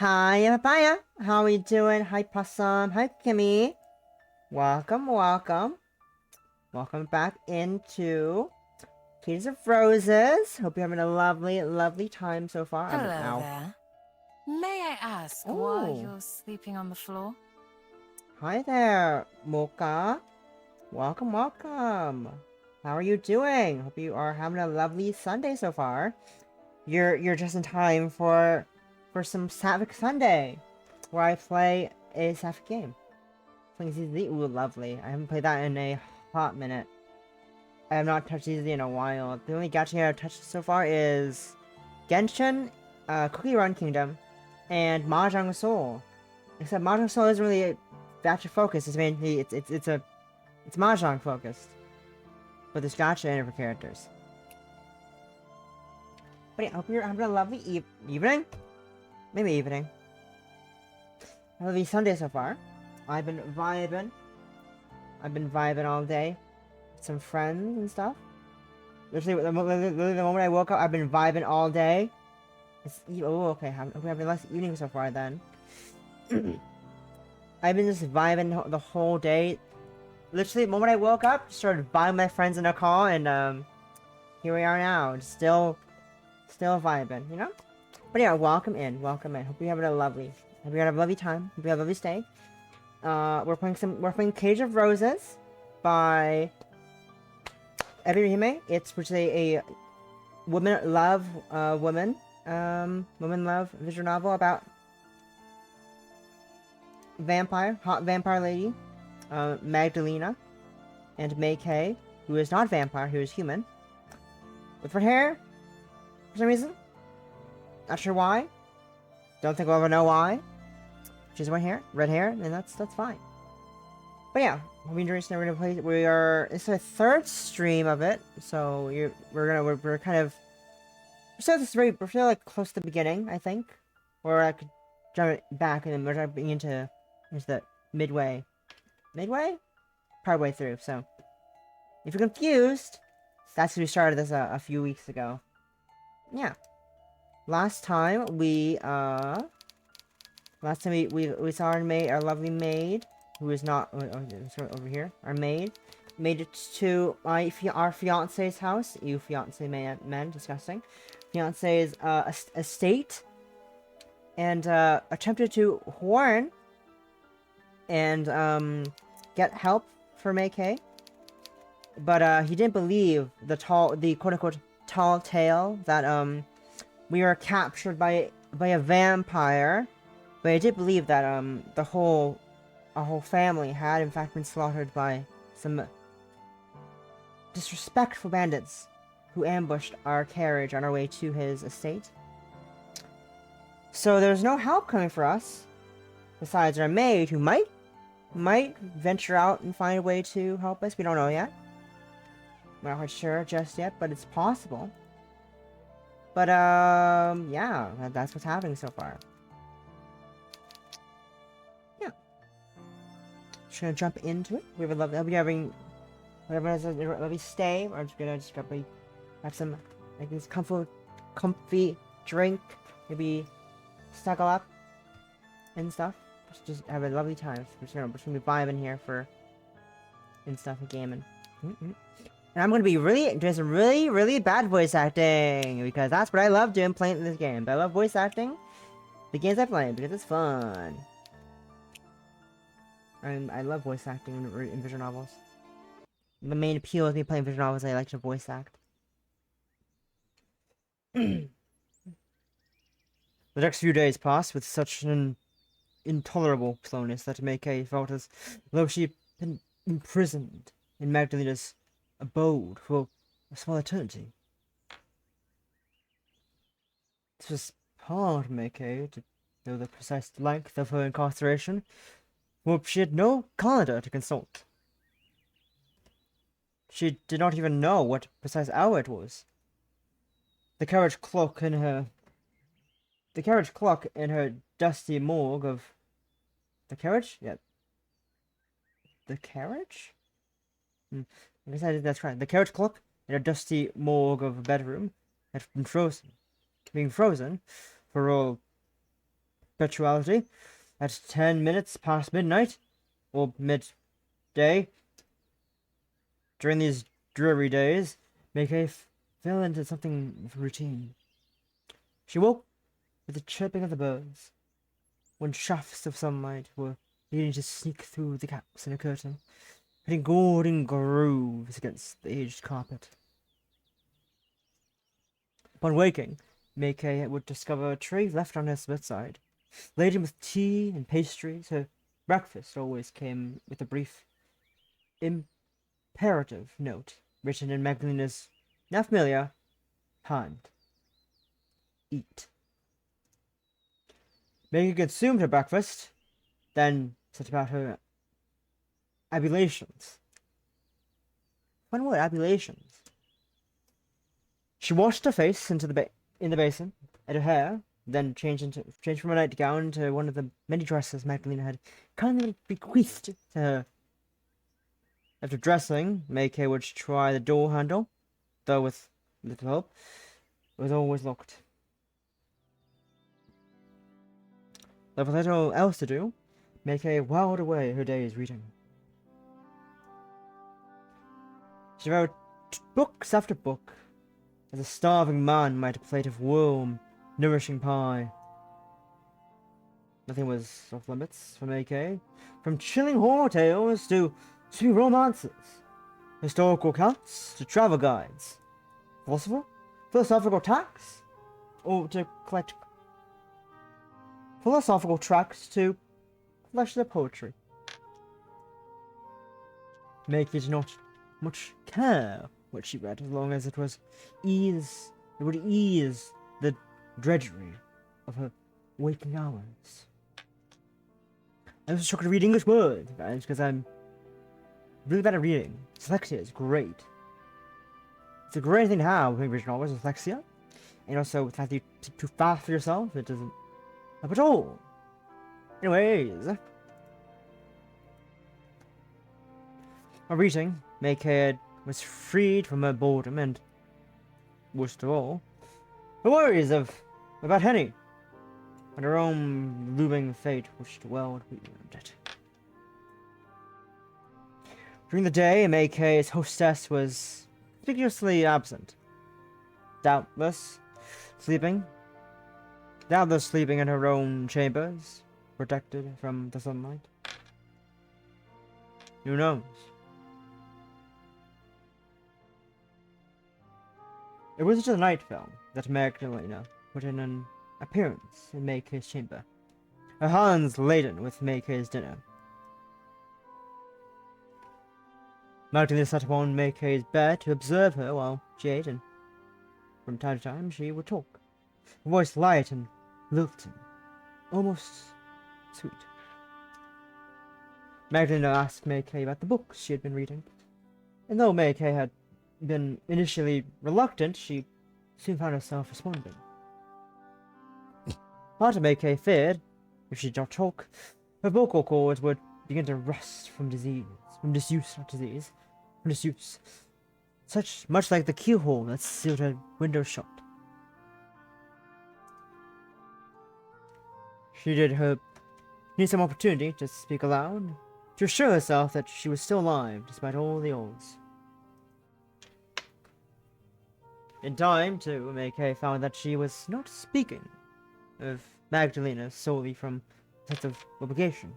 Hi, Papaya. How are you doing? Hi, Possum. Hi, Kimmy. Welcome, welcome. Welcome back into Cages of Roses. Hope you're having a lovely, lovely time so far. I'm an Hello owl. there. May I ask why Oh, you're sleeping on the floor? hi there, Mocha. Welcome, welcome. How are you doing? Hope you are having a lovely Sunday so far. You're just in time for some Sapphic Sunday, where I play a Sapphic game. Playing ZZ, ooh, lovely. I haven't played that in a hot minute. I have not touched ZZ in a while. The only gacha I've touched so far is Genshin, Cookie Run Kingdom, and Mahjong Soul. Except Mahjong Soul isn't really a gacha focused. It's mainly it's Mahjong focused, but there's gacha in it for characters. But yeah, I hope you're having a lovely evening, maybe evening. A lovely Sunday so far. I've been vibing. I've been vibing all day. Some friends and stuff. Literally, the moment I woke up, I've been vibing all day. Oh, okay. We're having less evening so far then. I've been just vibing the whole day. Literally, the moment I woke up, started vibing my friends in a call, and here we are now. Still vibing, you know? But yeah, welcome in, welcome in. Hope you're having a lovely time. Hope you have a lovely stay. We're playing Cage of Roses by Ebirihime. It's which is a women love women love visual novel about hot vampire lady, Magdalena, and Meike, who is not vampire, who is human, with red hair, for some reason. Not sure why. Don't think we'll ever know why. She's red hair, and that's fine. But yeah, we're gonna play. It's our third stream of it, so we're kind of we're still like close to the beginning, I think, or I could jump it back and then we're jumping into the midway, partway through. So if you're confused, that's we started this a few weeks ago. Yeah, last time we saw our lovely maid, who is not over here. Our maid made it to our fiance's house. You fiance men, disgusting. Fiance's estate, and attempted to warn and get help for Meike, but he didn't believe the quote unquote tall tale that we were captured by a vampire. But I did believe that our whole family had in fact been slaughtered by some disrespectful bandits who ambushed our carriage on our way to his estate. So there's no help coming for us, besides our maid, who might venture out and find a way to help us. We don't know yet. We're not quite sure just yet, but it's possible. But yeah, that's what's happening so far. Yeah, just gonna jump into it. We have a lovely, I'll be having whatever it is, a lovely stay. We're just gonna have some like this comfy drink, maybe snuggle up and stuff. Just have a lovely time. We're just gonna be vibing here and stuff and gaming. And I'm gonna be doing some really bad voice acting because that's what I love doing playing this game. But I love voice acting the games I play because it's fun. I love voice acting in visual novels. The main appeal of me playing visual novels is I like to voice act. The next few days passed with such an intolerable slowness that Meike felt as though she had been imprisoned in Magdalena's abode for a small eternity. This was hard, Meike, to know the precise length of her incarceration, for she had no calendar to consult. She did not even know what precise hour it was. The carriage clock in her dusty morgue of the carriage? Yeah. The carriage? I guess that's right. The carriage clock in her dusty morgue of a bedroom had been being frozen for all perpetuality at 10 minutes past midnight, or midday. During these dreary days, Meike fell into something of routine. She woke with the chirping of the birds, when shafts of sunlight were beginning to sneak through the gaps in a curtain, hitting golden grooves against the aged carpet. Upon waking, Meike would discover a tray left on her bedside, laden with tea and pastries. Her breakfast always came with a brief, imperative note written in Magdalena's now familiar hand. Eat. Meike consumed her breakfast, then set about her ablutions. Fun word, ablutions. She washed her face in the basin, and her hair, then changed from a nightgown to one of the many dresses Magdalena had kindly bequeathed to her. After dressing, Meike would try the door handle, though with little help. It was always locked. Though with little else to do, Meike whiled away her days reading. She wrote books after book, as a starving man might a plate of warm, nourishing pie. Nothing was off limits for Meike, from chilling horror tales to sweet romances, historical accounts to travel guides, philosophical tracts, or to collect philosophical tracts to collection of poetry. Meike did not much care what she read, as long as it would ease the drudgery of her waking hours. I was shocked to read English words, guys, because I'm really bad at reading. Dyslexia is great. It's a great thing to have with English novels, dyslexia. And also, with that you too fast for yourself, it doesn't help at all. Anyways, while reading, Meike was freed from her boredom and, worst of all, her worries about Henny and her own looming fate, which dwelled beyond it. During the day, Meike's hostess was conspicuously absent, doubtless sleeping in her own chambers, protected from the sunlight. Who knows? It was just a night film that Magdalena put in an appearance in Meike's chamber, her hands laden with Meike's dinner. Magdalena sat upon Meike's bed to observe her while she ate, and from time to time she would talk, her voice light and lilting, almost sweet. Magdalena asked Meike about the books she had been reading, and though Meike had been initially reluctant, she soon found herself responding. Part of Meike feared, if she did not talk, her vocal cords would begin to rust from disuse, much like the keyhole that sealed her window shut. She did need some opportunity to speak aloud, to assure herself that she was still alive despite all the odds. In time, too, Meike found that she was not speaking of Magdalena solely from a sense of obligation.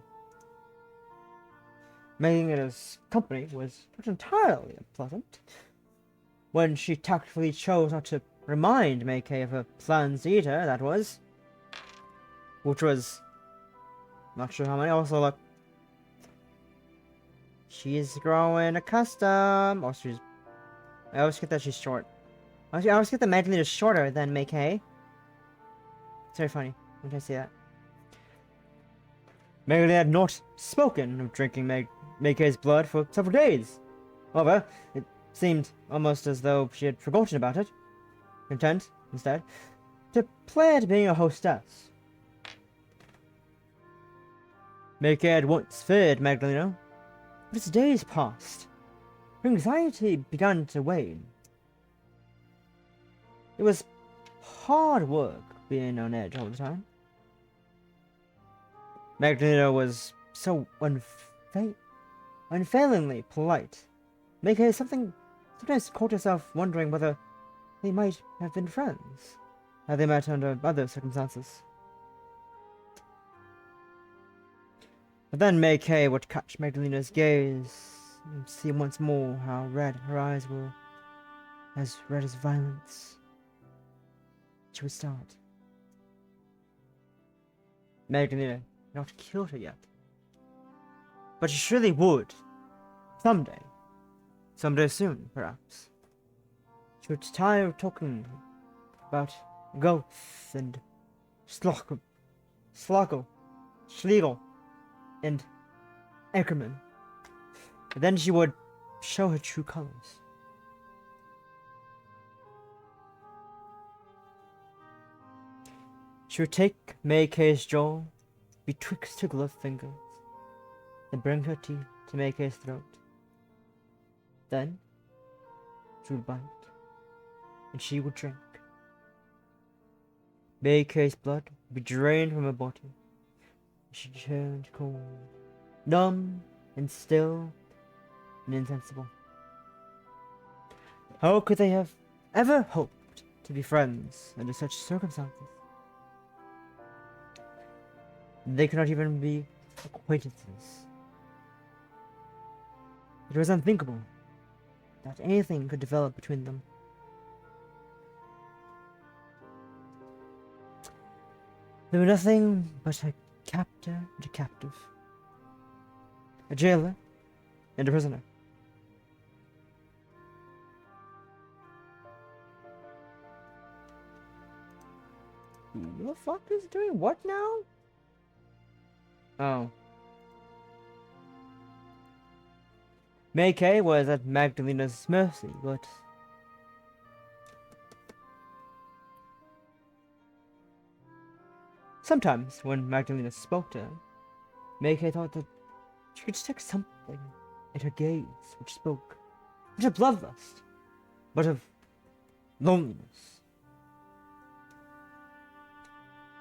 Magdalena's company was not entirely unpleasant. When she tactfully chose not to remind Meike of her plans to eat her, that was. Which was. Not sure how many, also like. She's growing accustomed. Oh, she's. I always get that she's short. I always get that Magdalena is shorter than Meike. It's very funny when I say that. Magdalena had not spoken of drinking Meike's blood for several days. However, it seemed almost as though she had forgotten about it, content, instead, to play at being a hostess. Meike had once feared Magdalena, but as days passed, her anxiety began to wane. It was hard work being on edge all the time. Magdalena was so unfailingly polite. Meike sometimes caught herself wondering whether they might have been friends, had they met under other circumstances. But then Meike would catch Magdalena's gaze and see once more how red her eyes were, as red as violence. She would start. Magdalena had not killed her yet, but she surely would. Someday. Someday soon, perhaps. She would tire of talking about ghosts and Schlegel, and Ackerman. But then she would show her true colors. She would take Meike's jaw betwixt her gloved fingers, and bring her teeth to Meike's throat. Then she would bite, and she would drink. Meike's blood would be drained from her body. She turned cold, numb and still and insensible. How could they have ever hoped to be friends under such circumstances? They could not even be acquaintances. It was unthinkable that anything could develop between them. They were nothing but a captor and a captive, a jailer and a prisoner. Who the fuck is doing what now? Oh. Meike was at Magdalena's mercy, but sometimes when Magdalena spoke to her, Meike thought that she could detect something in her gaze which spoke not of bloodlust, but of loneliness.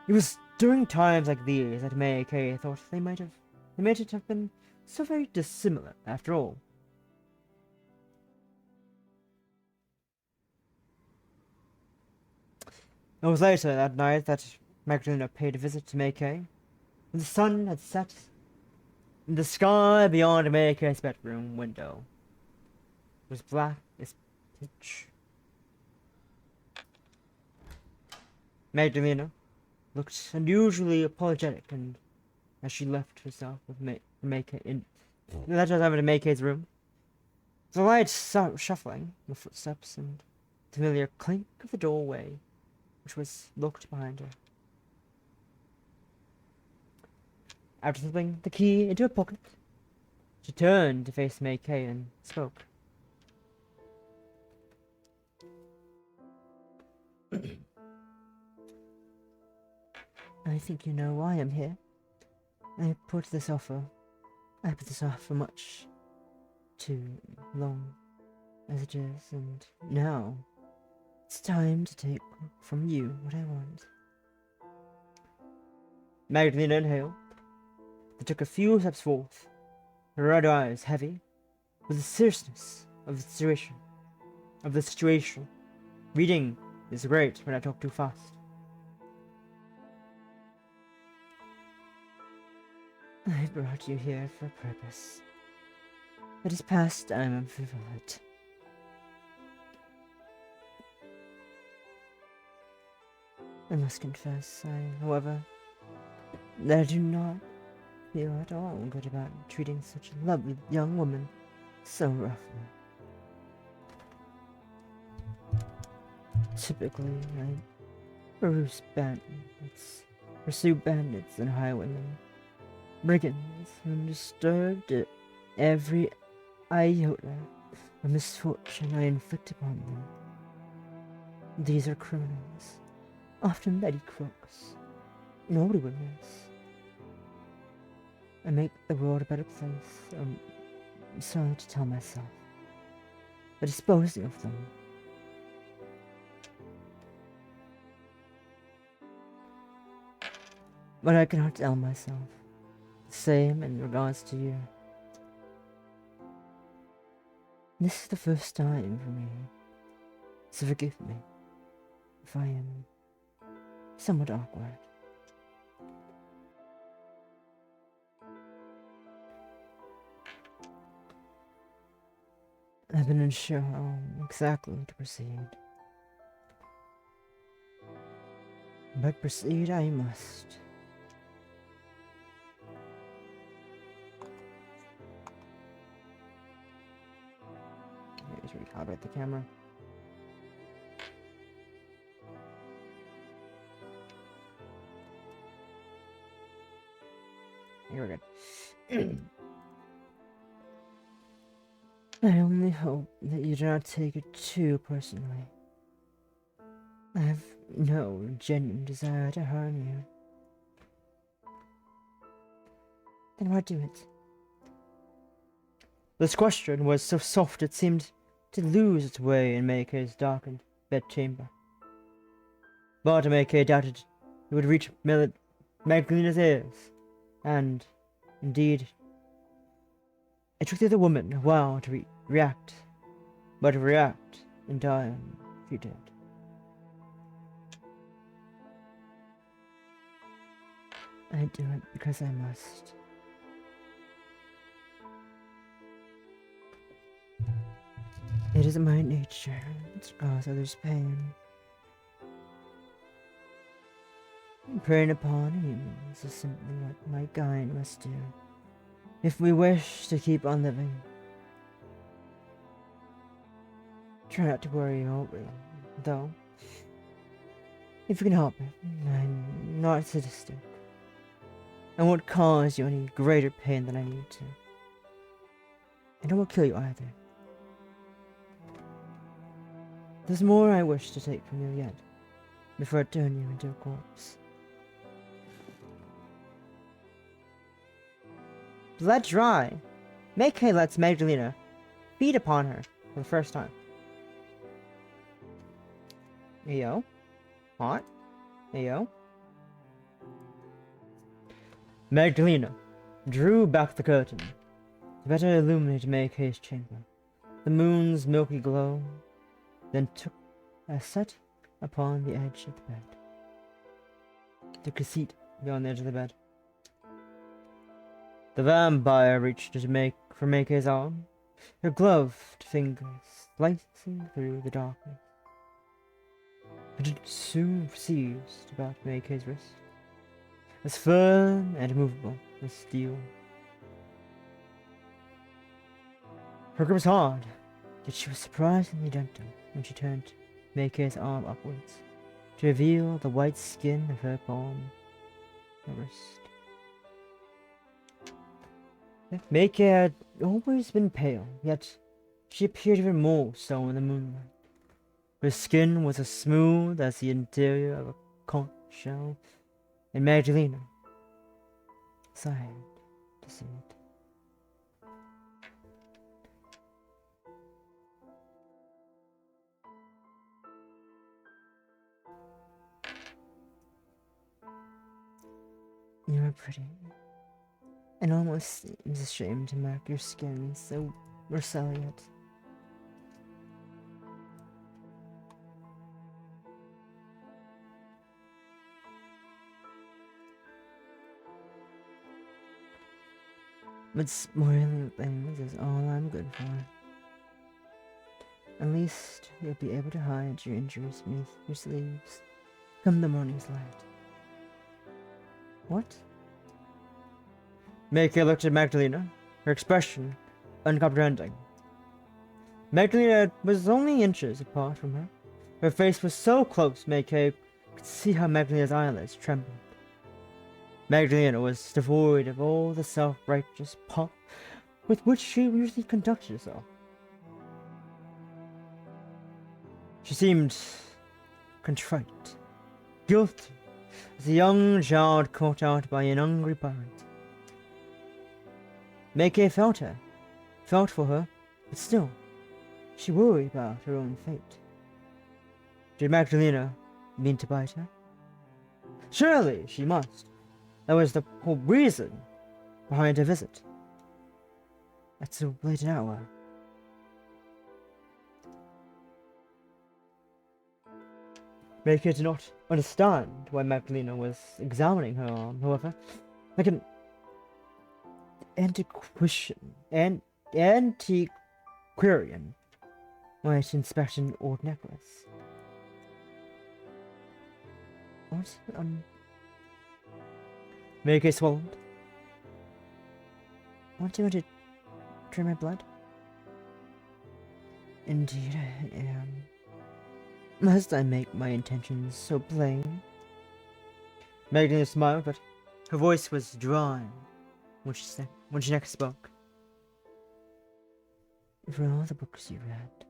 It was during times like these that Meike thought they might have been so very dissimilar after all. It was later that night that Magdalena paid a visit to Meike, when the sun had set in the sky beyond Meike's bedroom window. It was black as pitch. Magdalena looked unusually apologetic, and as she left herself with Meike left herself into Meike's room, the light shuffling, the footsteps, and the familiar clink of the doorway, which was locked behind her. After slipping the key into her pocket, she turned to face Meike and spoke. I think you know why I'm here. I put this off for much too long as it is, and now it's time to take from you what I want. Magdalena inhaled, and took a few steps forth, her red eyes heavy with the seriousness of the situation. Reading is great when I talk too fast. I brought you here for a purpose. It is past time of revolt. I must confess, however, that I do not feel at all good about treating such a lovely young woman so roughly. Typically, I pursue bandits and highwaymen, brigands who are disturbed at every iota of misfortune I inflict upon them. These are criminals, often petty crooks, nobody would miss. I make the world a better place, I'm sorry to tell myself, by disposing of them. But I cannot tell myself same in regards to you. This is the first time for me, so forgive me if I am somewhat awkward. I've been unsure how exactly to proceed. But proceed I must. Let's recalibrate the camera. Here we're good. I only hope that you do not take it too personally. I have no genuine desire to harm you. Then why do it? This question was so soft it seemed to lose its way in Meike's darkened bedchamber. But Meike doubted it would reach Magdalena's ears, and, indeed, it took the other woman a while to react, but to react in time she did. I do it because I must. It is my nature to cause others pain. Preying upon humans is simply what my kind must do, if we wish to keep on living. Try not to worry over it, though. If you can help it, I'm not sadistic. I won't cause you any greater pain than I need to. And I won't kill you either. There's more I wish to take from you yet, before I turn you into a corpse. Blood dry, Meike lets Magdalena feed upon her for the first time. Ayo. Hot. Ayo. Magdalena drew back the curtain to better illuminate Meike's chamber. The moon's milky glow then took a set upon the edge of the bed. Took a seat beyond the edge of the bed. The vampire reached for Meike's arm, her gloved fingers slicing through the darkness. But it soon seized about Meike's wrist, as firm and immovable as steel. Her grip was hard, yet she was surprisingly gentle when she turned Meike's arm upwards to reveal the white skin of her palm, her wrist. Meike had always been pale, yet she appeared even more so in the moonlight. Her skin was as smooth as the interior of a conch shell, and Magdalena sighed to see it. You are pretty. It almost seems a shame to mark your skin so resilient. But spoiling things is all I'm good for. At least you'll be able to hide your injuries beneath your sleeves come the morning's light. What? Meike looked at Magdalena, her expression uncomprehending. Magdalena was only inches apart from her. Her face was so close Meike could see how Magdalena's eyelids trembled. Magdalena was devoid of all the self-righteous pomp with which she usually conducted herself. She seemed contrite, guilty, as a young child caught out by an hungry parent. Meike felt for her, but still, she worried about her own fate. Did Magdalena mean to bite her? Surely she must. That was the whole reason behind her visit. At so late an hour. Meike did not understand why Magdalena was examining her arm, however, like an antiquarian might inspect an old necklace. What? Meike swallowed. Aren't you going to drain my blood? Indeed I am. Must I make my intentions so plain? Magdalena smiled, but her voice was dry when she next spoke. For all the books you read,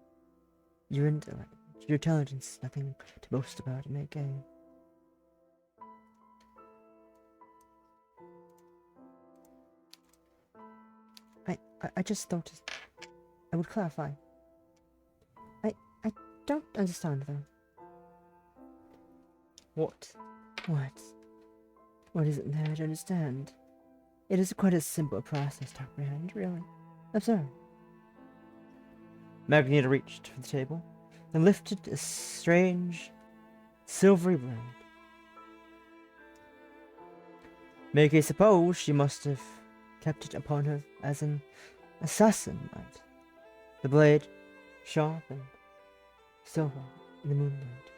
your intellect, your intelligence, nothing to boast about, Meike. I just thought I would clarify. I don't understand, though. What? What is it there to understand? It is quite a simple process to apprehend, really. Observe. Magneto reached for the table and lifted a strange, silvery blade. Meike supposed she must have kept it upon her as an assassin might. The blade, sharp and silver in the moonlight.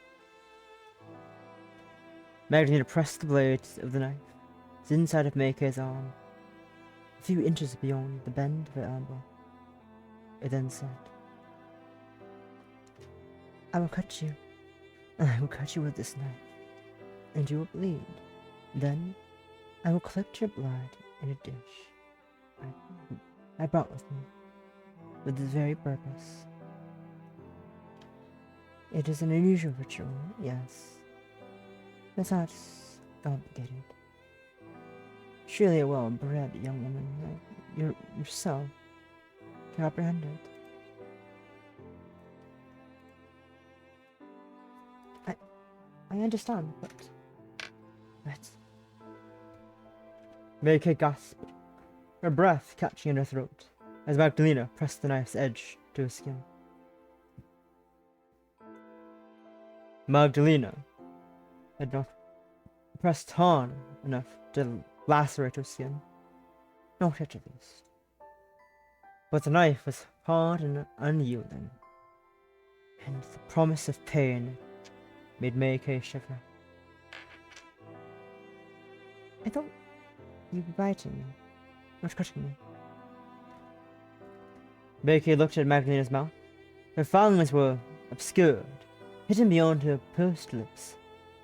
Magdalena pressed the blade of the knife to the inside of Meike's arm, a few inches beyond the bend of her elbow. It then said, I will cut you. I will cut you with this knife, and you will bleed. Then I will collect your blood in a dish I brought with me, with this very purpose. It is an unusual ritual, yes. It's not complicated. Surely a well-bred young woman like yourself can apprehend it. I understand, but... Meike gasped, her breath catching in her throat, as Magdalena pressed the knife's edge to her skin. Magdalena had not pressed hard enough to lacerate her skin, not yet at least. But the knife was hard and unyielding, and the promise of pain made Meike shiver. I thought you'd be biting me, not cutting me. Meike looked at Magdalena's mouth. Her fangs were obscured, hidden beyond her pursed lips,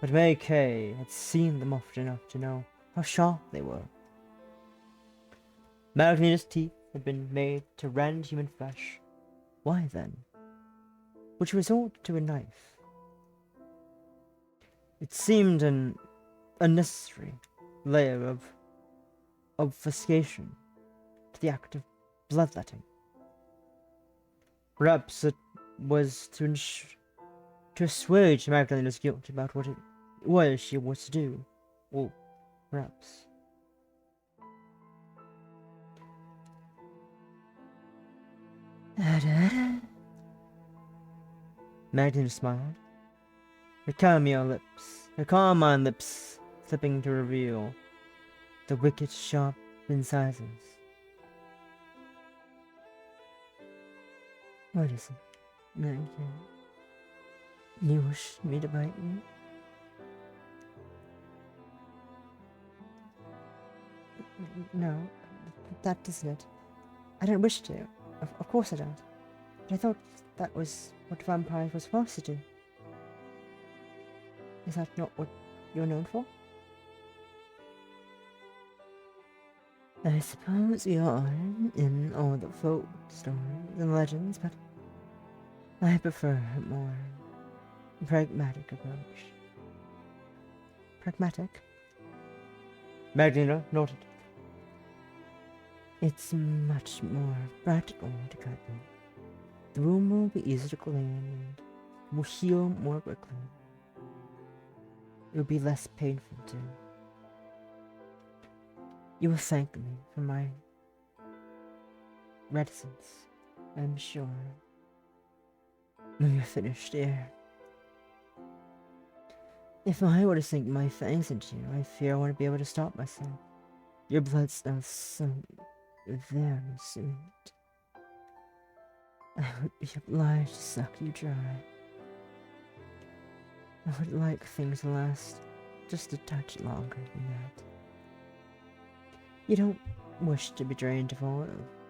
but Meike had seen them often enough to know how sharp they were. Magdalena's teeth had been made to rend human flesh. Why then would she resort to a knife? It seemed an unnecessary layer of obfuscation to the act of bloodletting. Perhaps it was to assuage Magdalena's guilt about what it was she was to do, or perhaps... Magdalena smiled, her carmine lips slipping to reveal the wicked sharp incisors. What is it, Meike? You wish me to bite you? No, that isn't it. I don't wish to. Of course I don't. But I thought that was what vampires were supposed to do. Is that not what you're known for? I suppose we are in all the folk stories and legends, but I prefer a more pragmatic approach. Pragmatic? Magdalena nodded. It's much more practical to cut me. The wound will be easier to clean and will heal more quickly. It will be less painful too. You will thank me for my reticence, I'm sure, when you're finished here. If I were to sink my fangs into you, I fear I wouldn't be able to stop myself. Your blood smells so very sweet. I would be obliged to suck you dry. I would like things to last just a touch longer than that. You don't wish to be drained of all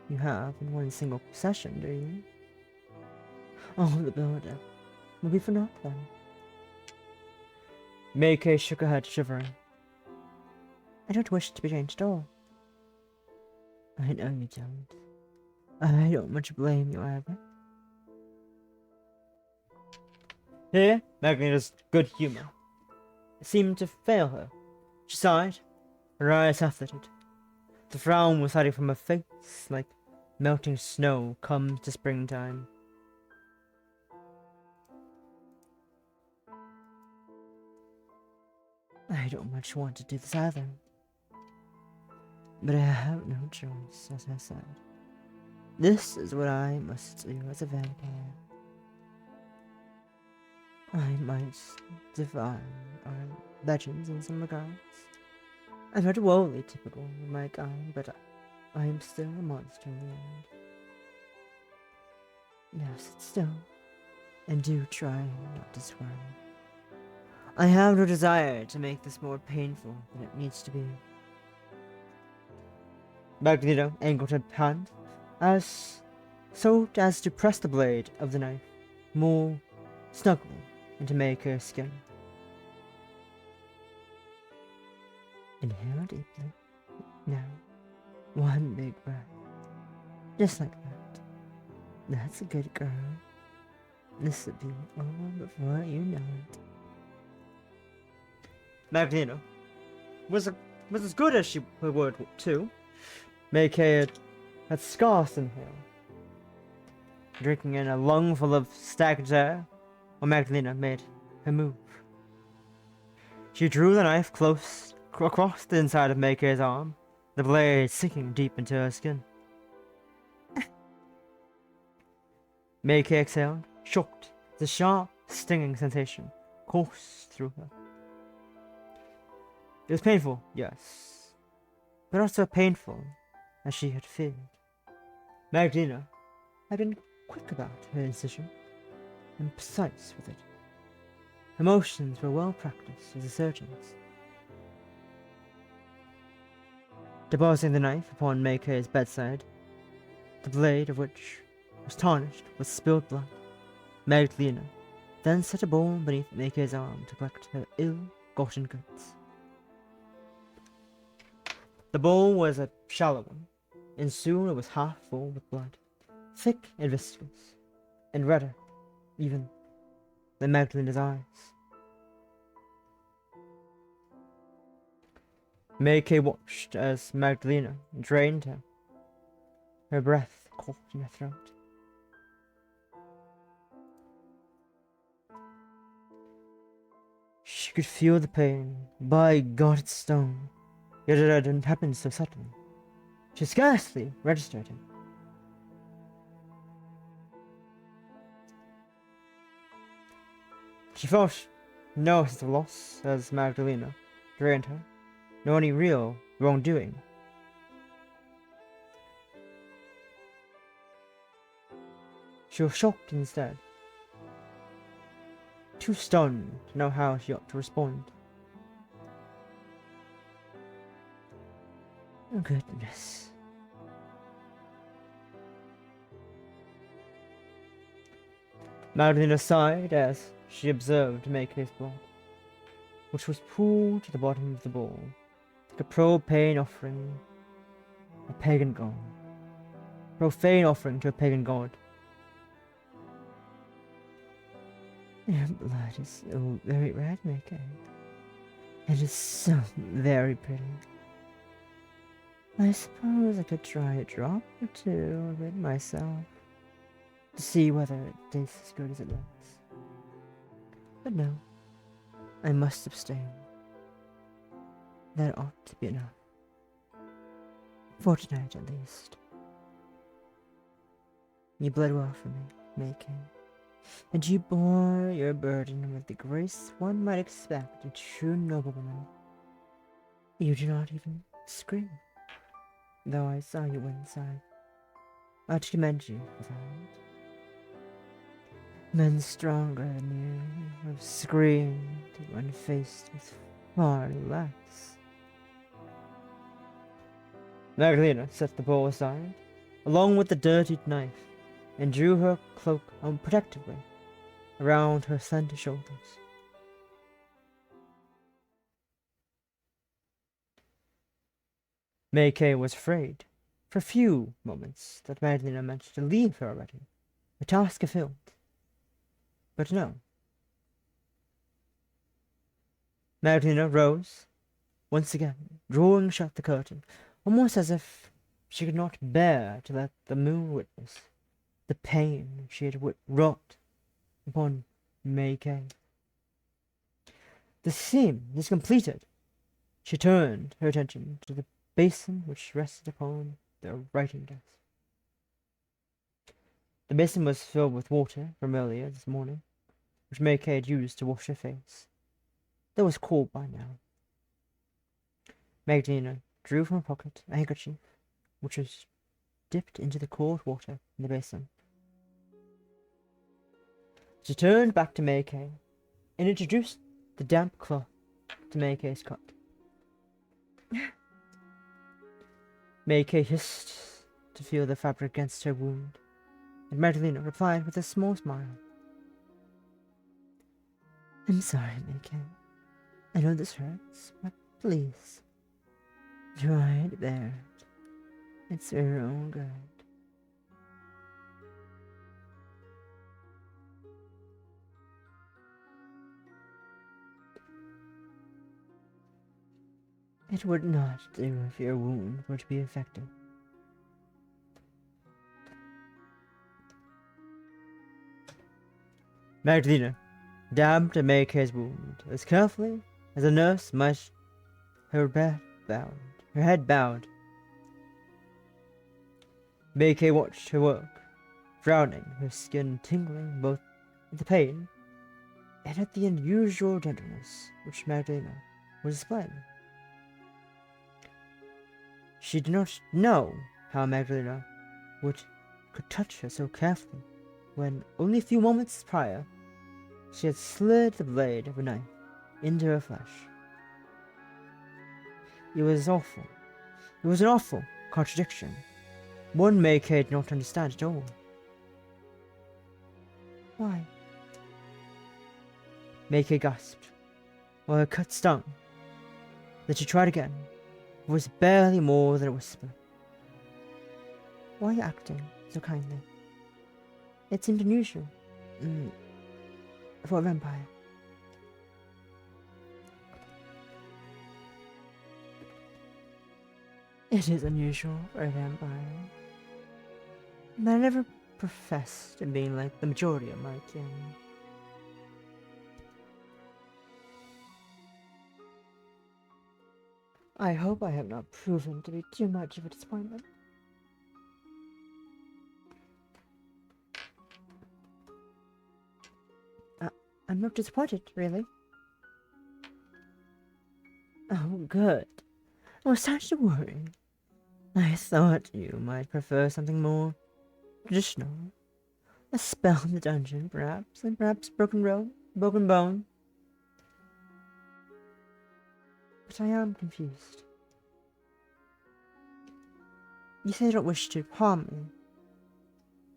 you have in one single session, do you? All the build-up will be for naught then. Meike shook her head, shivering. I don't wish to be drained at all. I know you don't. I don't much blame you either. Here, Magnetta's good humor seemed to fail her. She sighed, her eyes half-littered. The frown was hiding from her face like melting snow comes to springtime. I don't much want to do this either. But I have no choice, as I said. This is what I must do as a vampire. I might defy our legends in some regards. I'm not wholly typical of my kind, but I am still a monster in the end. Now sit still, and do try not to swear. I have no desire to make this more painful than it needs to be. Magneto angled her hand as to press the blade of the knife more snugly into Maike's skin. Inhale deeply. Now, one big breath. Just like that. That's a good girl. This will be all before you know it. Magneto was as good as she would too. Meike had scarce inhaled, drinking in a lungful of stagnant air, while Magdalena made her move. She drew the knife close across the inside of Meike's arm, the blade sinking deep into her skin. Meike exhaled, shocked as a sharp, stinging sensation coursed through her. It was painful, yes, but not so painful as she had feared. Magdalena had been quick about her incision and precise with it. Her motions were well practiced as a surgeon's. Depositing the knife upon Meike's bedside, the blade of which was tarnished with spilled blood, Magdalena then set a bowl beneath Meike's arm to collect her ill-gotten goods. The bowl was a shallow one, and soon it was half full with blood, thick and viscous, and redder, even, than Magdalena's eyes. Meike watched as Magdalena drained her breath caught in her throat. She could feel the pain. By God, it stung. Yet it hadn't happened so suddenly. She scarcely registered him. She felt no sense of loss as Magdalena drained her, nor any real wrongdoing. She was shocked instead, too stunned to know how she ought to respond. Oh, goodness. Magdalena sighed as she observed Maike's blood, which was pooled to the bottom of the bowl, like a profane offering to a pagan god. Your blood is so very red, Meike. It is so very pretty. I suppose I could try a drop or two of it myself, to see whether it tastes as good as it looks. But no, I must abstain. That ought to be enough. For tonight, at least. You bled well for me, Meike, and you bore your burden with the grace one might expect a true noblewoman. You did not even scream, though I saw you inside. I ought to commend you for that. Men stronger than you have screamed when faced with far less. Magdalena set the bowl aside, along with the dirtied knife, and drew her cloak unprotectedly around her slender shoulders. Meike was afraid, for a few moments, that Magdalena meant to leave her already, the task fulfilled. But no. Magdalena rose, once again, drawing shut the curtain, almost as if she could not bear to let the moon witness the pain she had wrought upon Meike. The scene is completed. She turned her attention to the basin which rested upon the writing desk. The basin was filled with water from earlier this morning, which Meike had used to wash her face. That was cold by now. Magdalena drew from her pocket a handkerchief, which was dipped into the cold water in the basin. She turned back to Meike and introduced the damp cloth to Meike's cut. Meike hissed to feel the fabric against her wound, and Magdalena replied with a small smile. I'm sorry, Meike. I know this hurts, but please, try to bear it. It's for your own good. It would not do if your wound were to be infected. Magdalena dabbed Meike's wound as carefully as a nurse might her head bowed. Meike watched her work, frowning, her skin tingling both at the pain and at the unusual gentleness which Magdalena was displaying. She did not know how Magdalena could touch her so carefully when, only a few moments prior, she had slid the blade of a knife into her flesh. It was awful. It was an awful contradiction, one Meike did not understand at all. Why? Meike gasped, while her cut stung. Then she tried again. It was barely more than a whisper. Why are you acting so kindly? It seemed unusual. For a vampire. It is unusual for a vampire. But I never professed in being like the majority of my kin. I hope I have not proven to be too much of a disappointment. I'm not disappointed, really. Oh, good. I was starting to worry. I thought you might prefer something more traditional. A spell in the dungeon, perhaps, and perhaps broken bone. But I am confused. You say you don't wish to harm me,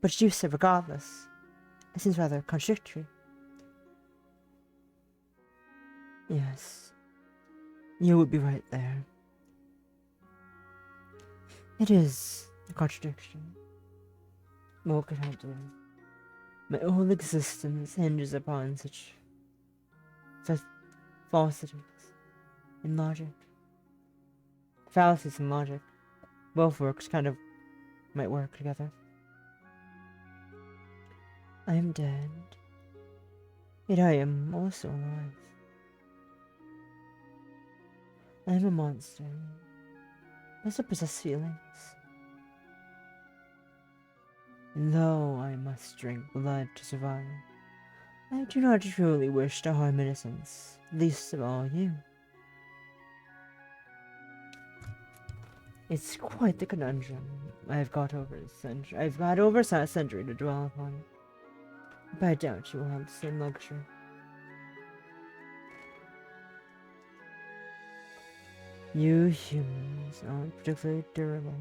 but you say regardless. It seems rather contradictory. Yes, you would be right there. It is a contradiction. What could I do? My whole existence hinges upon such falsities in logic. Fallacies in logic. Both might work together. I am dead, yet I am also alive. I am a monster, also possess feelings. And though I must drink blood to survive, I do not truly wish to harm innocents, least of all you. It's quite the conundrum I've had over a century to dwell upon. But I doubt you will have the same luxury. You humans aren't particularly durable.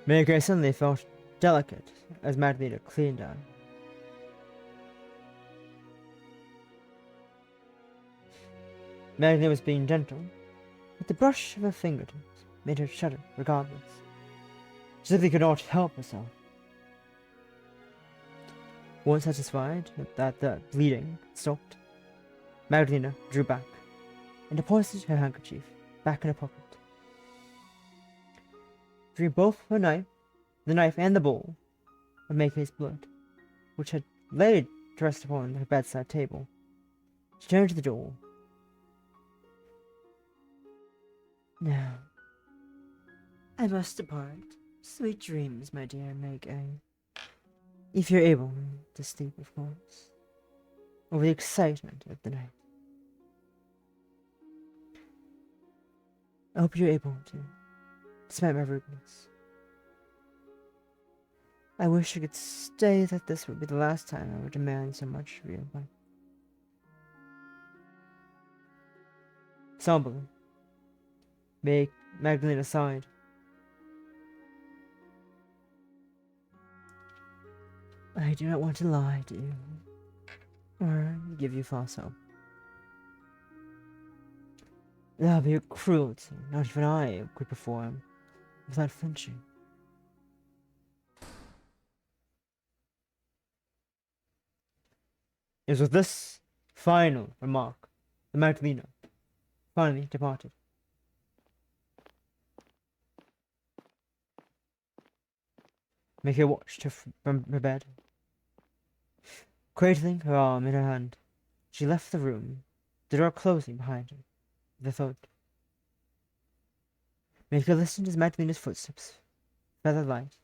Meike suddenly felt delicate as Magdalena cleaned out. Magdalena was being gentle, but the brush of her fingertips made her shudder regardless. She simply could not help herself. Once satisfied that the bleeding stopped, Magdalena drew back and deposited her handkerchief back in her pocket. Drew both the knife and the bowl of Meike's blood, which had laid to rest upon her bedside table. She turned to the door. Now, I must depart. Sweet dreams, my dear Meike. If you're able to sleep, of course, over the excitement of the night. I hope you're able to, despite my rudeness. I wish I could say that this would be the last time I would demand so much of you, but... Somberly, Magdalena sighed. I do not want to lie to you, or give you false hope. That would be a cruelty not even I could perform without flinching. It was with this final remark that Magdalena finally departed. Meike watched her from her bed. Cradling her arm in her hand, she left the room, the door closing behind her with a thud. Meike listened as Magdalena's footsteps, feather light,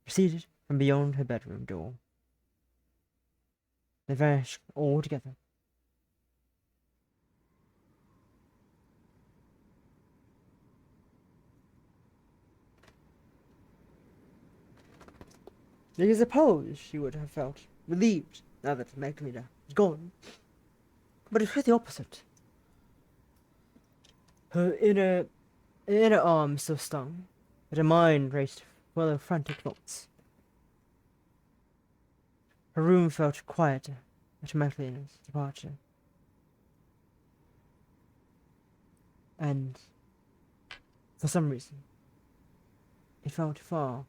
proceeded from beyond her bedroom door. They vanished altogether. I suppose she would have felt relieved now that Magdalena was gone, but it was the opposite. Her inner arm still stung, but her mind raced full of frantic thoughts. Her room felt quieter after Magdalena's departure, and for some reason, it felt far,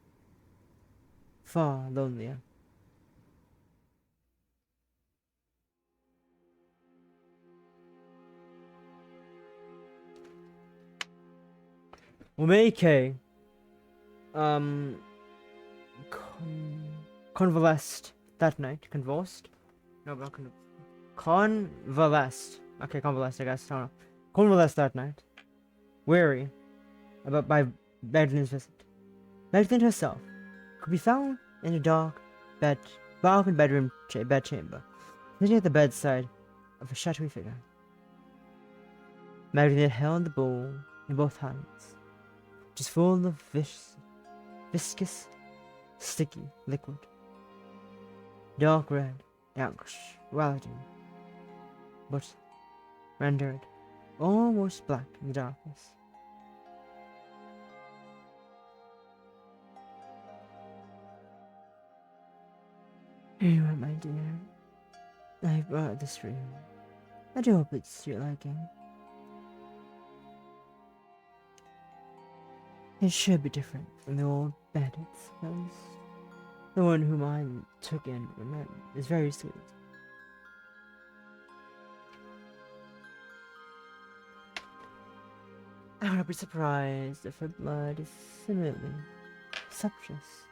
far lonelier. Well, Meike, convalesced that night. Convulsed? No, not convalesced. Okay, convalesced, I guess. I don't know. Convalesced that night. Weary by Magdalena's visit. Magdalene herself could be found in a dark bed chamber, sitting at the bedside of a shadowy figure. Magdalene held the bowl in both hands, which is full of viscous, sticky liquid. Dark red, actuality, but rendered almost black in the darkness. Here you are, my dear. I brought this for you. I do hope it's to your liking. It should be different from the old bandits, because the one whom I took in is very sweet. I would be surprised if her blood is similarly sumptuous.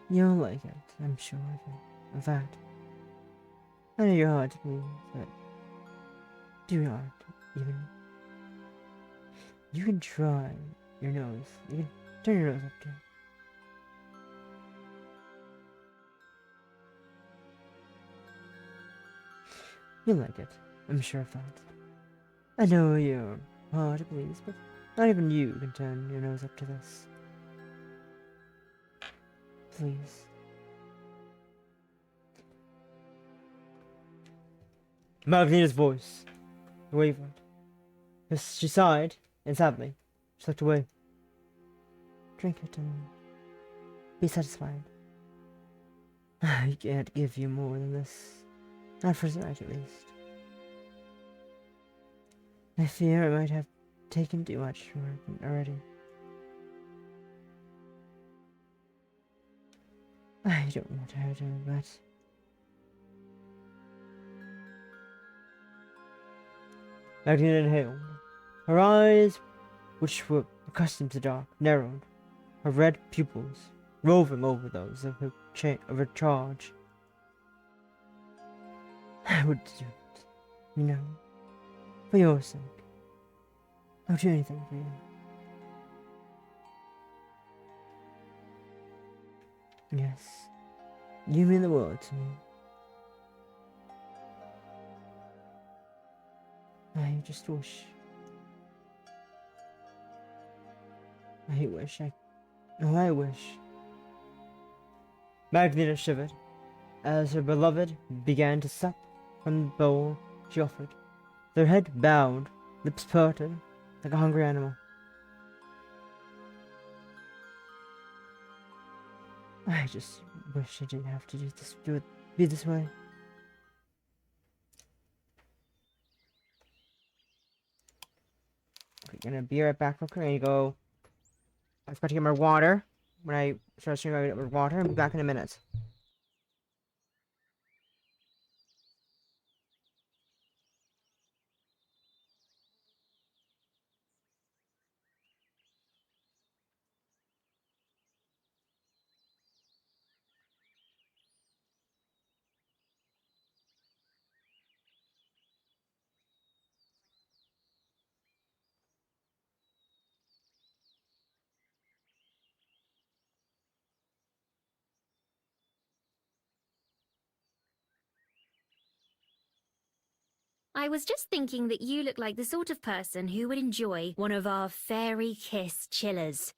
You'll like it, I'm sure of it. In fact, I know you're hard to please, but do not even. You can try your nose. You can turn your nose up to it. You'll like it, I'm sure of that. I know you're hard to please, but not even you can turn your nose up to this. Please. Magdalena's voice wavered. She sighed, and sadly, she looked away. Drink it and be satisfied. I can't give you more than this. Not for tonight, at least. I fear I might have taken too much already. I don't want to hurt her, but... Magdalena inhaled. Her eyes, which were accustomed to the dark, narrowed. Her red pupils roving over those of her charge. I would do it, you know, for your sake. I'll do anything for you. Yes, you mean the world to me. I just wish. I wish I. Oh, I wish. Magdalena shivered as her beloved began to sup from the bowl she offered. Their head bowed, lips parted, like a hungry animal. I just wish I didn't have to be this way. Okay, gonna be right back real quick. I need to go. I forgot to get my water. When I start streaming, I get my water. I'll be back in a minute. I was just thinking that you look like the sort of person who would enjoy one of our fairy kiss chillers.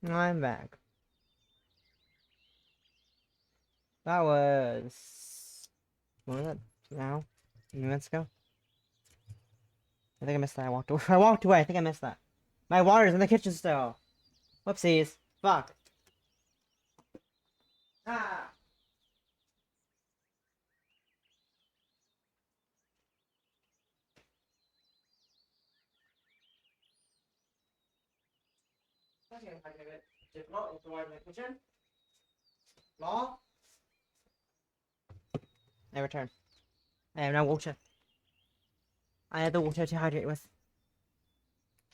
I'm back. That was... What was that? Now? Minutes ago? I think I missed that. I walked away. I walked away. I think I missed that. My water's in the kitchen still. Whoopsies. Fuck. Ah! Okay, if I give it difficult, if the water's in the kitchen. Law? I return. I have no water. I have the water to hydrate with.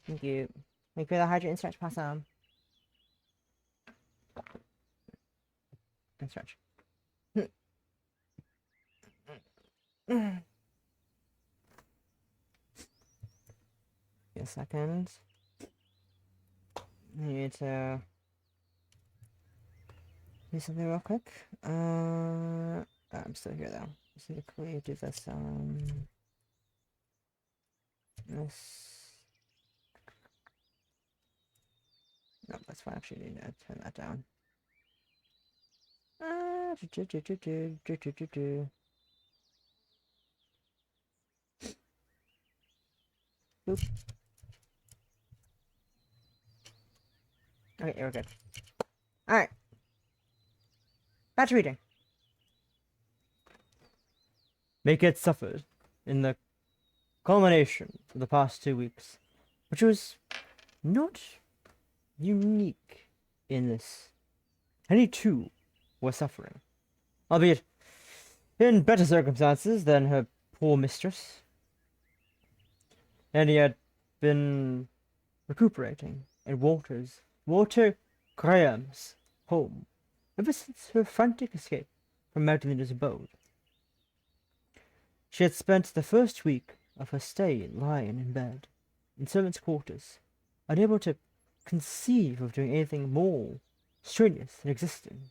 Thank you. Make me the hydrate and stretch pass on. And stretch. Give me a second. I need to do something real quick. I'm still here though. Just need to quickly do this. This. No, that's fine. Actually, I need to turn that down. Boop. Okay, we're good. Alright. Back to reading. Make it suffered in the culmination of the past 2 weeks, which was not unique in this. Any two were suffering, albeit in better circumstances than her poor mistress. And he had been recuperating in Walter Graham's home ever since her frantic escape from Magdalena's abode. She had spent the first week of her stay lying in bed, in servants' quarters, unable to conceive of doing anything more strenuous than existing.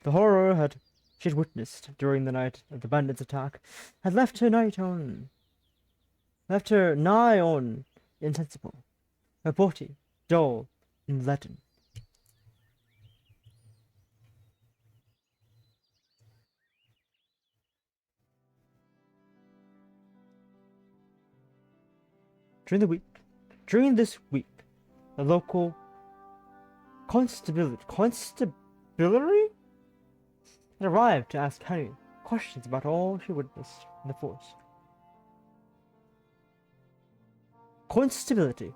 The horror she had witnessed during the night of the bandits' attack had left her nigh on insensible, her body dull and leaden. During this week, the local constabulary had arrived to ask Henry questions about all she witnessed in the force. Constability.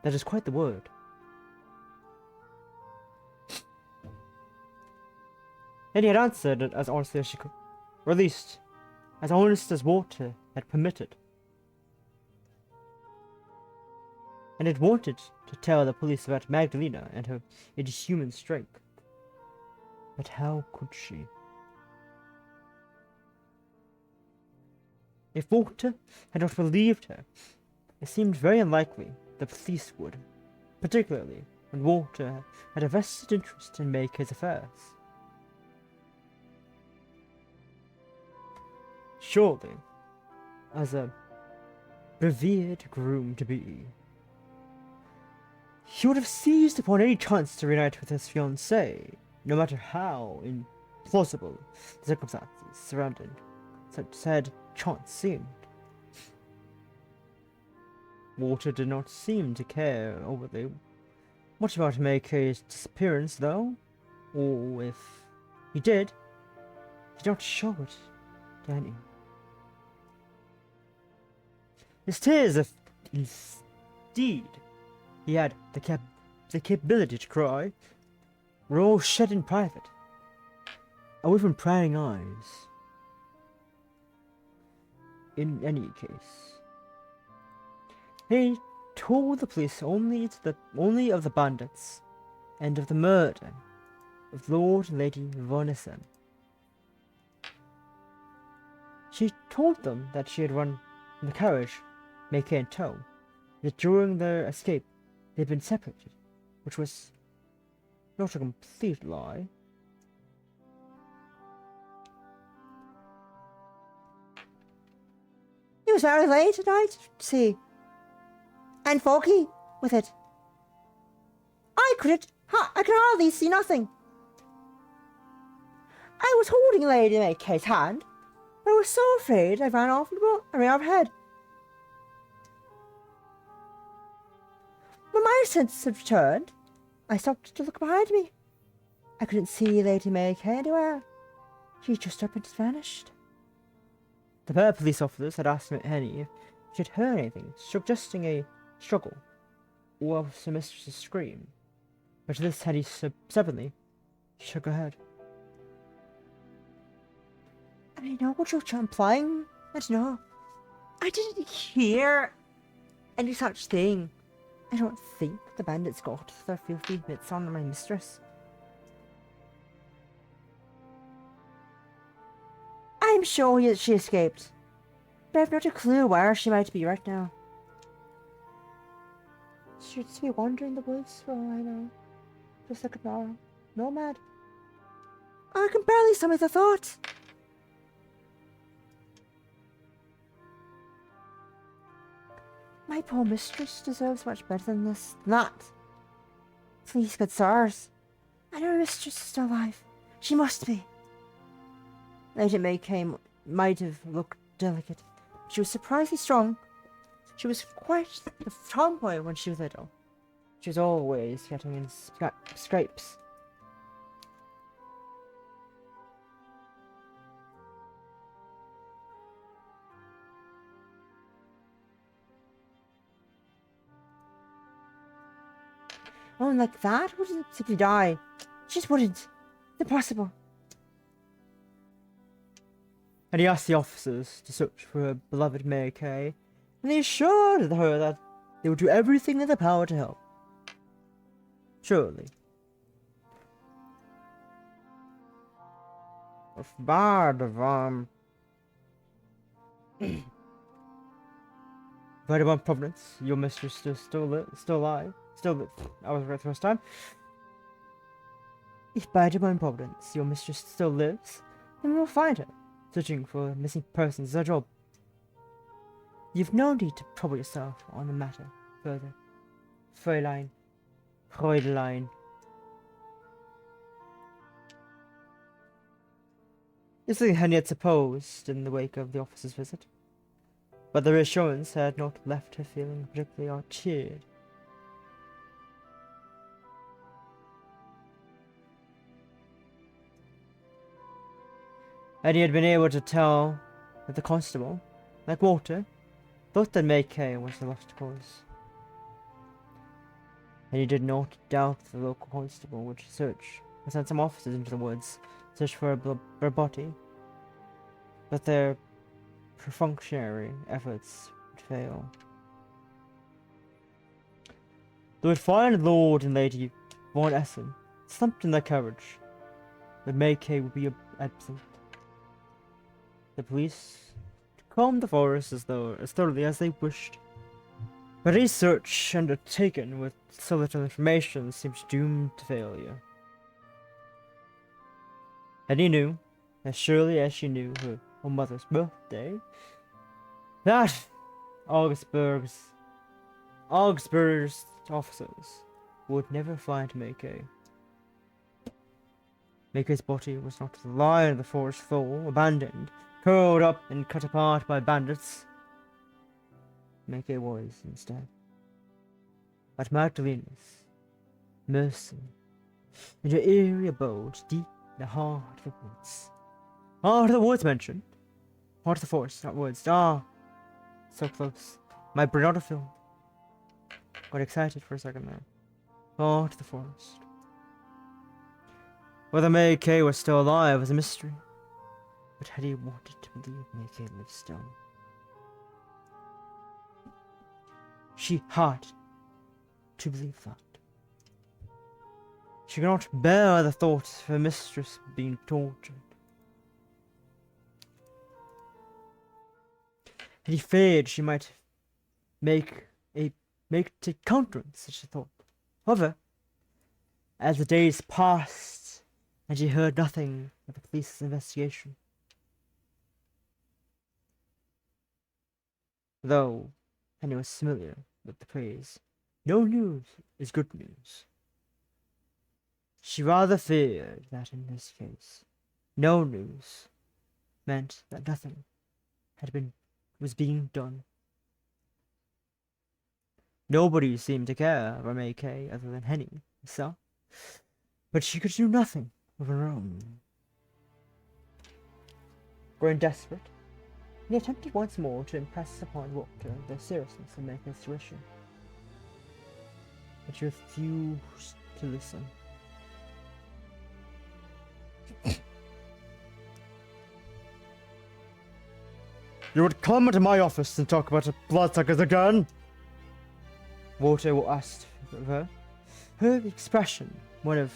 That is quite the word. And he had answered it as honestly as she could, or at least as honest as Walter had permitted. And had wanted to tell the police about Magdalena and her inhuman strength. But how could she? If Walter had not believed her, it seemed very unlikely the police would, particularly when Walter had a vested interest in Meike's affairs. Surely, as a revered groom-to-be, he would have seized upon any chance to reunite with his fiancée, no matter how implausible the circumstances surrounding such said chance seemed. Walter did not seem to care overly much about Meike's disappearance, though, or if he did not show it to any. His tears, if indeed he had the capability to cry, were all shed in private, away from prying eyes. In any case, he told the police only of the bandits and of the murder of Lord and Lady Vonnessen. She told them that she had run in the carriage, Meike in tow, that during their escape they had been separated, which was not a complete lie. It was very late tonight. See, and foggy with it. I could hardly see nothing. I was holding Lady Make's hand, but I was so afraid I ran off and ran overhead. When my senses had returned, I stopped to look behind me. I couldn't see Lady Make anywhere. She just up and vanished. The pair of police officers had asked Henny if she had heard anything, suggesting a struggle or her mistress's scream. But to this Henny suddenly shook her head. I know what you're implying. I didn't hear any such thing. I don't think the bandits got their filthy mitts on my mistress. I'm sure she escaped, but I've not a clue where she might be right now. She'd just be wandering the woods for all I know, just like a nomad. I can barely stomach the thought. My poor mistress deserves much better than that. Please, good sirs. I know my mistress is still alive. She must be. Lady May might have looked delicate. She was surprisingly strong. She was quite a tomboy when she was little. She was always getting in scrapes. Oh, and like that wouldn't simply die. She just wouldn't. Impossible. And he asked the officers to search for her beloved Meike, and they assured her that they would do everything in their power to help. Surely. It's bad of By divine providence, your mistress is still alive. I was right the first time. If by divine providence your mistress still lives, then we'll find her. Searching for missing persons is our job. You've no need to trouble yourself on the matter further. Fräulein. This thing Henny had supposed in the wake of the officer's visit, but the reassurance had not left her feeling particularly cheered. And he had been able to tell that the constable, like Walter, thought that Meike was the lost cause. And he did not doubt the local constable would send some officers into the woods, search for a body, but their perfunctory efforts would fail. They would find Lord and Lady Von Essen slumped in their carriage, but Meike would be absent. The police combed the forest as thoroughly as they wished, but any search undertaken with so little information seemed doomed to failure. And he knew, as surely as she knew her mother's birthday, that Augsburg's officers would never find Meike. Meike's body was not lying in the forest floor, abandoned, curled up and cut apart by bandits. Meike was, instead, at Magdalena's mercy, in her eerie abode deep in the heart of the woods. Heart of the woods mentioned. Heart of the forest, not woods. Ah, so close. My brain autofilled. Got excited for a second there. Heart of the forest. Whether Meike was still alive was a mystery, but had he wanted to believe Meike lived still? She had to believe that. She could not bear the thought of her mistress being tortured. And he feared she might make a countenance such a thought. However, as the days passed and she heard nothing of the police's investigation, though Henny was familiar with the praise. No news is good news. She rather feared that in this case, no news meant that nothing was being done. Nobody seemed to care about Meike other than Henny herself, but she could do nothing of her own. Growing desperate, he attempted once more to impress upon Walter the seriousness of Meike's tuition, but she refused to listen. You would come into my office and talk about bloodsuckers again? Walter asked of her, her expression one of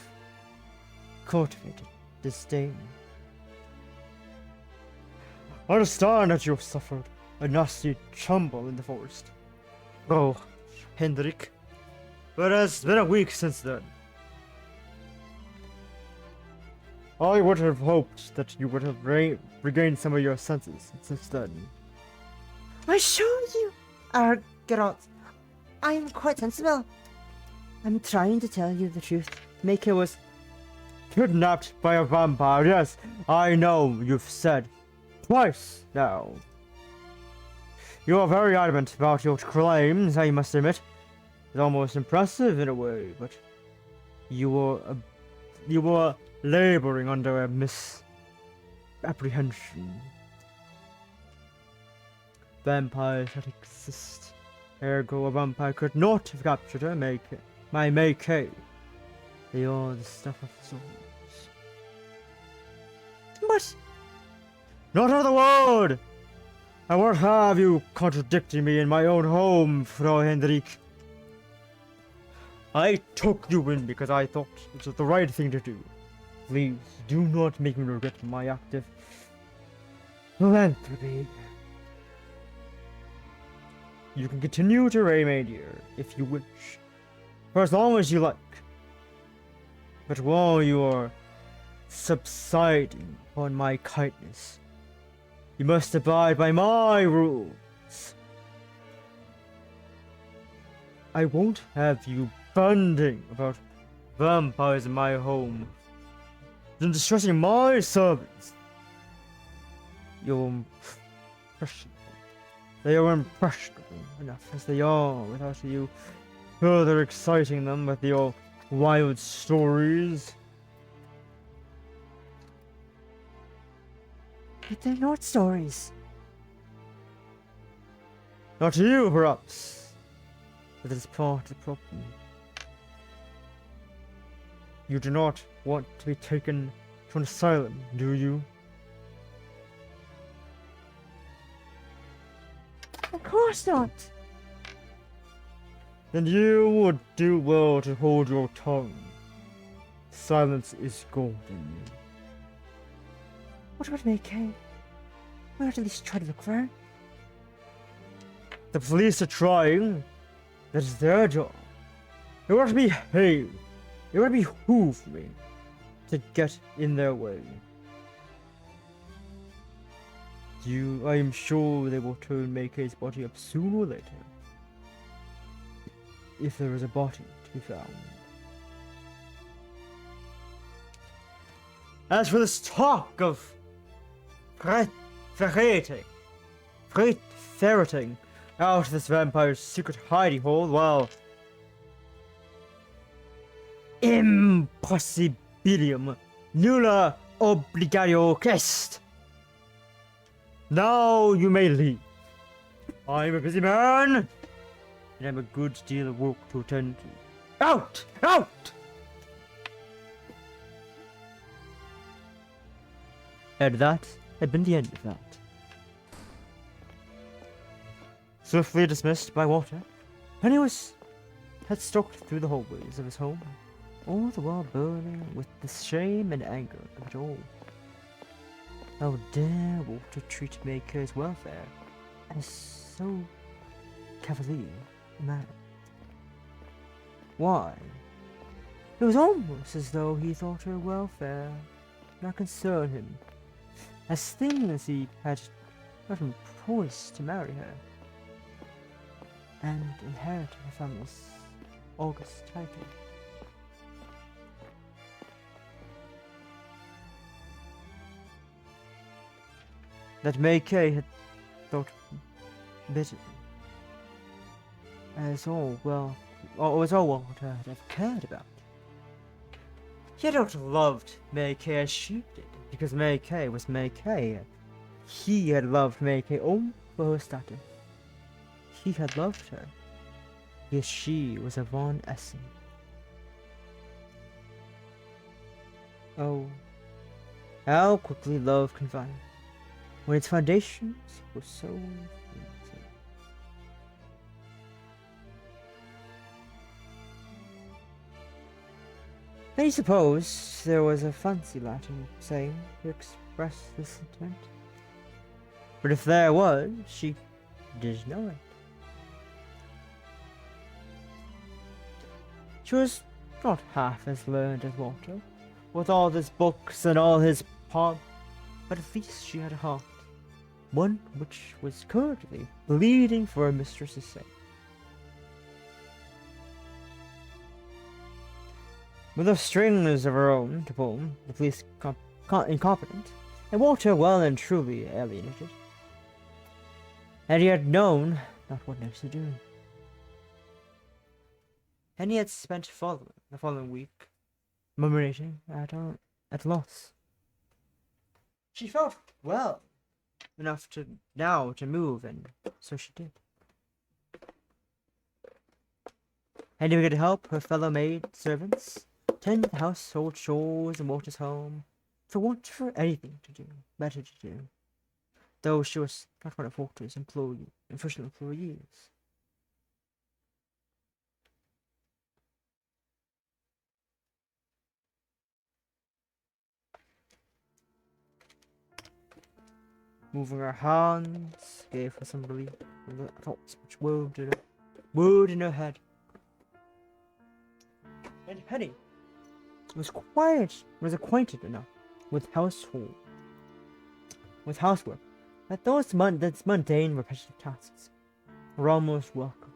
cultivated disdain. I understand that you have suffered a nasty tumble in the forest. Oh, Hendrik, but it has been a week since then. I would have hoped that you would have regained some of your senses since then. I assure you, Geralt, I am quite sensible. I'm trying to tell you the truth. Meike was kidnapped by a vampire. Yes, I know you've said twice now. You are very adamant about your claims, I must admit. It's almost impressive in a way, but you were laboring under a misapprehension. Vampires that exist. Ergo, a vampire could not have captured her, my Meike. They are the stuff of souls. But not another word! I won't have you contradicting me in my own home, Frau Hendrik. I took you in because I thought it was the right thing to do. Please, do not make me regret my act of philanthropy. You can continue to remain here, if you wish, for as long as you like. But while you are subsiding upon my kindness, you must abide by my rules. I won't have you banding about vampires in my home and distressing my servants. You're impressionable. They are impressionable enough as they are without you further exciting them with your wild stories. But they're not stories. Not to you, perhaps, but it is part of the problem. You do not want to be taken to an asylum, do you? Of course not. Then you would do well to hold your tongue. Silence is golden. What about Meike? Why not at least try to look for her? The police are trying. That is their job. It would behave. It would behoove me to get in their way. I am sure they will turn Meike's body up sooner or later. If there is a body to be found. As for this talk of ferreting out this vampire's secret hiding hole, well, impossibilium nulla obligatio est. Now you may leave. I'm a busy man, and I have a good deal of work to attend to. Out! Out! And that had been the end of that. Swiftly dismissed by Walter, Penny had stalked through the hallways of his home, all the while burning with the shame and anger of it all. How dare Walter treat Meike's welfare as so cavalier a manner? Why? It was almost as though he thought her welfare did not concern him, as things he had not been poised to marry her. and inherit her family's august title. That Meike had thought bitterly, as all well, or was all Walter had ever cared about. He had not loved Meike as she did, because Meike was Meike. He had loved Meike all for her status. He had loved her, because she was a Von Essen. Oh, how quickly love can vanish, when its foundations were so flimsy. I suppose there was a fancy Latin saying to express this sentiment. But if there was, she did know it. She was not half as learned as Walter, with all his books and all his pomp, but at least she had a heart, one which was currently bleeding for her mistress's sake. With no strings of her own to pull, the police incompetent, and Walter well and truly alienated. And he had known not what next to do. And he had spent the following week murmuring at loss. She felt well enough to move, and so she did. And he began to help her fellow maid servants tend the household chores in Walter's home, for want for anything to do, better to do, though she was not one of Walter's official employees. Moving her hands gave her some relief from the thoughts which whirled in her head. And Penny was acquainted enough with housework that those mundane repetitive tasks were almost welcome.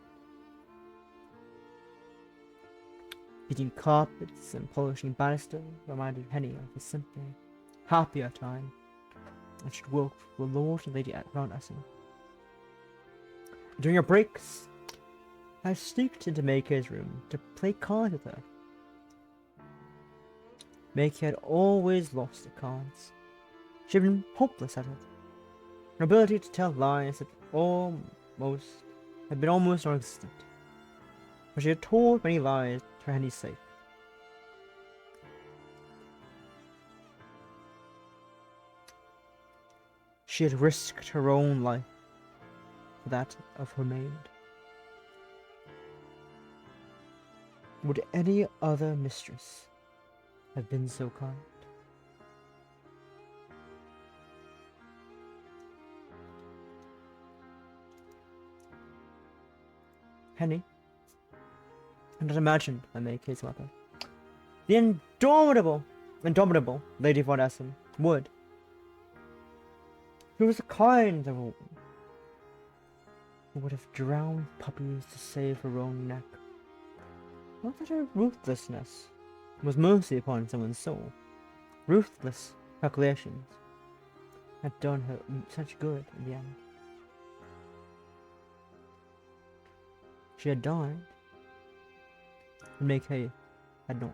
Beating carpets and polishing banisters reminded Penny of a simpler, happier time, and she'd work with Lord and Lady Von Essen. During her breaks, I sneaked into Meike's room to play cards with her. Meike had always lost at cards. She had been hopeless at it. Her ability to tell lies had been almost non-existent. But she had told many lies for Henny's sake. She had risked her own life for that of her maid. Would any other mistress have been so kind? Henny had not imagined I make his mother. The indomitable Lady Von Essen would. Who was a kind of woman who would have drowned puppies to save her own neck. Not that her ruthlessness was mercy upon someone's soul. Ruthless calculations had done her such good in the end. She had died, and Meike had not.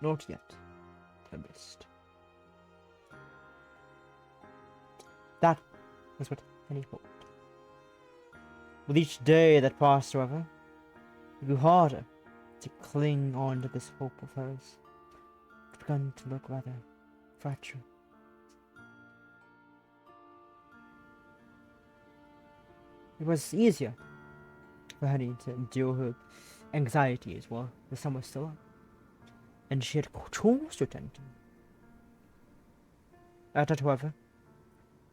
Not yet, Tempest. That was what Henny hoped. With each day that passed, however, it grew harder to cling on to this hope of hers. It began to look rather fragile. It was easier for Henny to endure her anxieties while the sun was still up, and she had chores to attend to. At that, however,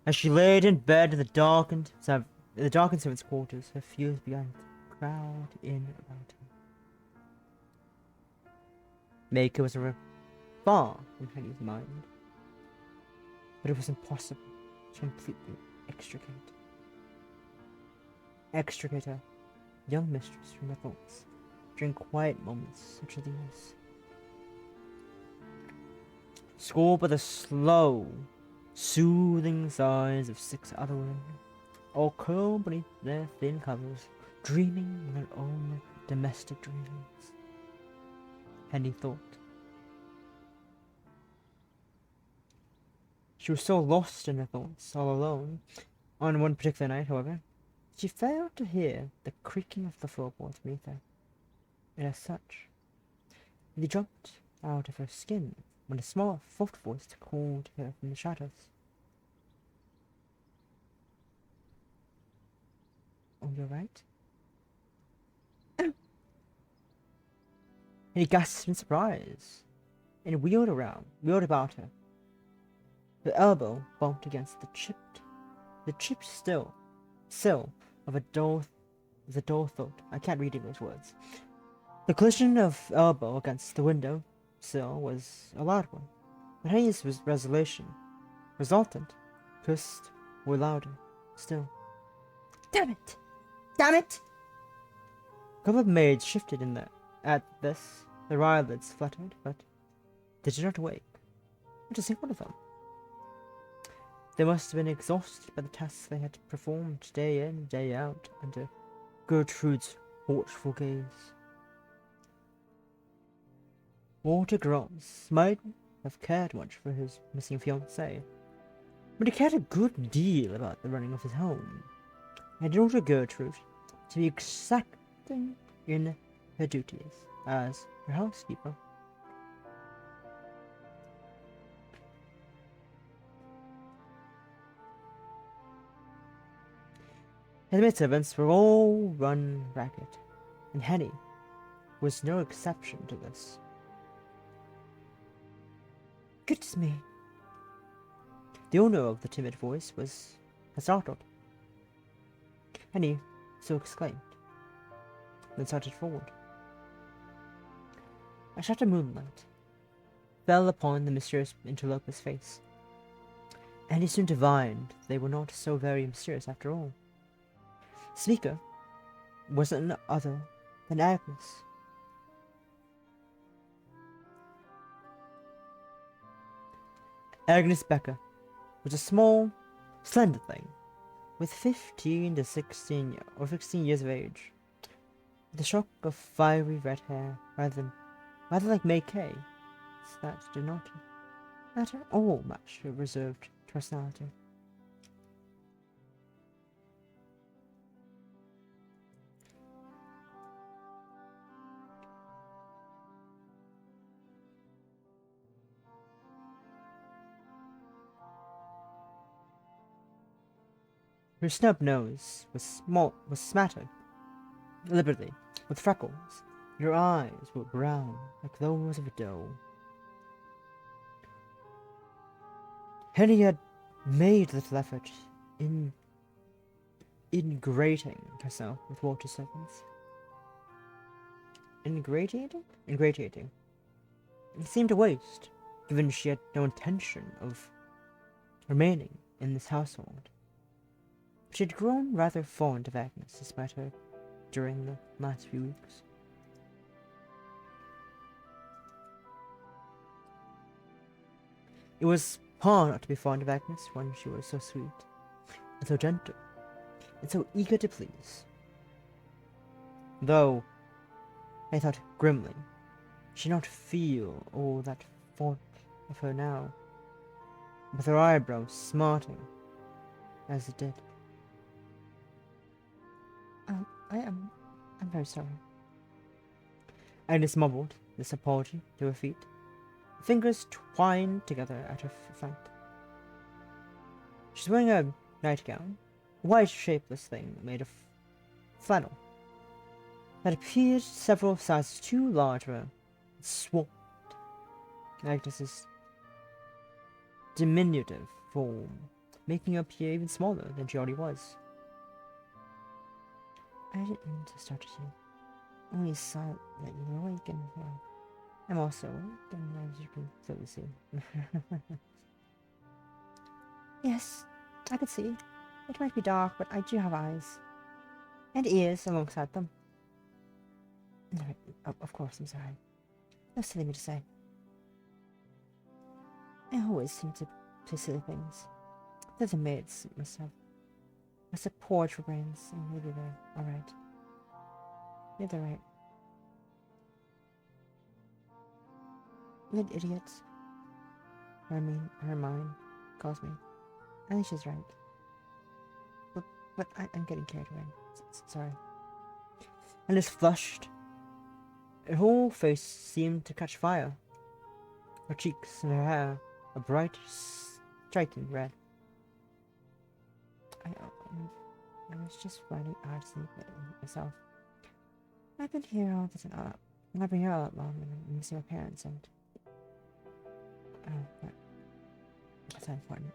as she laid in bed in the darkened servants' quarters, her fears began to crowd in about her. Meike was far from Henny's mind, but it was impossible completely extricate. Extricate her young mistress from her thoughts during quiet moments such as these. Scored by the slow, soothing sighs of 6 other women, all curled beneath their thin covers, dreaming their own domestic dreams. Henny thought. She was so lost in her thoughts, all alone. On one particular night, however, she failed to hear the creaking of the floorboards beneath her, and as such, they jumped out of her skin when a small, soft voice called her from the shadows. "Oh, you're right?" And he gasped in surprise, and wheeled about her. Her elbow bumped against the chipped sill of the door thud. I can't read English words. The collision of elbow against the window sill was a loud one, but Hayes' resultant cursed were louder still. "Damn it! Damn it!" A couple of maids shifted at this. Their eyelids fluttered, but they did not wake. Not a single one of them. They must have been exhausted by the tasks they had performed day in, day out, under Gertrude's watchful gaze. Walter Gross might have cared much for his missing fiancée, but he cared a good deal about the running of his home, and in order Gertrude to be exacting in her duties as her housekeeper. His maidservants were all run ragged, and Henny was no exception to this. "Goodness me!" The owner of the timid voice was startled. Henny so exclaimed, then started forward. A shadow of moonlight fell upon the mysterious interloper's face, and he soon divined they were not so very mysterious after all. Speaker was none other than Agnes. Agnes Becker was a small, slender thing, with 15 to 16 or 16 years of age, with a shock of fiery red hair, rather like Meike, that did not at all match her reserved personality. Her snub nose was smattered deliberately with freckles, and her eyes were brown like those of a doe. Henny had made little effort in ingratiating herself with Walter's servants. Ingratiating. It seemed a waste, given she had no intention of remaining in this household. She had grown rather fond of Agnes, despite her, during the last few weeks. It was hard not to be fond of Agnes when she was so sweet, and so gentle, and so eager to please. Though, I thought grimly, she did not feel all that fond of her now, with her eyebrows smarting as it did. I'm very sorry." Agnes mumbled this apology to her feet, fingers twined together at her front. She's wearing a nightgown, a white shapeless thing made of flannel, that appeared several sizes too large for her, and swamped Agnes's diminutive form, making her appear even smaller than she already was. "I didn't mean to start at you. Only saw that you were awake, and I'm also awake, and as you can clearly see." "Yes, I could see. It might be dark, but I do have eyes. And ears alongside them. No, of course, I'm sorry. That's silly me to say. I always seem to say silly things. They're the maids must have poor brains, and maybe they're alright. Maybe they're right. You idiot. Her mind calls me. I think she's right. But I'm getting carried away. Sorry. Alice flushed. Her whole face seemed to catch fire. Her cheeks and her hair a bright, striking red. I was just finding hard to sleep myself. I've been here all the time. I've been here all that long, and I'm missing my parents, and but that's not important.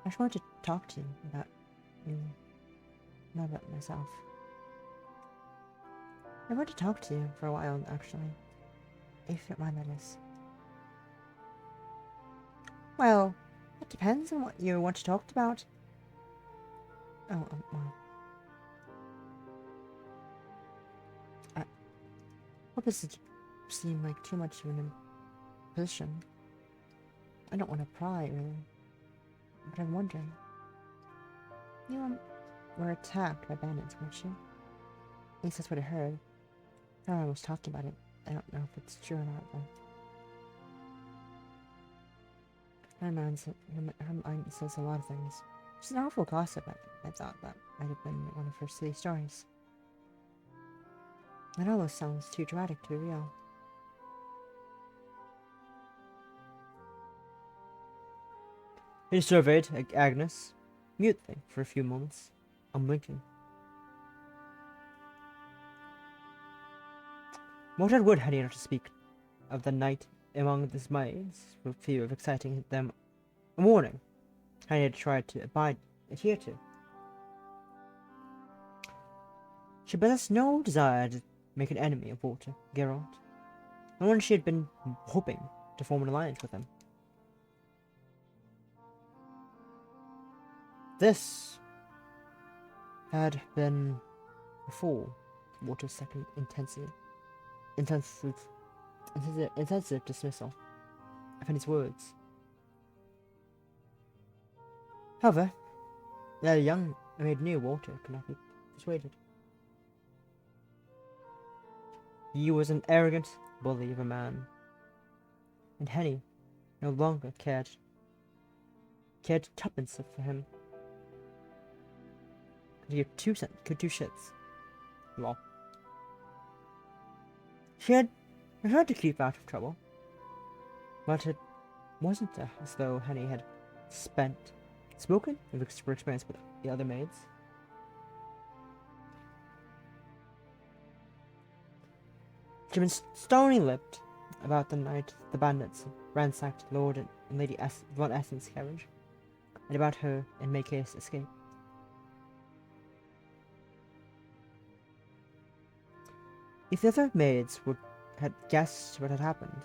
I just wanted to talk to you about you, not about myself. I wanted to talk to you for a while, actually. If you don't mind, that is. Well, it depends on what you want to talk about. Oh, well. I hope this doesn't seem like too much of an imposition. I don't want to pry, really. But I'm wondering. You were attacked by bandits, weren't you? At least that's what I heard. Everyone was talking about it. I don't know if it's true or not, though. Her mind says a lot of things. She's an awful gossip. I thought that might have been one of her silly stories. It almost sounds too dramatic to be real. He surveyed Agnes, mutely, for a few moments, unblinking. What would had he not to speak of the night among the maids, for fear of exciting them a warning he had tried to adhere to. She possessed no desire to make an enemy of Walter Geralt, and when she had been hoping to form an alliance with him. This had been before Walter's second intensive dismissal of his words. However, the young Maid knew Walter could not be persuaded. He was an arrogant bully of a man, and Henny no longer cared tuppence for him. Could do shits. Lol. She had tried to keep out of trouble, but it wasn't as though Henny had spoken of her experience with the other maids. She'd been stony-lipped about the night the bandits ransacked Lord and Lady Von Essen's carriage, and about her and Meike's escape. If the other maids had guessed what had happened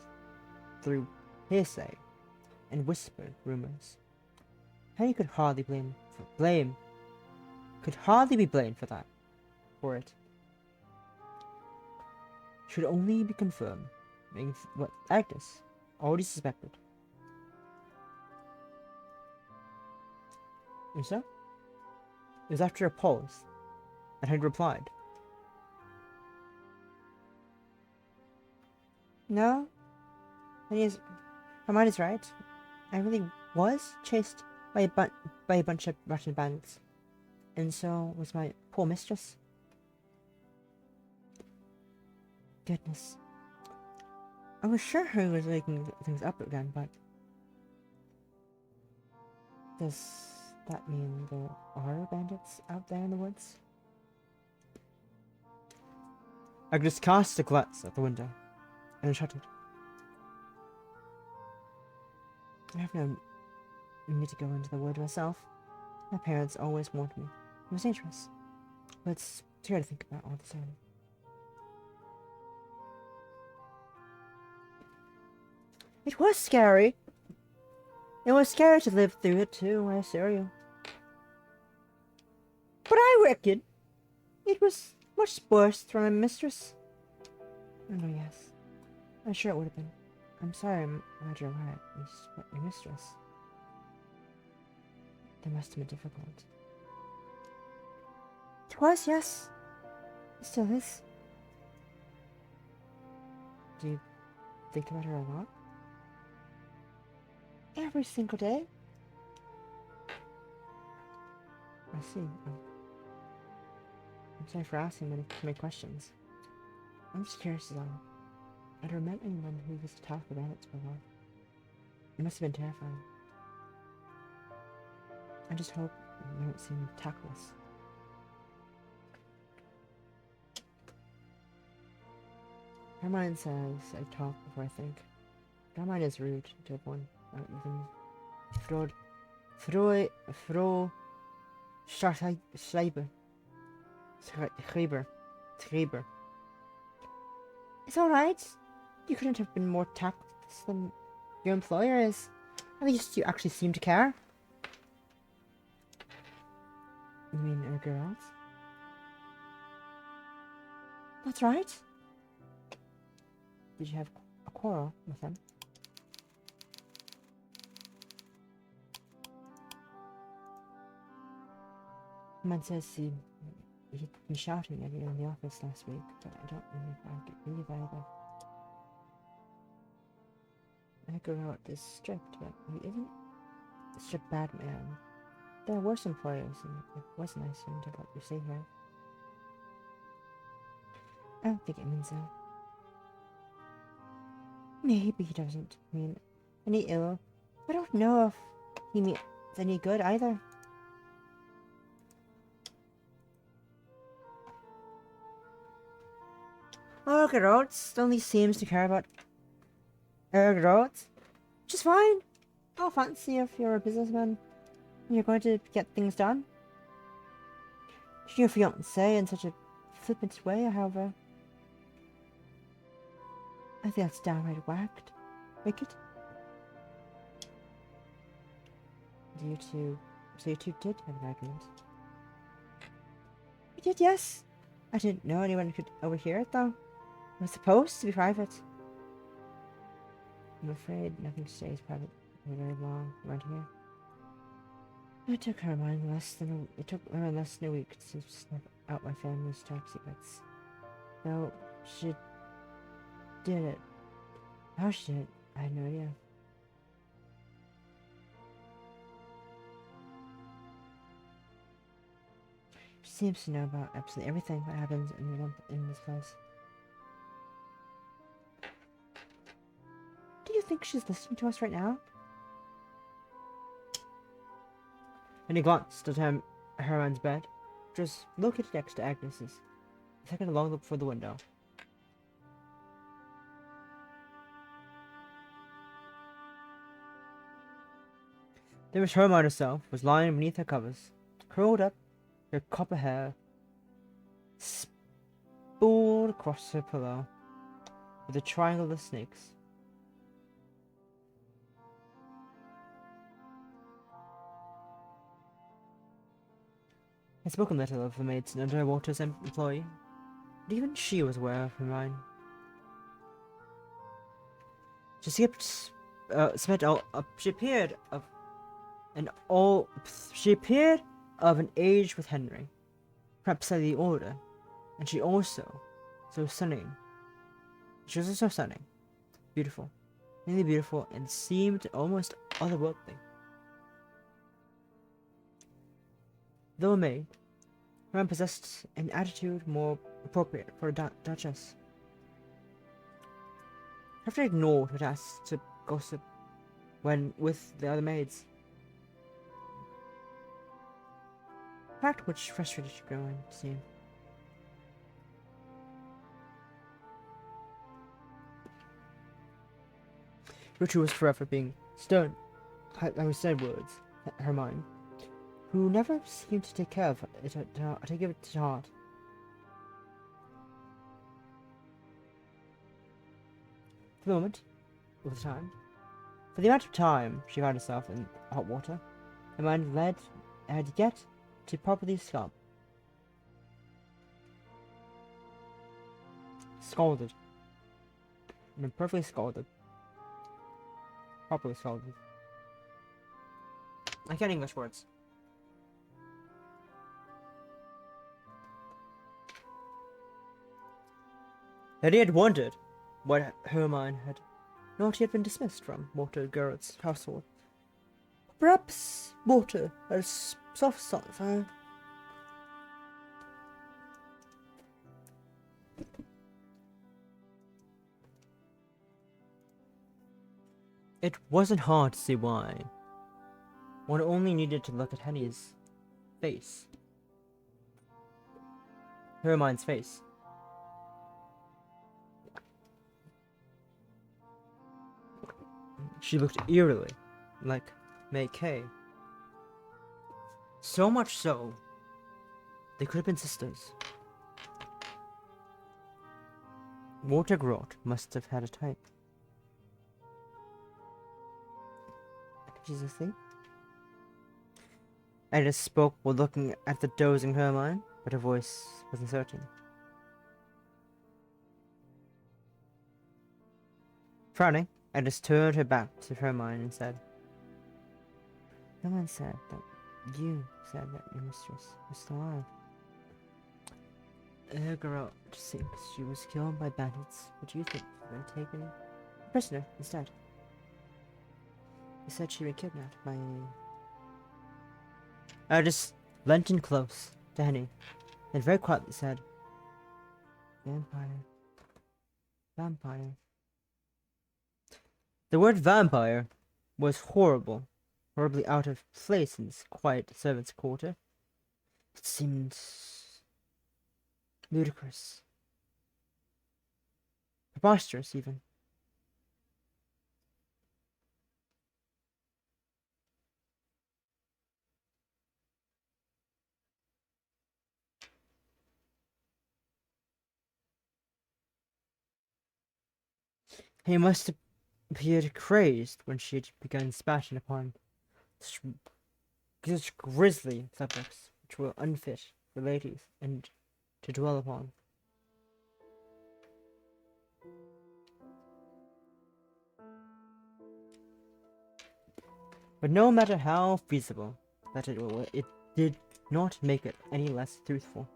through hearsay and whispered rumors, Henny could hardly be blamed for it. Should only be confirmed what Agnes already suspected. And so, it was after a pause that Henry replied, "No, her mind is right. I really was chased by a bunch of Russian bandits, and so was my poor mistress." Goodness. I was sure her was making things up again, but does that mean there are bandits out there in the woods? Agnes cast a glance at the window and shuddered. I have no need to go into the wood myself. My parents always warned me. It was dangerous, but it's scary to think about all the same. It was scary. It was scary to live through it too, I assure you. But I reckon it was much worse for my mistress. Oh, yes. I'm sure it would have been. I'm sorry, I'm glad you're right. Your mistress. That must have been difficult. It was, yes. It still is. Do you think about her a lot? Every single day. I see. I'm sorry for asking so many questions. I'm just curious as all. I'd never met anyone who was to talk about it before. It must have been terrifying. I just hope you don't seem tactless. Hermione says I talk before I think. Hermione is rude to everyone, even Fro Schreiber. It's alright. You couldn't have been more tactless than your employer is. At least you actually seem to care. You mean our girls? That's right. Did you have a quarrel with them? Man says he'd been shouting at you in the office last week, but I don't know if I could believe either. Edgar wrote is strict, but he isn't a strict bad man. There are worse employers, and it was nice of him to let you stay here. I don't think it means so. Maybe he doesn't mean any ill. I don't know if he means any good either. Edgar Rhodes only seems to care about Edgar Rhodes. Which is fine. I'll fancy if you're a businessman and you're going to get things done. Your fiancé in such a flippant way, however. I think that's downright wicked. So you two did have an argument? We did, yes. I didn't know anyone could overhear it, though. It was supposed to be private. I'm afraid nothing stays private for very long around here. It took around less than a week to snuff out my family's top secrets. Though she did it. How she did it, I had no idea. She seems to know about absolutely everything that happens in this place. Do you think she's listening to us right now? And he glanced at Herman's bed, which was located next to Agnes's, a second along for the window. There was Hermione herself, was lying beneath her covers, curled up, her copper hair spooled across her pillow, with a triangle of snakes. I spoke little of the maid's underwater's employee, but even she was aware of Hermione. She appeared of an age with Henry, perhaps slightly older, and she was also so stunning, beautiful, really beautiful, and seemed almost otherworldly. Though a maid, Hermione possessed an attitude more appropriate for a duchess. After ignored her asked to gossip when with the other maids. A fact which frustrated Hermione, it seemed. Richard was forever being stern, having said words, Hermione, who never seemed to take care of it, to give it to heart. For the moment, all the time, For the amount of time she found herself in hot water, her mind had yet to properly scald. Scalded. I mean, perfectly scalded. Properly scalded. I can't English words. And he had wondered what Hermione had not yet been dismissed from Walter Garrett's household. Perhaps Walter had a soft spot for her. It wasn't hard to see why. One only needed to look at Henny's face. Hermione's face. She looked eerily like Meike. So much so, they could have been sisters. Walter Grot must have had a type. She's asleep. Agnes spoke while looking at the dozing Hermione, but her voice was uncertain. Frowning, Agnes turned her back to Hermione and said, "Someone said that you said that your mistress was still alive. Her girl thinks she was killed by bandits, but you think she was taken prisoner instead. You said she was kidnapped by I just leant in close to Henny, and very quietly said, Vampire. Vampire. The word vampire was horribly out of place in this quiet servants' quarter. It seemed ludicrous. Preposterous, even. He must have appeared crazed when she had begun spatting upon such grisly subjects which were unfit for ladies and to dwell upon. But no matter how feasible that it did not make it any less truthful.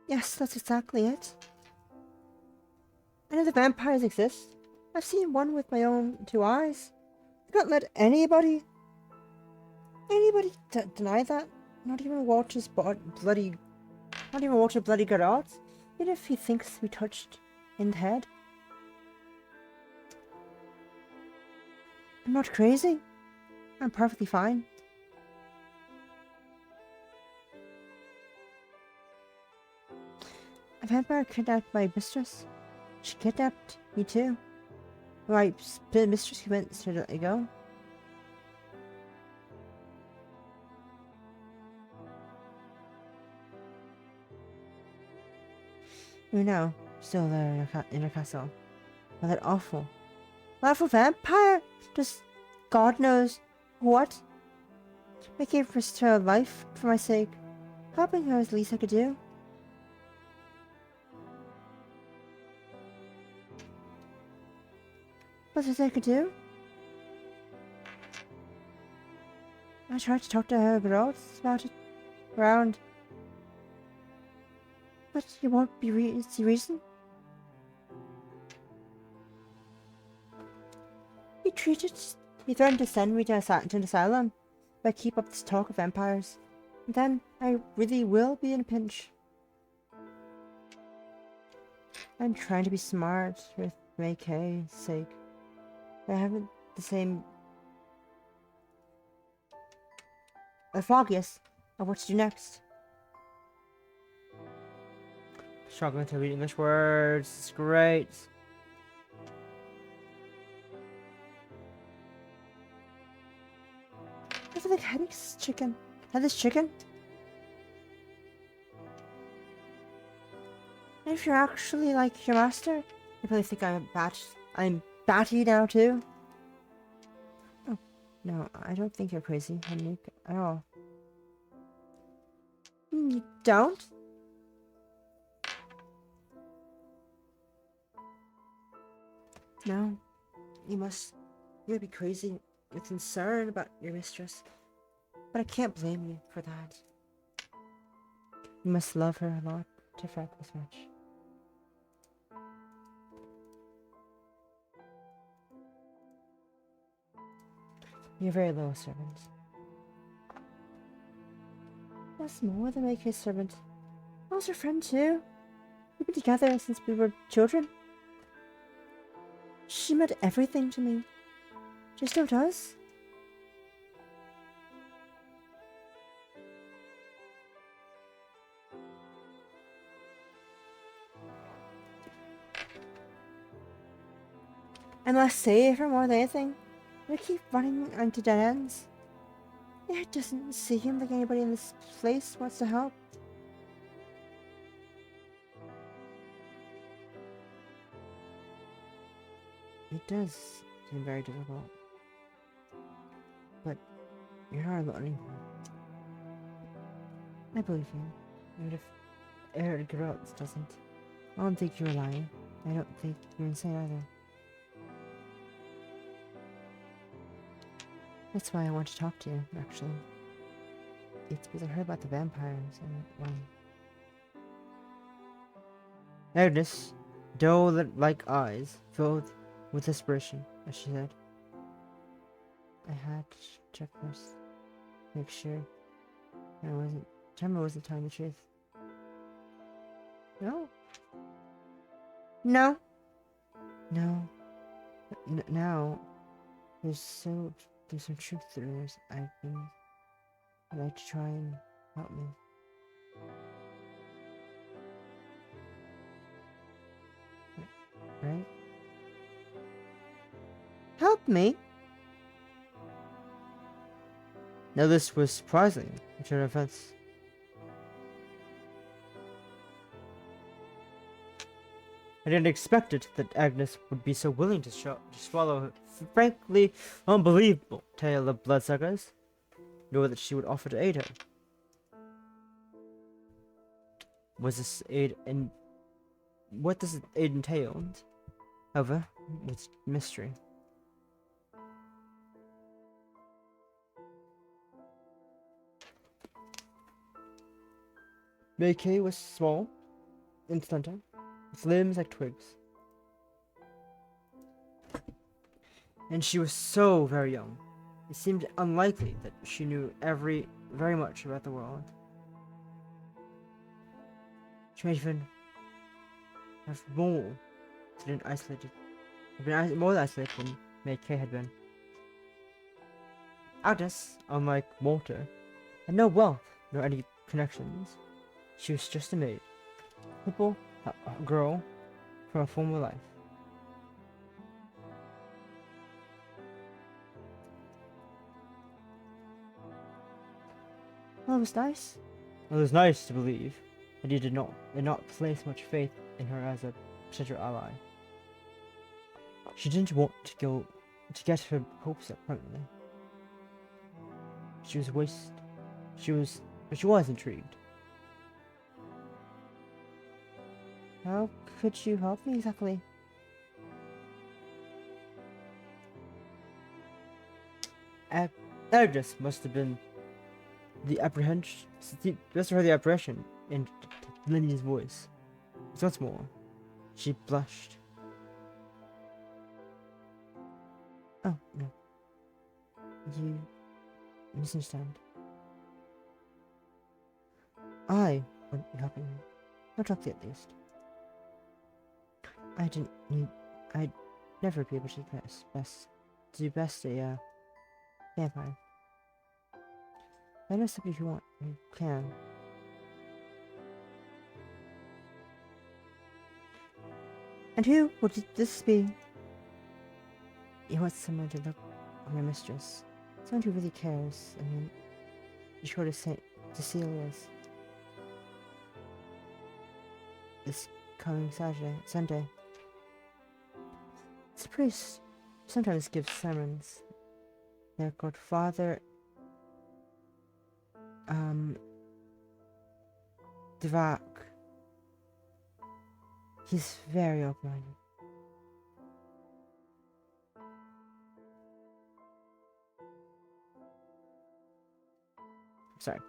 Yes, that's exactly it. I know the vampires exist. I've seen one with my own two eyes. I can't let anybody deny that. Not even Walter's bloody Gerard. Even if he thinks to be touched in the head. I'm not crazy. I'm perfectly fine. A vampire kidnapped my mistress. She kidnapped me too. My mistress convinced her to let me go. You know, still there in her castle. But that awful vampire! Just God knows what. I gave risk to her life for my sake. Helping her is the least I could do. What's the least I could do? I tried to talk to her about it around. But you won't see reason. He threatened to send me to an asylum if I keep up this talk of vampires. And then I really will be in a pinch. I'm trying to be smart with Meike's sake. But I haven't the same foggiest of what to do next. Struggling to read English words. It's great. I feel like Henny's chicken. Had this chicken? And if you're actually like your master, you probably think I'm batty now too. Oh, no, I don't think you're crazy, Henrik, at all. You don't? No, you must be crazy with concern about your mistress. But I can't blame you for that. You must love her a lot to fret this much. You're very loyal servant. That's more than Meike's servant. I was her friend too. We've been together since we were children. She meant everything to me. She still does. And I save her more than anything. We keep running into dead ends. It doesn't seem like anybody in this place wants to help. It does seem very difficult. But you're not alone anymore. I believe you. Even if everyone else doesn't. I don't think you're lying. I don't think you're insane either. That's why I want to talk to you, actually. It's because I heard about the vampires and Agnes, doe-like eyes, filled with desperation, as she said. I had to check first. Make sure Tamara wasn't telling the truth. No. No. No. Now, there's some truth to the rumors. I'd like to try and help me. Right? Help me? Now this was surprising, return of offense. I didn't expect it that Agnes would be so willing to swallow her frankly unbelievable tale of bloodsuckers, nor that she would offer to aid her. Was this aid and what does aid entail? However, it's mystery. Meike was small and slender, with limbs like twigs. And she was so very young. It seemed unlikely that she knew very much about the world. She might even have more been more isolated than Meike had been. Agnes, unlike Walter, had no wealth nor any connections. She was just a maid, a girl from a former life. Well, it was nice. It was nice to believe that he did not place much faith in her as a potential ally. She didn't want to get her hopes up permanently. But she was intrigued. How could you help me exactly? Agnes must have been the apprehension. Must have heard the apprehension in Lindy's voice. So what's more, she blushed. Oh no, you misunderstand. I wouldn't be helping you. Not directly, at least. I'd never be able to do best a vampire. I know something if you want, you can. And who would this be? You want someone to look on your mistress. Someone who really cares. I mean, be sure to say Cecilia's. This coming Sunday. This priest sometimes gives sermons. They're called Father Devak. He's very open-minded. Sorry.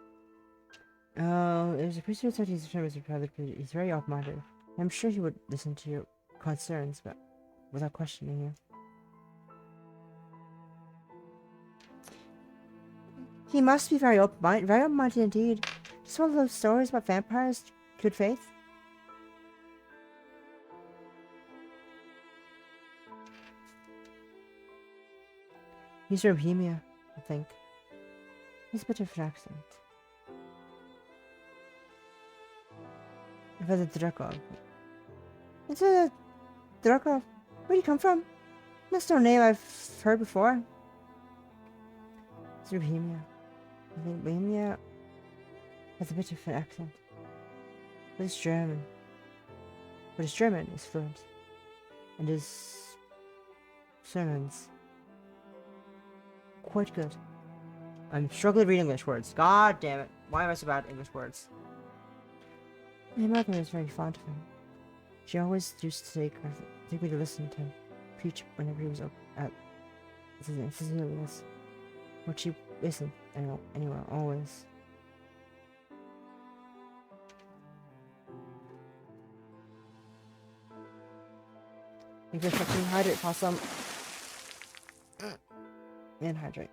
Oh, there's a priest who said he's he's very open-minded. I'm sure he would listen to your concerns, but without questioning you. He must be very open-minded indeed. Just one of those stories about vampires, good faith. He's from Bohemia, I think. He's a bit of an accent. Father Drakov. It's a Drakov. Where do you come from? That's no name I've heard before. It's from Bohemia. I think Bohemia has a bit of an accent. But it's German. But his German is fluent. And his sermons quite good. I'm struggling to read English words. God damn it. Why am I so bad at English words? My mother was very fond of him. She always used to take me to listen to him preach whenever he was up at Cecilia's. But she listened anyway, always. Make sure to hydrate, possum. And hydrate.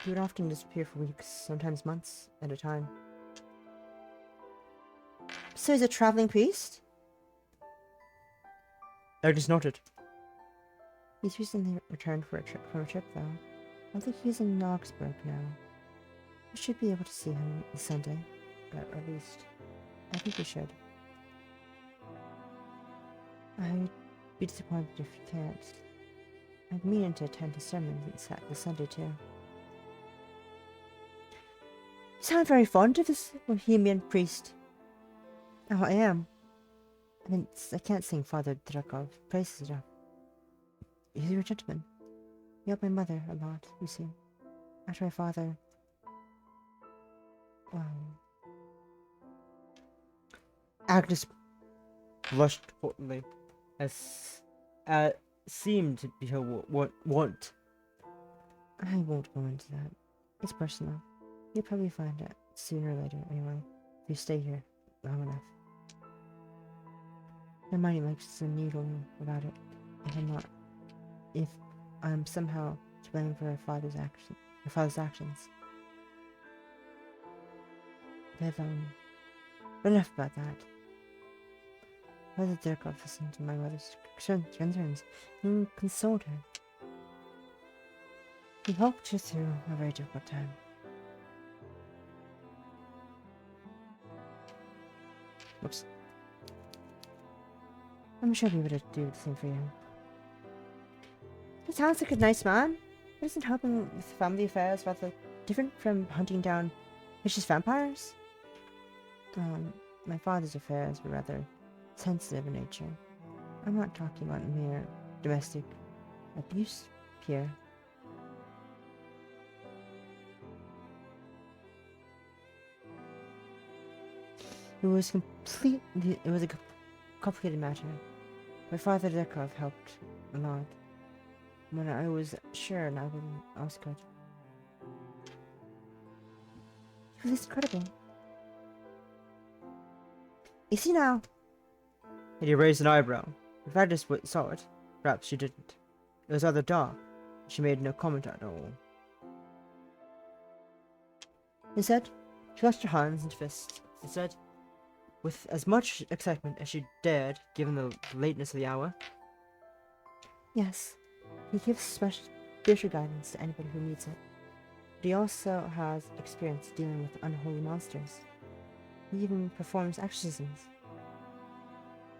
He would often disappear for weeks, sometimes months at a time. So he's a traveling priest? I just noted. He's recently returned from a trip, though. I think he's in Augsburg now. We should be able to see him this Sunday, but at least I think we should. I'd be disappointed if you can't. I'd mean to attend his sermon this Sunday too. You sound very fond of this Bohemian priest. Oh, I am. I can't sing Father Drakov praises enough. He's a gentleman. He helped my mother a lot, you see. After my father... Agnes blushed hotly, as seemed to be her want. I won't go into that. It's personal. You'll probably find it sooner or later, anyway, if you stay here long enough. Hermione likes to needle me about it, if I'm somehow to blame for her father's actions. But enough about that. Father Dirkov listened to my mother's concerns and consoled her. He helped her through a very difficult time. Whoops. I'm sure he'll be able to do the same for you. He sounds like a nice man. Isn't helping with family affairs rather different from hunting down vicious vampires? My father's affairs were rather sensitive in nature. I'm not talking about mere domestic abuse here. It was a complicated matter. My father Dekov helped a lot. When I was sure and I was good. He was incredible. You see now? And he raised an eyebrow. If I just saw it, perhaps she didn't. It was rather dark. She made no comment at all. Instead, she clutched her hands and fists, and said, with as much excitement as she dared, given the lateness of the hour, "Yes, he gives spiritual guidance to anybody who needs it. But he also has experience dealing with unholy monsters. He even performs exorcisms.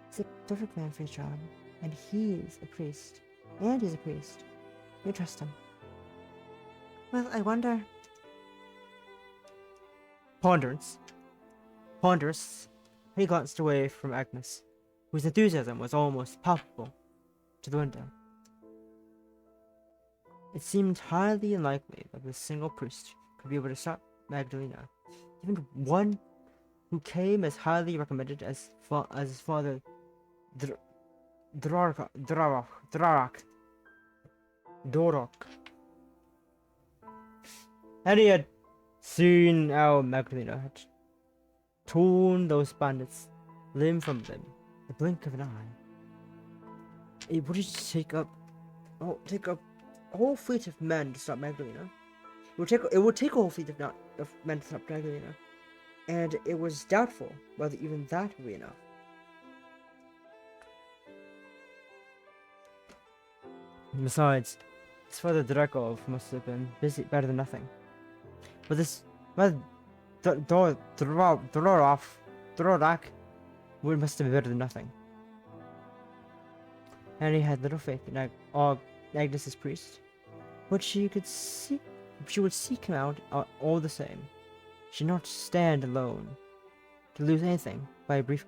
He's a perfect man for his job, and he's a priest. You trust him." Well, I wonder. ponderous, he glanced away from Agnes, whose enthusiasm was almost palpable, to the window. It seemed highly unlikely that a single priest could be able to stop Magdalena, even one who came as highly recommended as his father Dorok. And he had seen how Magdalena had torn those bandits limb from limb, the blink of an eye. It would take up a whole fleet of men to stop Magdalena. It would take a whole fleet of men to stop Magdalena, and it was doubtful whether even that would be enough. Besides, his father Drakov must have been busy better than nothing. But this Dorak must have been better than nothing. And he had little faith in Agnes's priest, but she would seek him out all the same. She did not stand alone to lose anything by a brief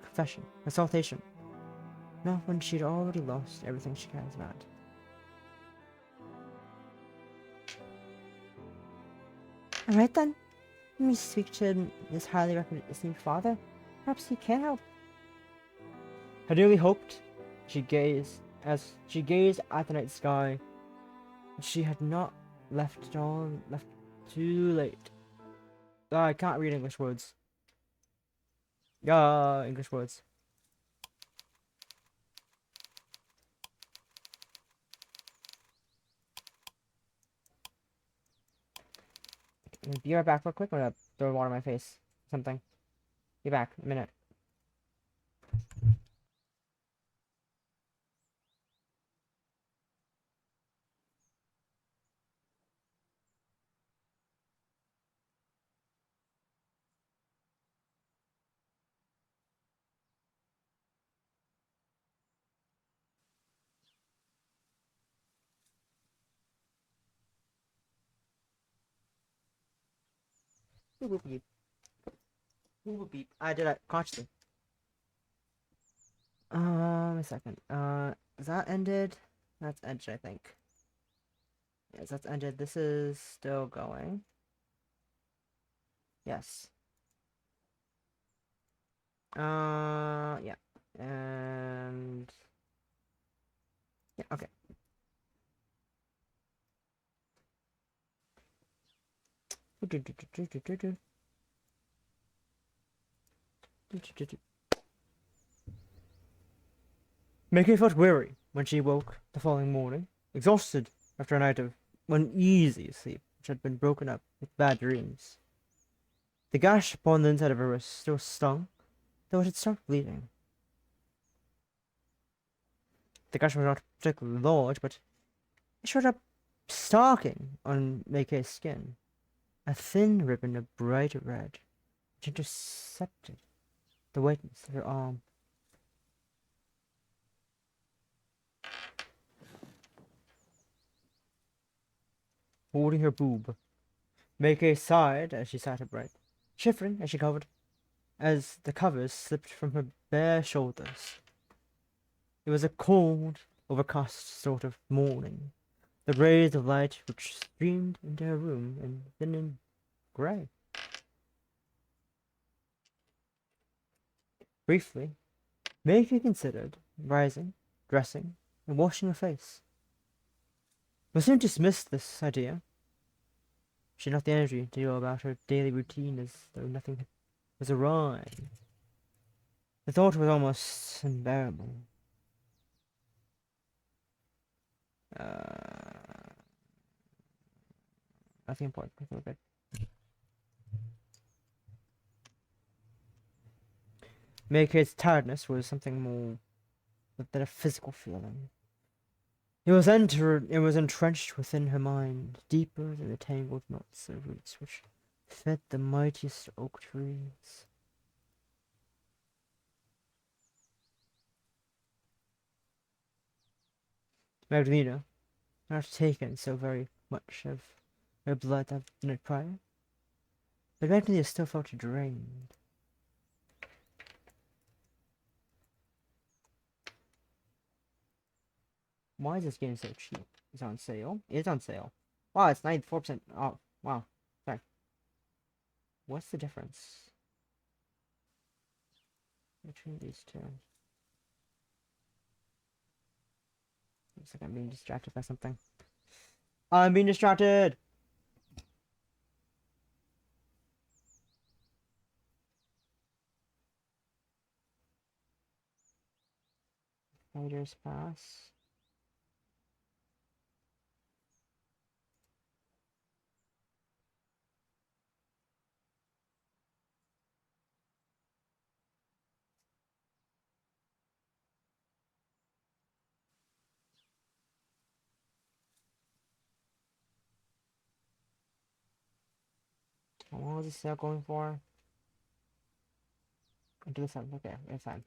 consultation, not when she'd already lost everything she cares about. Alright then, let me speak to this highly esteemed father. Perhaps he can help. I dearly hoped as she gazed at the night sky, she had not left too late. I can't read English words. English words. Be right back real quick. I'm gonna throw water in my face. Something. Be back in a minute. Boop, boop, beep. Boop, boop, beep. I did that consciously. A second. Is that ended? That's ended, I think. Yes, that's ended. This is still going. Yes. Yeah. And... yeah, okay. Meike felt weary when she woke the following morning, exhausted after a night of uneasy sleep which had been broken up with bad dreams. The gash upon the inside of her wrist still stung, though it had stopped bleeding. The gash was not particularly large, but it showed up starking on Meike's skin, a thin ribbon of bright red, which intercepted the whiteness of her arm. Holding her boob, Meike sighed as she sat upright, shivering as the covers slipped from her bare shoulders. It was a cold, overcast sort of morning. The rays of light which streamed into her room in thin and grey. Briefly, Meike considered rising, dressing, and washing her face, but soon dismissed this idea. She had not the energy to go about her daily routine as though nothing was awry. The thought was almost unbearable. Nothing important. Nothing good. Meike's tiredness was something more than a physical feeling. It was entrenched within her mind, deeper than the tangled knots of roots which fed the mightiest oak trees. Magdalena had not taken so very much of her blood the night prior, But Magdalena still felt drained. Why is this game so cheap? It's on sale. It's on sale. Wow, it's 94%. Oh, wow. Sorry. What's the difference between these two? Looks like I'm being distracted by something. I'm being distracted! Fighters pass. How long is this sale going for? Into the sun. Okay, it's fine.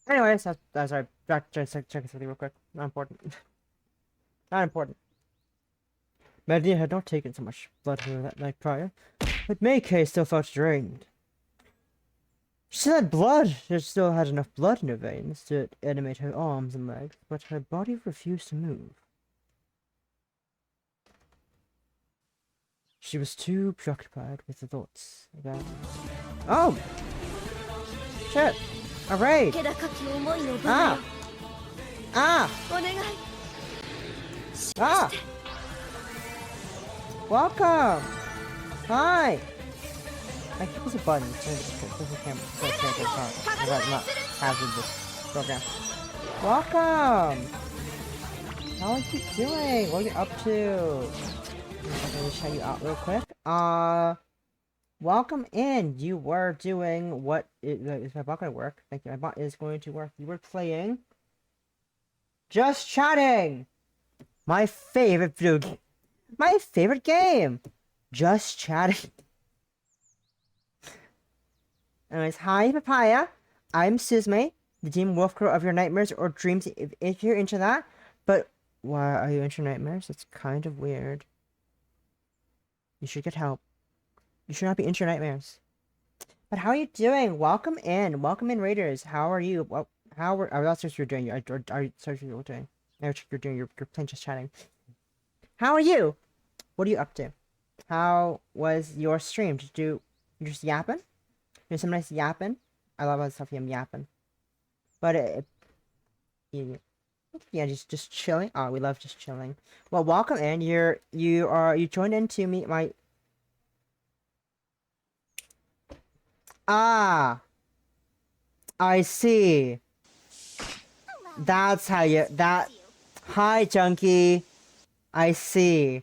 Anyways, that's right. Check something real quick. Not important. Not important. Medea had not taken so much blood from her that night prior, but Meike still felt drained. She still had blood. She still had enough blood in her veins to animate her arms and legs, but her body refused to move. She was too preoccupied with the thoughts about... Oh! Shit! A raid! Ah! Ah! Ah! Welcome! Hi! I think there's a button to turn the camera so I can't get caught. I got not having this program. Welcome! How are you doing? What are you up to? I'm gonna shout you out real quick. Welcome in. You were doing what is my bot gonna work? Thank you. My bot is going to work. You were playing Just Chatting! My favorite video game. My favorite game! Just Chatting. Anyways, hi Papaya. I'm Suzume, the demon wolf girl of your nightmares or dreams if you're into that. But why are you into nightmares? It's kind of weird. You should get help. You should not be into nightmares. But how are you doing? Welcome in. Welcome in, Raiders. How are you? Well, how are... Oh, that's what you're doing. Sorry, you're doing. You're doing. You're playing Just Chatting. How are you? What are you up to? How was your stream? Did you just yapping? There's some nice yapping. I love all the stuff I'm yapping. But yeah, just chilling. Oh, we love just chilling. Well, welcome in. You joined in to meet my... Ah, I see. That's how you... Hi, Junkie. I see.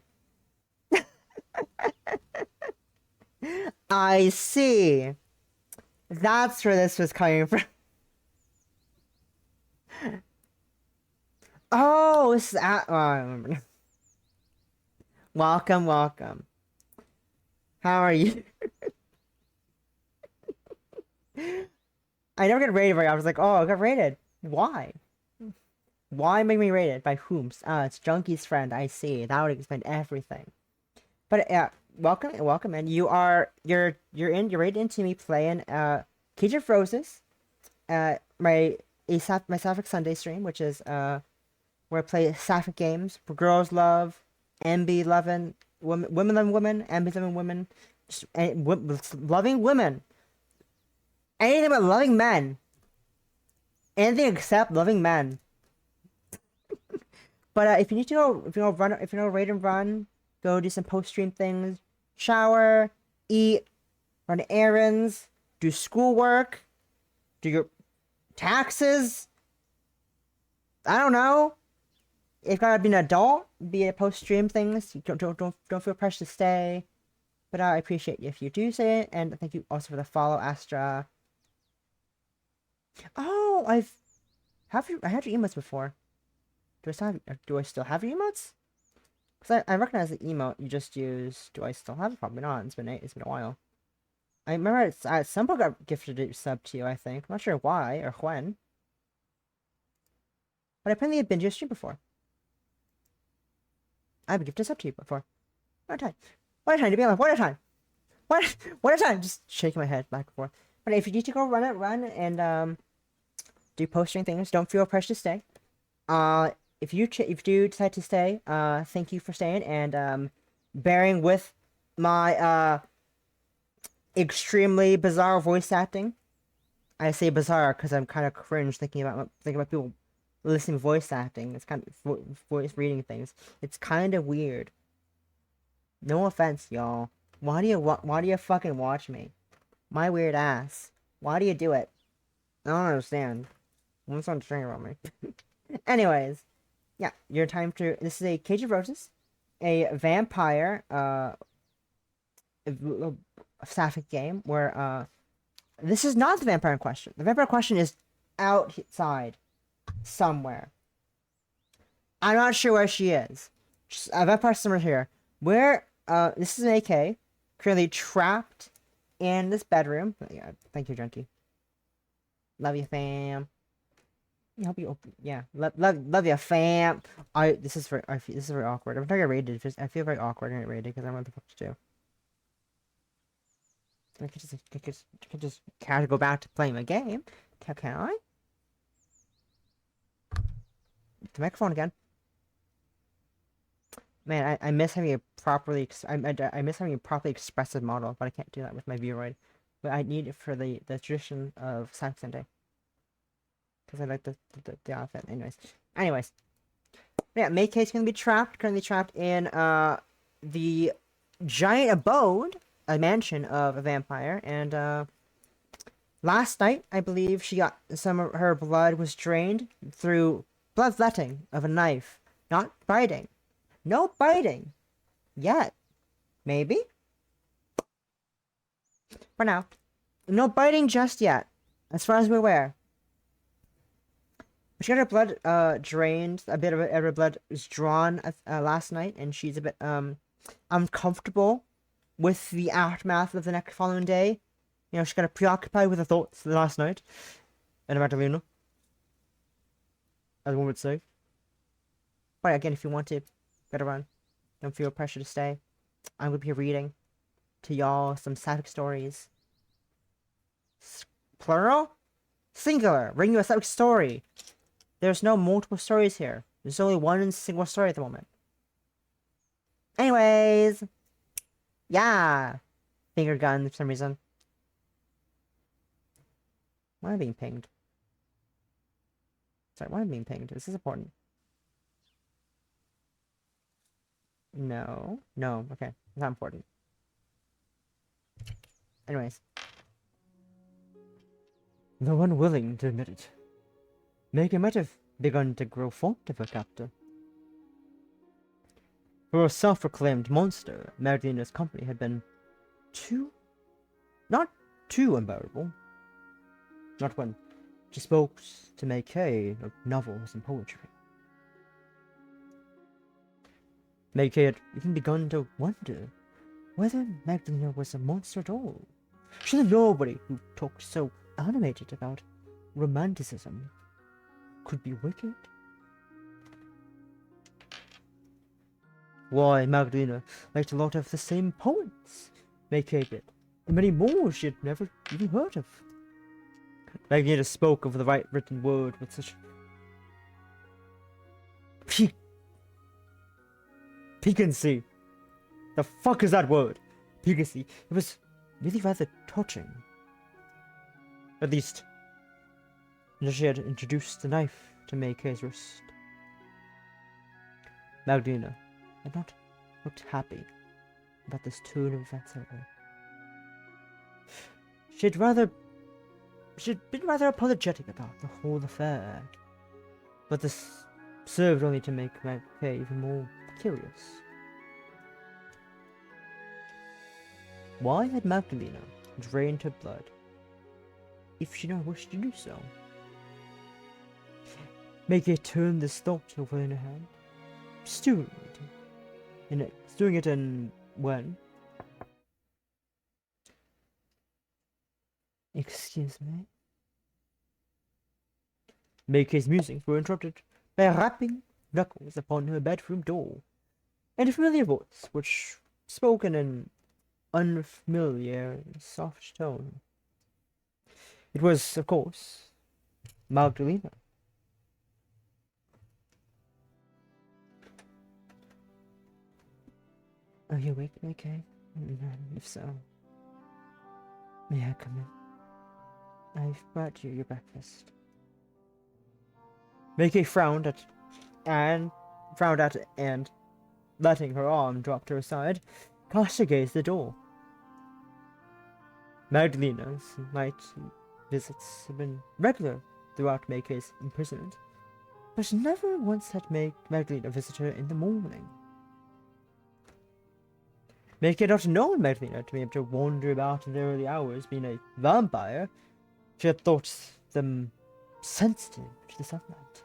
I see. That's where this was coming from. Oh, this is oh, I remember. Welcome, welcome. How are you? I never get rated very often. I was like, oh, I got rated. Why? Why make me rated? By whom? It's Junkie's friend. I see. That would explain everything. But yeah, welcome, and you're rated into me playing Cage of Roses, my Sapphic Sunday stream, which is where I play Sapphic games where girls love, MB loving, women loving women, MB loving women, just loving women. Anything but loving men. Anything except loving men. But if you need to go, if you know raid and run, go do some post-stream things, shower, eat, run errands, do schoolwork, do your taxes. I don't know. If you gotta be an adult, be a post-stream things. You don't feel pressure to stay. But I appreciate you if you do say it, and thank you also for the follow, Astra. Oh, I had your emotes before. Do I still have your emotes? Because I recognize the emote you just used. Do I still have it? Probably not. It's been a while. I remember at some point got gifted a sub to you, I think. I'm not sure why or when. But I apparently had been to your stream before. I've been gifted a sub to you before. What a time. What a time to be alive. What a time. One at a time, just shaking my head back and forth. But if you need to go run and do posting things, don't feel pressure to stay. If you do decide to stay, thank you for staying and bearing with my extremely bizarre voice acting. I say bizarre because I'm kind of cringe thinking about people listening to voice acting. It's kind of voice reading things. It's kind of weird. No offense, y'all. Why do you fucking watch me? My weird ass. Why do you do it? I don't understand. What's on string about me? Anyways, yeah, your time to. This is a Cage of Roses, a vampire a sapphic game where this is not the vampire in question. The vampire in question is outside somewhere. I'm not sure where she is. A vampire somewhere here. Where this is an AK currently trapped in this bedroom. Yeah, thank you, Junkie. Love you, fam. I hope you. Yeah, love you, fam. This is very awkward. Every time I get raided, I feel very awkward when I get raided because I don't know what the fuck to do. I could just kind of go back to playing my game. Can I? The microphone again. Man, I miss having a properly I miss having a properly expressive model, but I can't do that with my Vroid. But I need it for the tradition of Sax Sunday. Because I like the outfit. Anyways. Yeah, Meike is gonna be currently trapped in the giant abode, a mansion of a vampire, and last night I believe she got some of her blood was drained through bloodletting of a knife, not biting. No biting. Yet. Maybe? For now. No biting just yet. As far as we're aware. She got her blood drained. A bit of her blood was drawn last night. And she's a bit uncomfortable with the aftermath of the next following day. You know, she got preoccupied with her thoughts last night. And Magdalena. As one would say. But again, if you want to, better run. Don't feel pressure to stay. I'm going to be reading to y'all some sapphic stories. Plural? Singular. Bring you a sapphic story. There's no multiple stories here. There's only one single story at the moment. Anyways. Yeah. Finger gun for some reason. Why am I being pinged? Sorry, why am I being pinged? This is important. No. No. Okay. Not important. Anyways. Though unwilling to admit it, Meike might have begun to grow fond of her captor. For a self-proclaimed monster, Magdalena's company had been not too unbearable. Not when she spoke to Meike of novels and poetry. Meike had even begun to wonder whether Magdalena was a monster at all. Surely nobody who talked so animated about romanticism could be wicked. Why, Magdalena liked a lot of the same poets Meike did, and many more she had never even heard of. Magdalena spoke of the right written word with such piquancy. The fuck is that word? Piquancy. It was really rather touching. At least, until she had introduced the knife to Meike's wrist. Magdalena had not looked happy about this turn of events, however. She'd been rather apologetic about the whole affair, but this served only to make Meike even more curious. Why had Magdalena drained her blood if she not wished to do so? Meike turned this thought over in her head, stewing it in when... Excuse me? Meike's musings were interrupted by rapping knuckles upon her bedroom door, and a familiar voice which, spoken in unfamiliar, soft tone. It was, of course, Magdalena. Are you awake, Meike? If so, may I come in? I've brought you your breakfast. Meike frowned at and, letting her arm drop to her side, cast her gaze at the door. Magdalena's night visits had been regular throughout Meike's imprisonment, but never once had Magdalena visit her in the morning. Meike had not known Magdalena to be able to wander about in the early hours, being a vampire. She had thought them sensitive to the sunlight.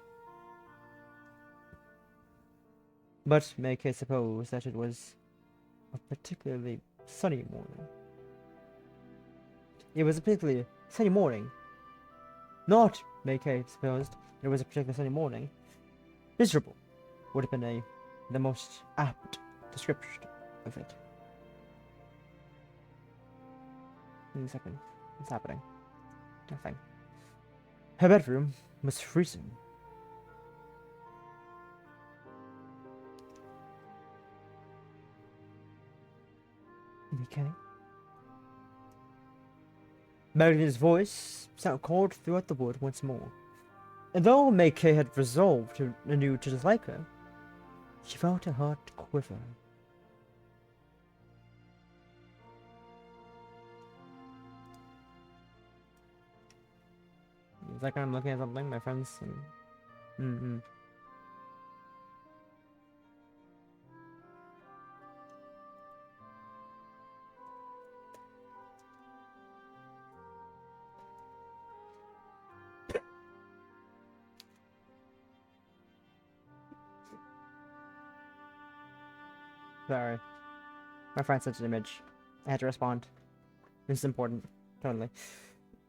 But Meike supposed that it was a particularly sunny morning. It was a particularly sunny morning. Not, Meike supposed, it was a particularly sunny morning. Miserable would have been the most apt description of it. Wait a second. What's happening? Nothing. Her bedroom was freezing. Meike? Magdalena's voice sounded cold throughout the wood once more. And though Meike had resolved anew to dislike her, she felt her heart quiver. It's like I'm looking at something, my friends. Sorry. My friend sent an image. I had to respond. This is important. Totally.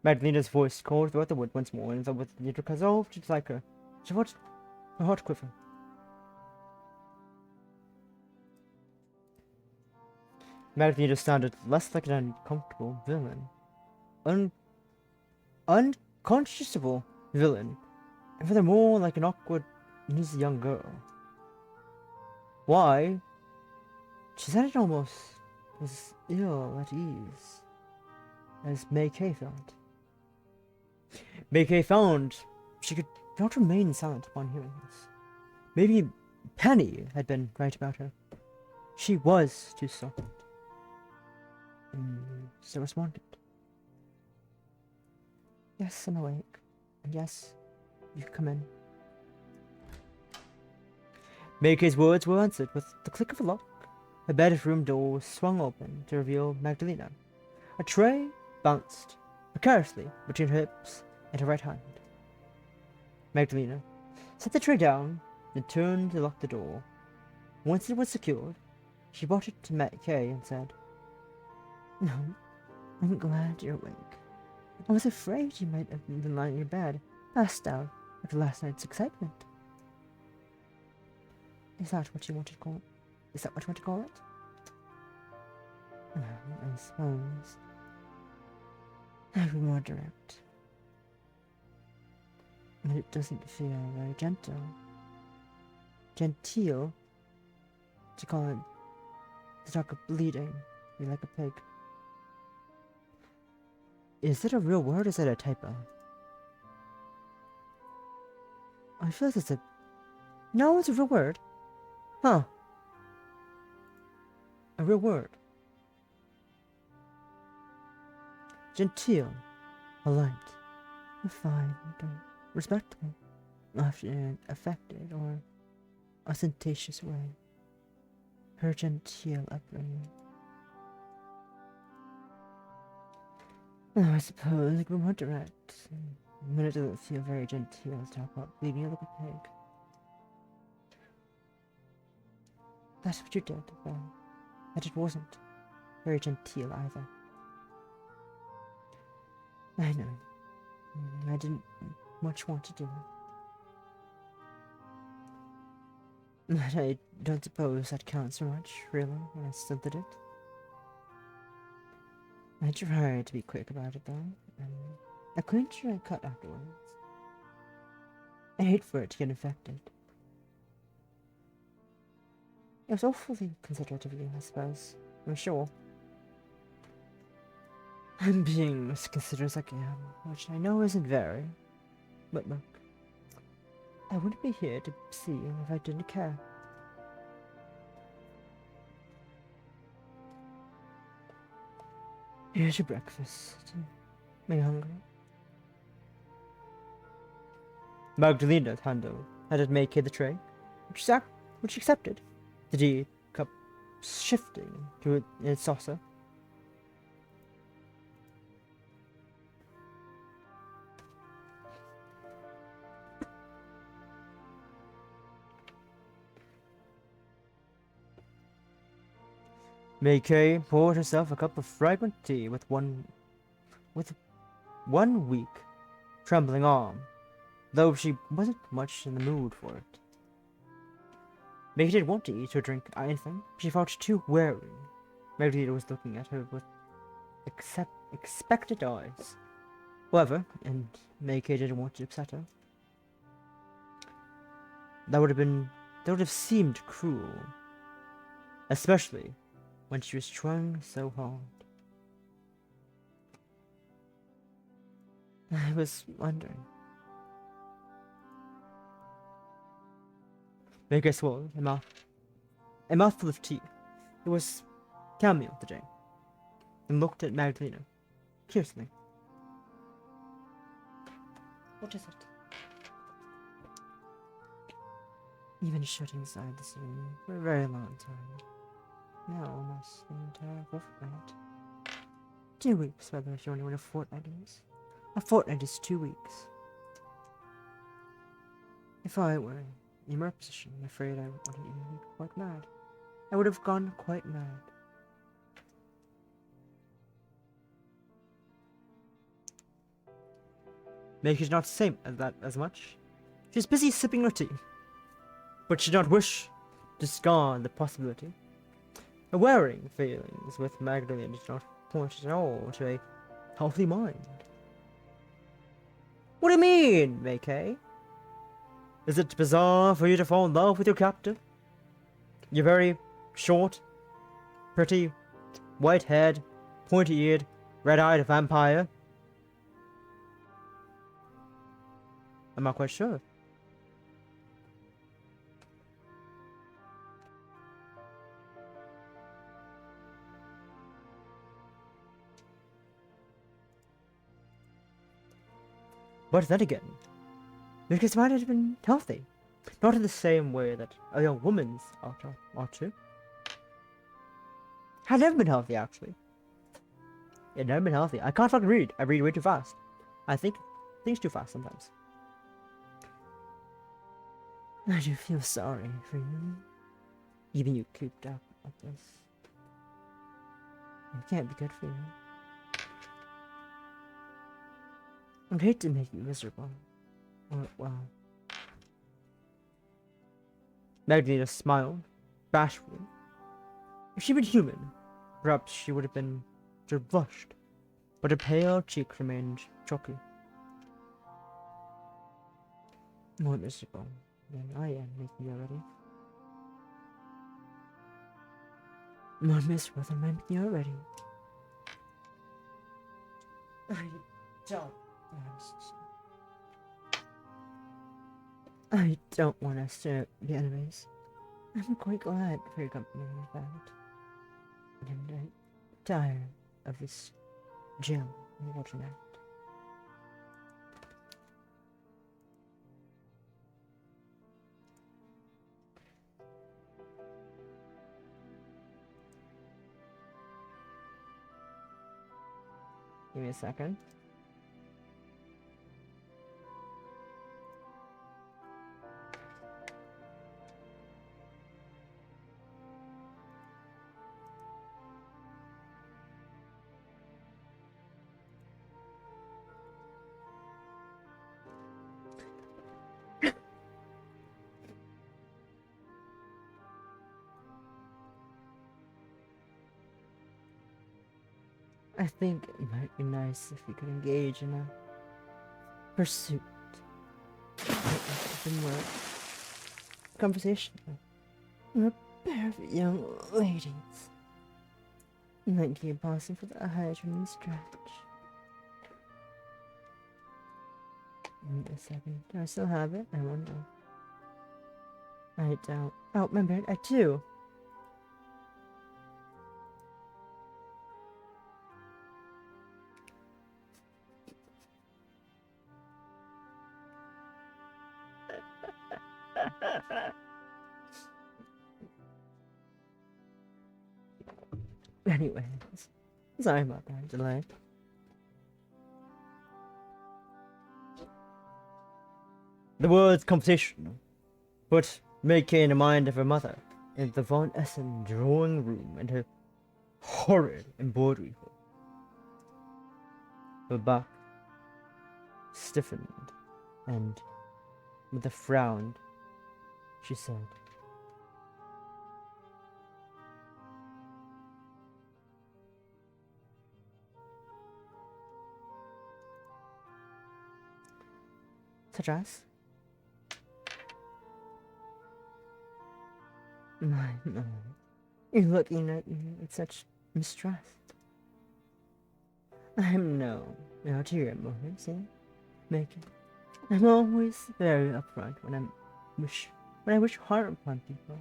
Magdalena's voice called throughout the wood once more, and though with little resolve to dislike her, she felt her heart quiver. Magdalena sounded less like an uncomfortable villain. Unconscionable villain, and furthermore like an awkward, uneasy young girl. Why? She said it almost as ill at ease as Meike felt. Meike found she could not remain silent upon hearing this. Maybe Penny had been right about her. She was too soft. And so responded. Yes, I'm awake. And yes, you can come in. Meike's words were answered with the click of a lock. Her bedroom door swung open to reveal Magdalena. A tray bounced precariously between her hips and her right hand. Magdalena set the tray down and turned to lock the door. Once it was secured, she brought it to Meike and said, "No, I'm glad you're awake. I was afraid you might have been lying in your bed, passed out after last night's excitement." Is that what you want to call it? Is that what you want to call it? I suppose. I'll be more direct. But it doesn't feel very gentle. Genteel? To call it to talk of bleeding me like a pig. Is it a real word or is it a typo? I feel like it's a... No, it's a real word. Huh. A real word. Genteel, polite, refined, or respectful, often in an affected or ostentatious way. Her genteel upbringing. Oh, I suppose it would be more direct. But it doesn't feel very genteel to talk about bleeding you like a pig. That's what you did, though. But it wasn't very genteel either. I know. I didn't much want to do it. But I don't suppose that counts so much, really, when I still did it. I tried to be quick about it, though, and I couldn't sure I cut afterwards. I hate for it to get infected. It was awfully considerate of you, I suppose. I'm sure. I'm being as considerate as I can, which I know isn't very. But look, I wouldn't be here to see you if I didn't care. Here's your breakfast. Are you hungry? Magdalena's handed Meike the tray, which she accepted, the tea cup shifting to its saucer. Meike poured herself a cup of fragrant tea with one weak, trembling arm, though she wasn't much in the mood for it. Meike didn't want to eat or drink anything. She felt too wary. Magdalena was looking at her with expectant eyes. However, and Meike didn't want to upset her. That would have seemed cruel, especially when she was trying so hard. I was wondering. Meike swallowed a mouthful of tea. It was chamomile today, and looked at Magdalena curiously. What is it? You've been shut inside this room for a very long time. Now almost the entire fortnight. 2 weeks, whether if you wonder what a fortnight is. A fortnight is 2 weeks. If I were in your position, I'm afraid I wouldn't even be quite mad. I would have gone quite mad. Meike did not say that as much. She was busy sipping her tea, but she did not wish to discard the possibility. Her worrying feelings with Magdalena did not point at all to a healthy mind. What do you mean, Meike? Is it bizarre for you to fall in love with your captor? Your very short, pretty, white-haired, pointy-eared, red-eyed vampire? I'm not quite sure. But then again, because might have been healthy. Not in the same way that a young woman's ought to. Had never been healthy, actually. It never been healthy. I can't fucking read. I read way too fast. I think things too fast sometimes. I do feel sorry for you. Even you cooped up like this. It can't be good for you. I'd hate to make you miserable. Or, well... Magdalena smiled, bashfully. If she'd been human, perhaps she would have blushed, but her pale cheek remained chalky. More miserable than I am making you already. More miserable than I'm making you already. I don't want us to be enemies. I'm quite glad for your company with that. And I'm tired of this Jill watching out. Give me a second. I think it might be nice if we could engage in a pursuit. A more conversation with a pair of young ladies. Like you pausing for the hydrant stretch. Wait a second. Do I still have it? I wonder. I don't. Oh, remember, I do. Anyways, sorry about that delay. The words competition put Meike in the mind of her mother in the Von Essen drawing room and her horrid embroidery book. Her back stiffened, and with a frown, she said, "Such as? My, you're looking at me with such mistrust. I'm no ulterior motives, Meike. I'm always very upfront when I wish harm upon people,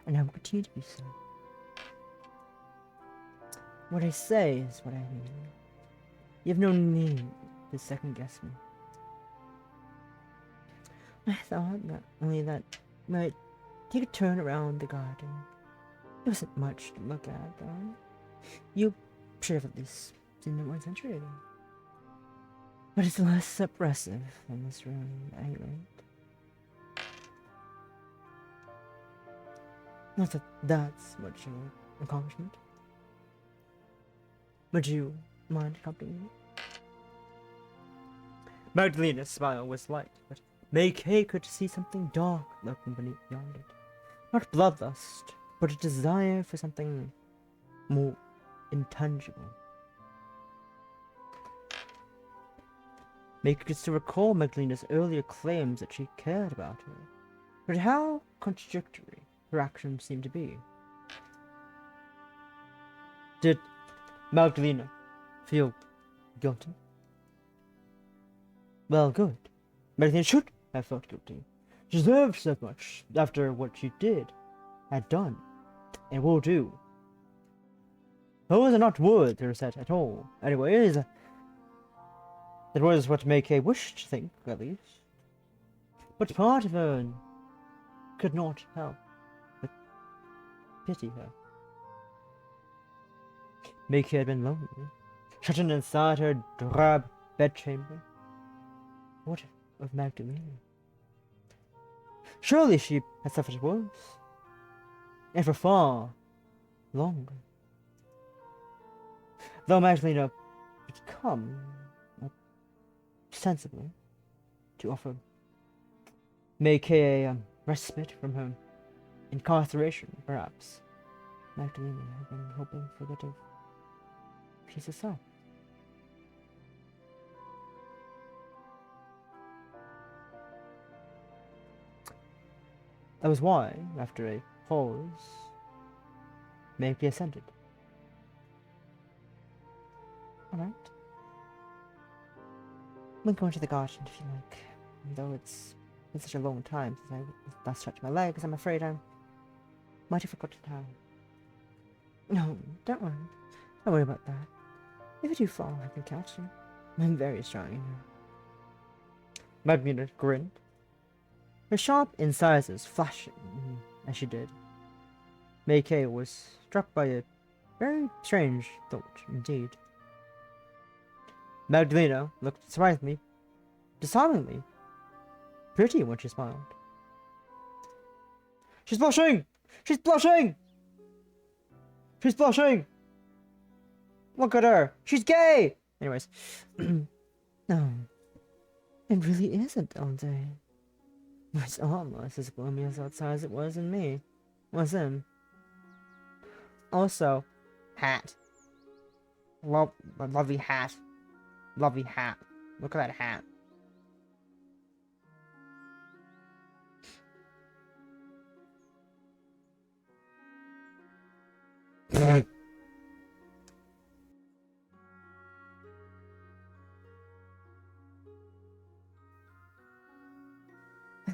and I will continue to be so. What I say is what I mean. You have no need to second guess me. I thought that only that might take a turn around the garden. It wasn't much to look at, though. You should have at least seen it once century ago. But it's less oppressive than this room, at any rate. Not that that's much of an accomplishment. Would you mind accompanying me?" Magdalena's smile was light, but Meike could see something dark lurking beneath beyond it. Not bloodlust, but a desire for something more intangible. Meike could still recall Magdalena's earlier claims that she cared about her, but how contradictory her actions seemed to be. Did Magdalena feel guilty? Well, good. Magdalena should have felt guilty. She deserved so much after what she had done, and will do. Those are not words to set at all. Anyways, that was what Meike wished to think, at least. But part of her could not help but pity her. Meike had been lonely, shut in inside her drab bedchamber. What of Magdalena? Surely she had suffered worse, and for far longer. Though Magdalena had come sensibly to offer Meike a respite from her incarceration, perhaps Magdalena had been hoping for a bit of peace herself. That was why, after a pause, Meike assented. Alright. We'll go into the garden if you like. Though it's been such a long time since I last stretched my legs, I'm afraid I might have forgotten how. No, don't worry. Don't worry about that. If you do fall, I can catch you. I'm very strong, you know. Magdalena grinned, her sharp incisors flashing as she did. Meike was struck by a very strange thought indeed. Magdalena looked surprisingly, disarmingly pretty when she smiled. "She's blushing! She's blushing! She's blushing! Look at her! She's gay!" Anyways. No. It really is a dull day. It's almost as gloomy outside as it was in me. Was in. Also, hat. Magdalena looked at Meike with a Lovely hat. Lovely hat. Look at that hat.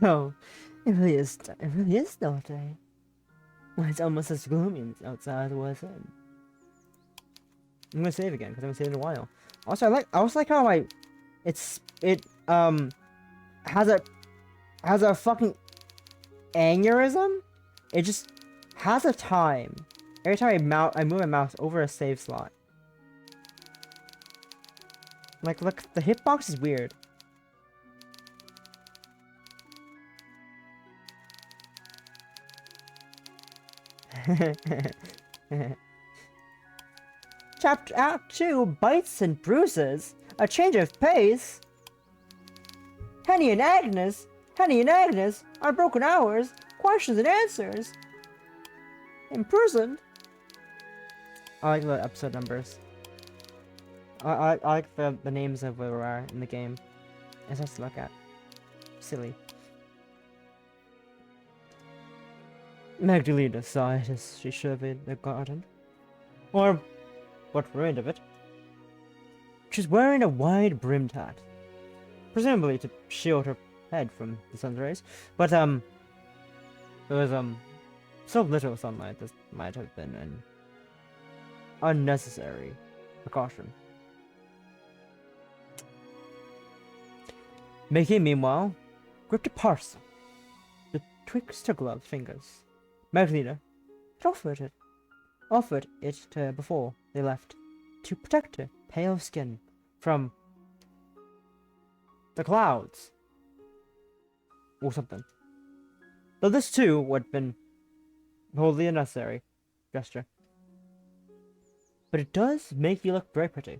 Oh, it really is. It really is still day. Well, it's almost as gloomy outside as it was in. I'm gonna save again because I haven't saved in a while. Also, I also like how it has a fucking aneurysm. It just has a time every time I move my mouse over a save slot. Like, look, the hitbox is weird. Chapter Act 2, Bites and Bruises, a change of pace. Henny and Agnes, Unbroken Hours, Questions and Answers. Imprisoned. I like the episode numbers. I like the names of where we are in the game. It's nice to look at. Silly. Magdalena sighed as she surveyed the garden. Or what remained of it. She's wearing a wide-brimmed hat. Presumably to shield her head from the sun's rays. But, there was, so little sunlight this might have been an unnecessary precaution. Meike, meanwhile, gripped a parcel betwixt her gloved fingers. Magdalena had offered it to her before they left, to protect her pale skin from the clouds, or something. Though this too would have been wholly unnecessary gesture. But it does make you look very pretty.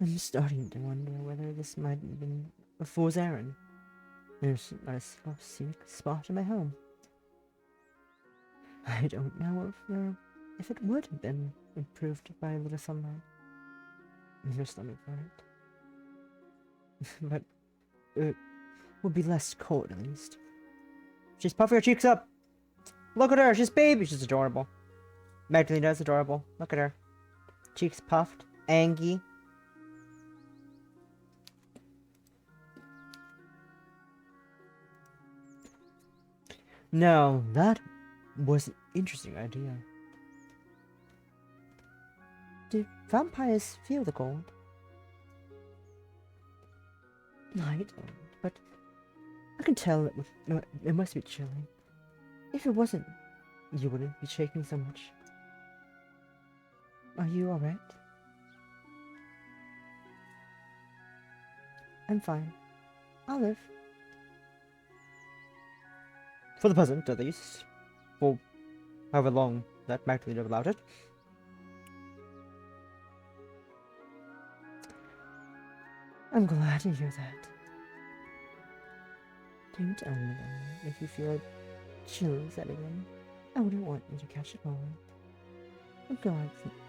I'm starting to wonder whether this might have been a fool's errand. There's not a scenic spot in my home. I don't know if it would have been improved by a little sunlight. There's something for it. But it would be less cold, at least. She's puffing her cheeks up. Look at her, she's baby. She's adorable. Magdalena's adorable. Look at her. Cheeks puffed. Angie. Now, that was an interesting idea. Do vampires feel the cold? I don't, but I can tell it must be chilly. If it wasn't, you wouldn't be shaking so much. Are you alright? I'm fine. I'll live. For the present, at least. For however long that Magdalena allowed it. I'm glad to hear that. Don't tell me then if you feel a chill setting in. I wouldn't want you to catch it all. I'll go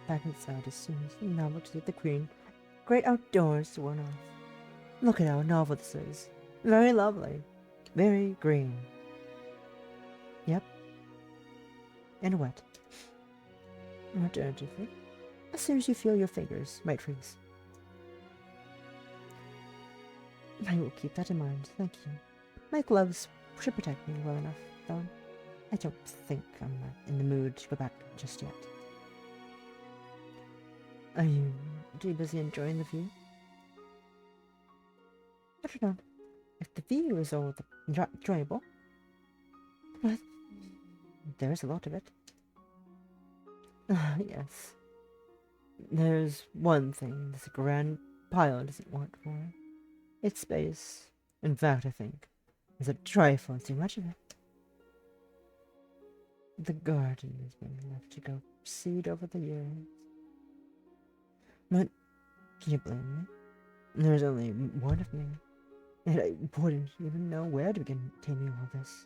back inside as soon as the novelty of the great outdoors worn off. Look at how novel this is. Very lovely. Very green. Yep. And wet. Alternatively, as soon as you feel your fingers might freeze. I will keep that in mind, thank you. My gloves should protect me well enough, though. I don't think I'm in the mood to go back just yet. Are you too busy enjoying the view? I don't know. If the view is all enjoyable, well, there is a lot of it. Ah, yes. There's one thing this grand pile doesn't want for it. It's space. In fact, I think there's a trifle too much of it. The garden has been left to go seed over the years. But can you blame me? There's only one of me, and I wouldn't even know where to begin taming all this.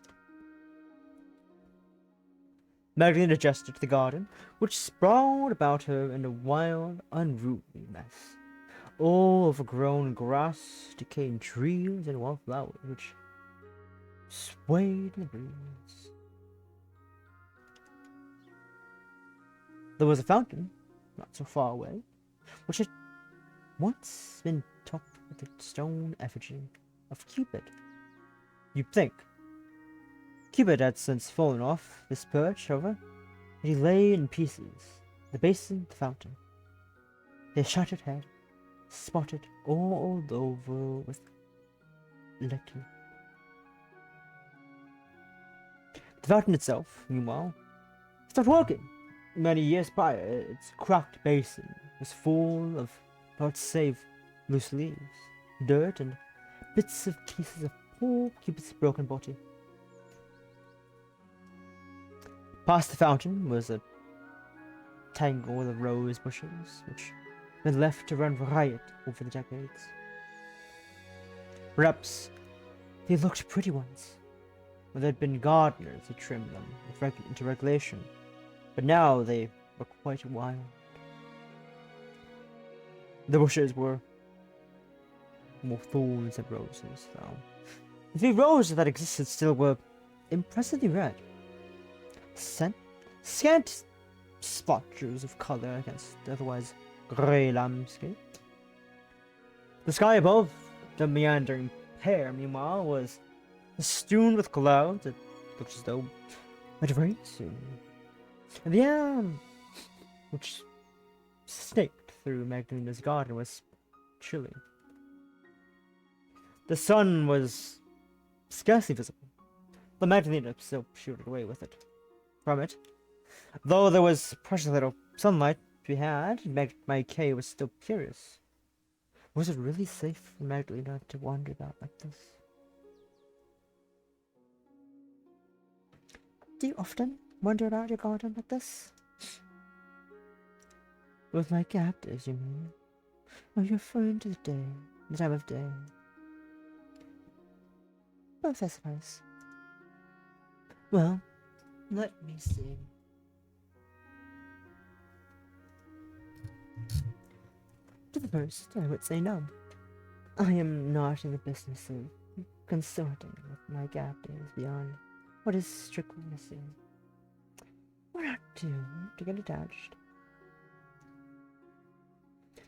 Magdalena gestured to the garden, which sprawled about her in a wild, unruly mess. All overgrown grass, decaying trees, and wildflowers, which swayed in the breeze. There was a fountain, not so far away, which had once been topped with a stone effigy of Cupid. You'd think. Cupid had since fallen off this perch, however, and he lay in pieces, the basin of the fountain, his shattered head spotted all over with liquor. The fountain itself, meanwhile, stopped working. Many years prior, its cracked basin was full of naught save loose leaves, dirt, and bits of pieces of poor Cupid's broken body. Past the fountain was a tangle of rose bushes, which had been left to run riot over the decades. Perhaps they looked pretty once, or there'd been gardeners who trimmed them into regulation, but now they were quite wild. The bushes were more thorns than roses, though. The few roses that existed still were impressively red. Scant splotches of colour against the otherwise grey landscape. The sky above the meandering pair, meanwhile, was strewn with clouds that looked as though it might rain soon. And the air, which snaked through Magdalena's garden, was chilly. The sun was scarcely visible, but Magdalena still shooted away with it. From it, though there was precious little sunlight to be had, Meike was still curious. Was it really safe for Magdalena to wander about like this? Do you often wander about your garden like this? With my captors, you mean? Or you're referring to the time of day? Both, I suppose. Well, let me see. To the first, I would say no. I am not in the business of consorting with my captives beyond what is strictly necessary. We're not to get attached.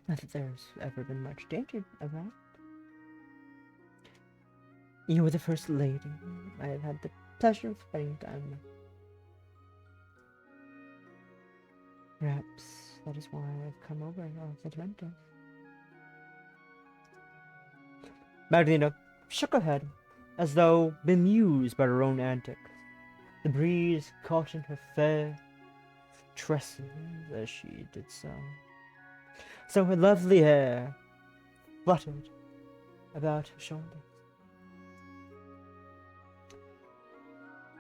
Not that there's ever been much danger of that. You were the first lady I have had the pleasure of spending time with. Perhaps that is why I've come over all sentimental. Magdalena shook her head, as though bemused by her own antics. The breeze caught in her fair tresses as she did so. So her lovely hair fluttered about her shoulders.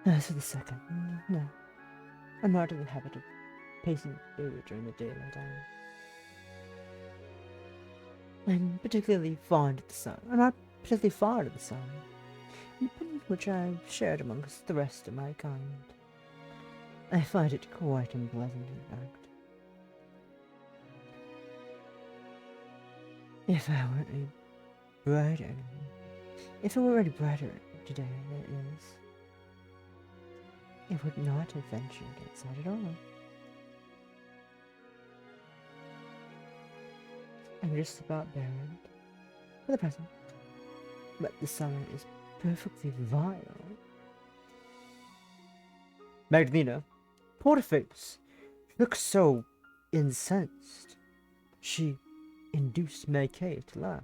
As for the second, no. I'm not in the habit of pacing through during the daylight hour. I'm particularly fond of the sun. I'm not particularly fond of the sun, an opinion which I've shared amongst the rest of my kind. I find it quite unpleasant, in fact. If it were any brighter today, that is, it would not have ventured outside at all. I'm just about buried, for the present, but the summer is perfectly vile. Magdalena pulled her face. She looked so incensed. She induced Meike to laugh.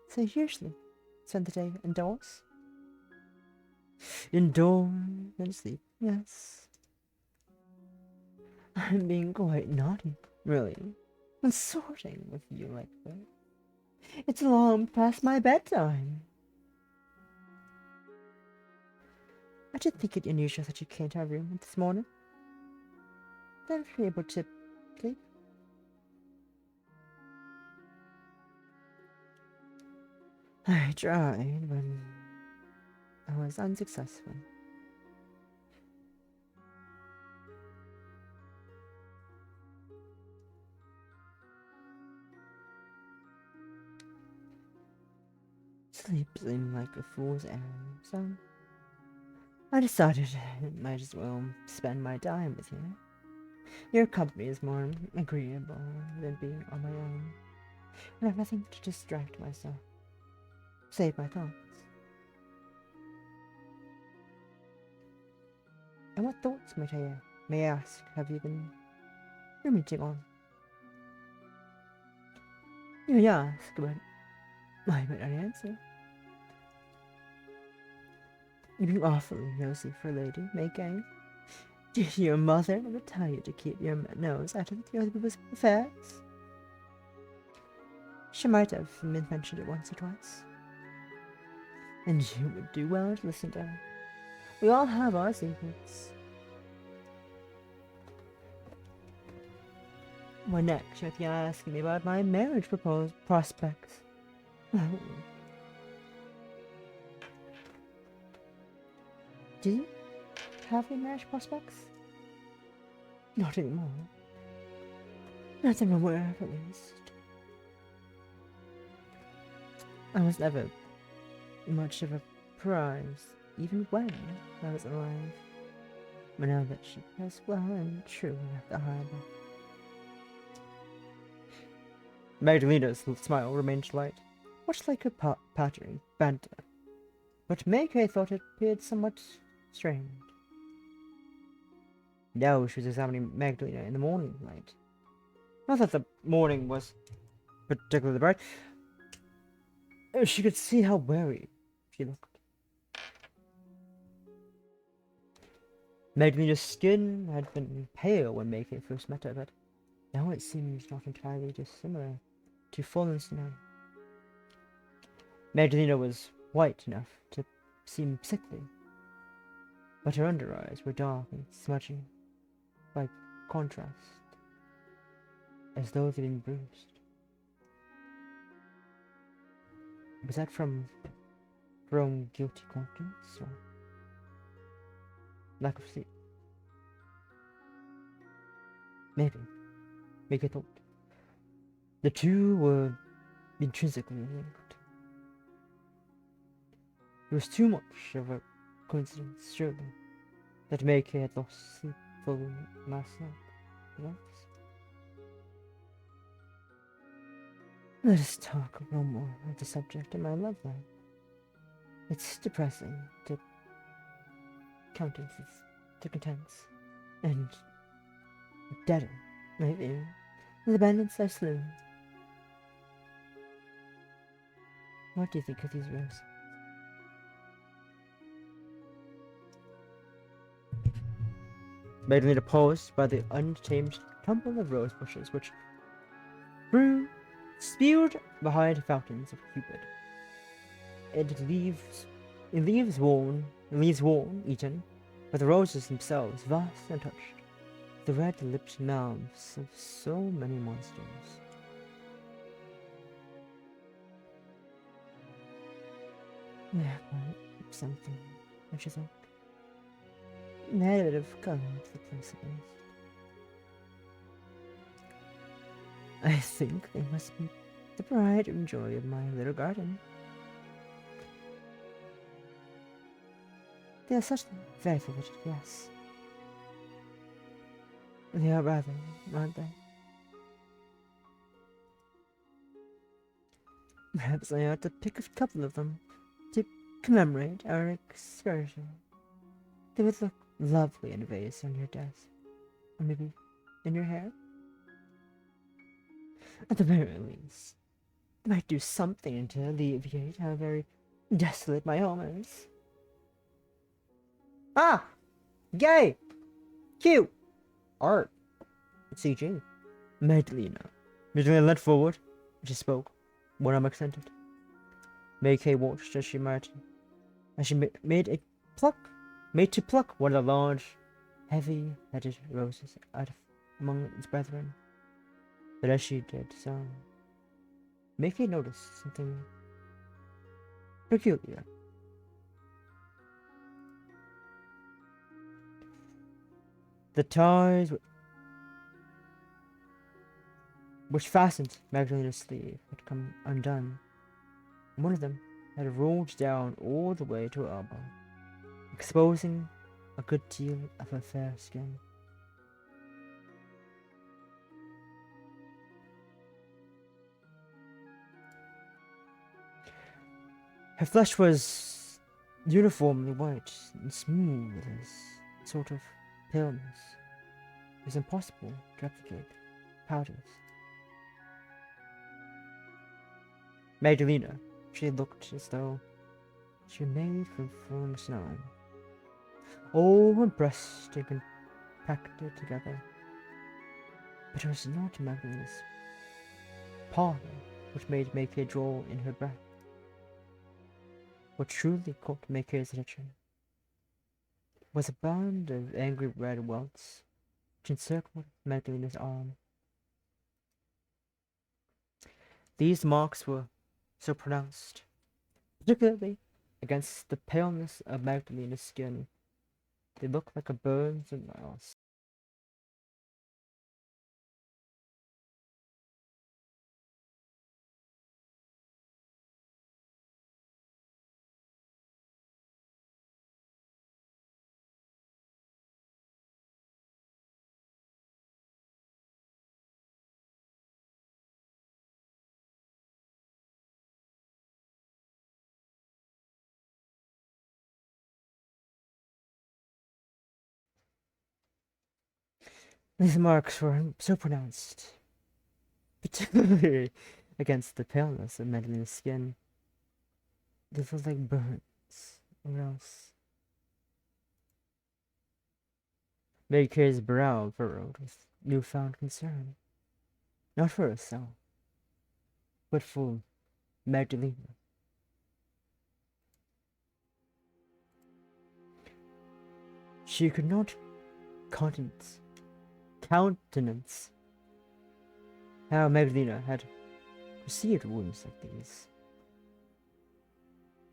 So you usually spend the day indoors? Indoors and sleep, yes. I'm being quite naughty, really, consorting with you like that. It's long past my bedtime. I did think it unusual that you came to our room this morning. Then be able to sleep. I tried, but I was unsuccessful. Sleep seemed like a fool's errand, so I decided it might as well spend my time with you. Your company is more agreeable than being on my own, and I have nothing to distract myself, save my thoughts. And what thoughts, may I ask, have you been ruminating on? You may ask, but I might not answer. You'd be awfully nosy for a lady, Meike. Did your mother ever tell you to keep your nose out of the other people's affairs? She might have mentioned it once or twice. And you would do well to listen to her. We all have our secrets. What next? You'll be asking me about my marriage prospects. Do you have any marriage prospects? Not anymore. Not that I'm aware of, at least. I was never much of a prize, even when I was alive. But now that she has well and truly left the harbor. Magdalena's smile remained light, much like her pattering banter. But Meike thought it appeared somewhat strange. Now she was examining Magdalena in the morning light. Not that the morning was particularly bright. She could see how weary she looked. Magdalena's skin had been pale when Meike first met her, but now it seems not entirely dissimilar to Fallen's now. Magdalena was white enough to seem sickly, but her under eyes were dark and smudgy, by contrast, as though they'd been bruised. Was that from her own guilty conscience, or lack of sleep? Maybe. Meike thought. The two were intrinsically linked. It was too much of a coincidence, surely, that Meike had lost sleep fully last night. Perhaps. Let us talk no more of the subject of my love life. It's depressing to contents, and deader, I fear, the bandits I slew. What do you think of these roses? Magdalena paused by the untamed tumble of rose bushes which spewed behind fountains of Cupid. Leaves worn, eaten, but the roses themselves vast and untouched, the red-lipped mouths of so many monsters. There might be something, I should think. Add a bit of color to the place at least. I think they must be the pride and joy of my little garden. They are such very vivid, yes. They are rather, aren't they? Perhaps I ought to pick a couple of them to commemorate our excursion. They would look lovely in a vase on your desk, or maybe in your hair. At the very least, they might do something to alleviate how very desolate my home is. Ah! Gay! Q! Art. CG. Magdalena. Magdalena leant forward. She spoke. One arm extended. Meike watched as she made to pluck one of the large, heavy-headed roses out of among its brethren. But as she did so, Meike noticed something peculiar. The ties which fastened Magdalena's sleeve had come undone. One of them had rolled down all the way to her elbow, exposing a good deal of her fair skin. Her flesh was uniformly white and smooth as a sort of paleness. It was impossible to replicate powders. Magdalena, she looked as though she were made from falling snow. All her breasts had been compacted together. But it was not Magdalena's pallor which made Meike draw in her breath. What truly caught Meike's attention was a band of angry red welts which encircled Magdalena's arm. These marks were so pronounced, particularly against the paleness of Magdalena's skin. They looked like a burns and miles. These marks were so pronounced, particularly against the paleness of Magdalena's skin. They felt like burns, or else. Meike's brow furrowed with newfound concern, not for herself, but for Magdalena. She could not countenance how Magdalena had received wounds like these.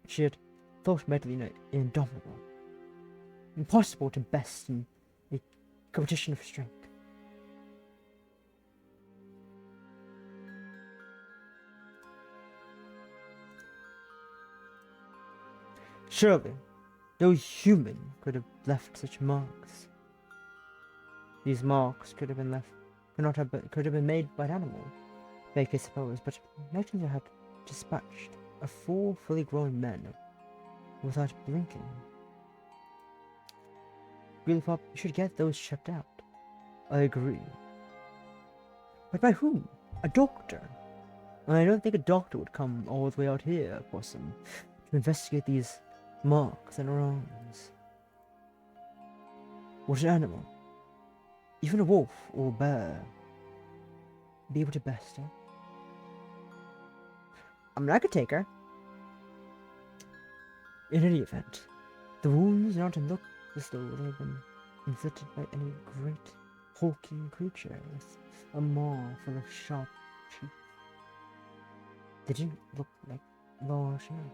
She had thought Magdalena indomitable, impossible to best in a competition of strength. Surely, no human could have left such marks. These marks could have been made by an animal, Meike supposed, but Magdalena had dispatched 4 fully grown men without blinking. Really thought we should get those checked out. I agree. But by whom? A doctor? And I don't think a doctor would come all the way out here, Possum, to investigate these marks on our arms. What an animal, even a wolf or a bear, be able to best her. I mean, I could take her. In any event, the wounds do not look as though they have been inflicted by any great hulking creature with a maw full of sharp teeth. They didn't look like large enough.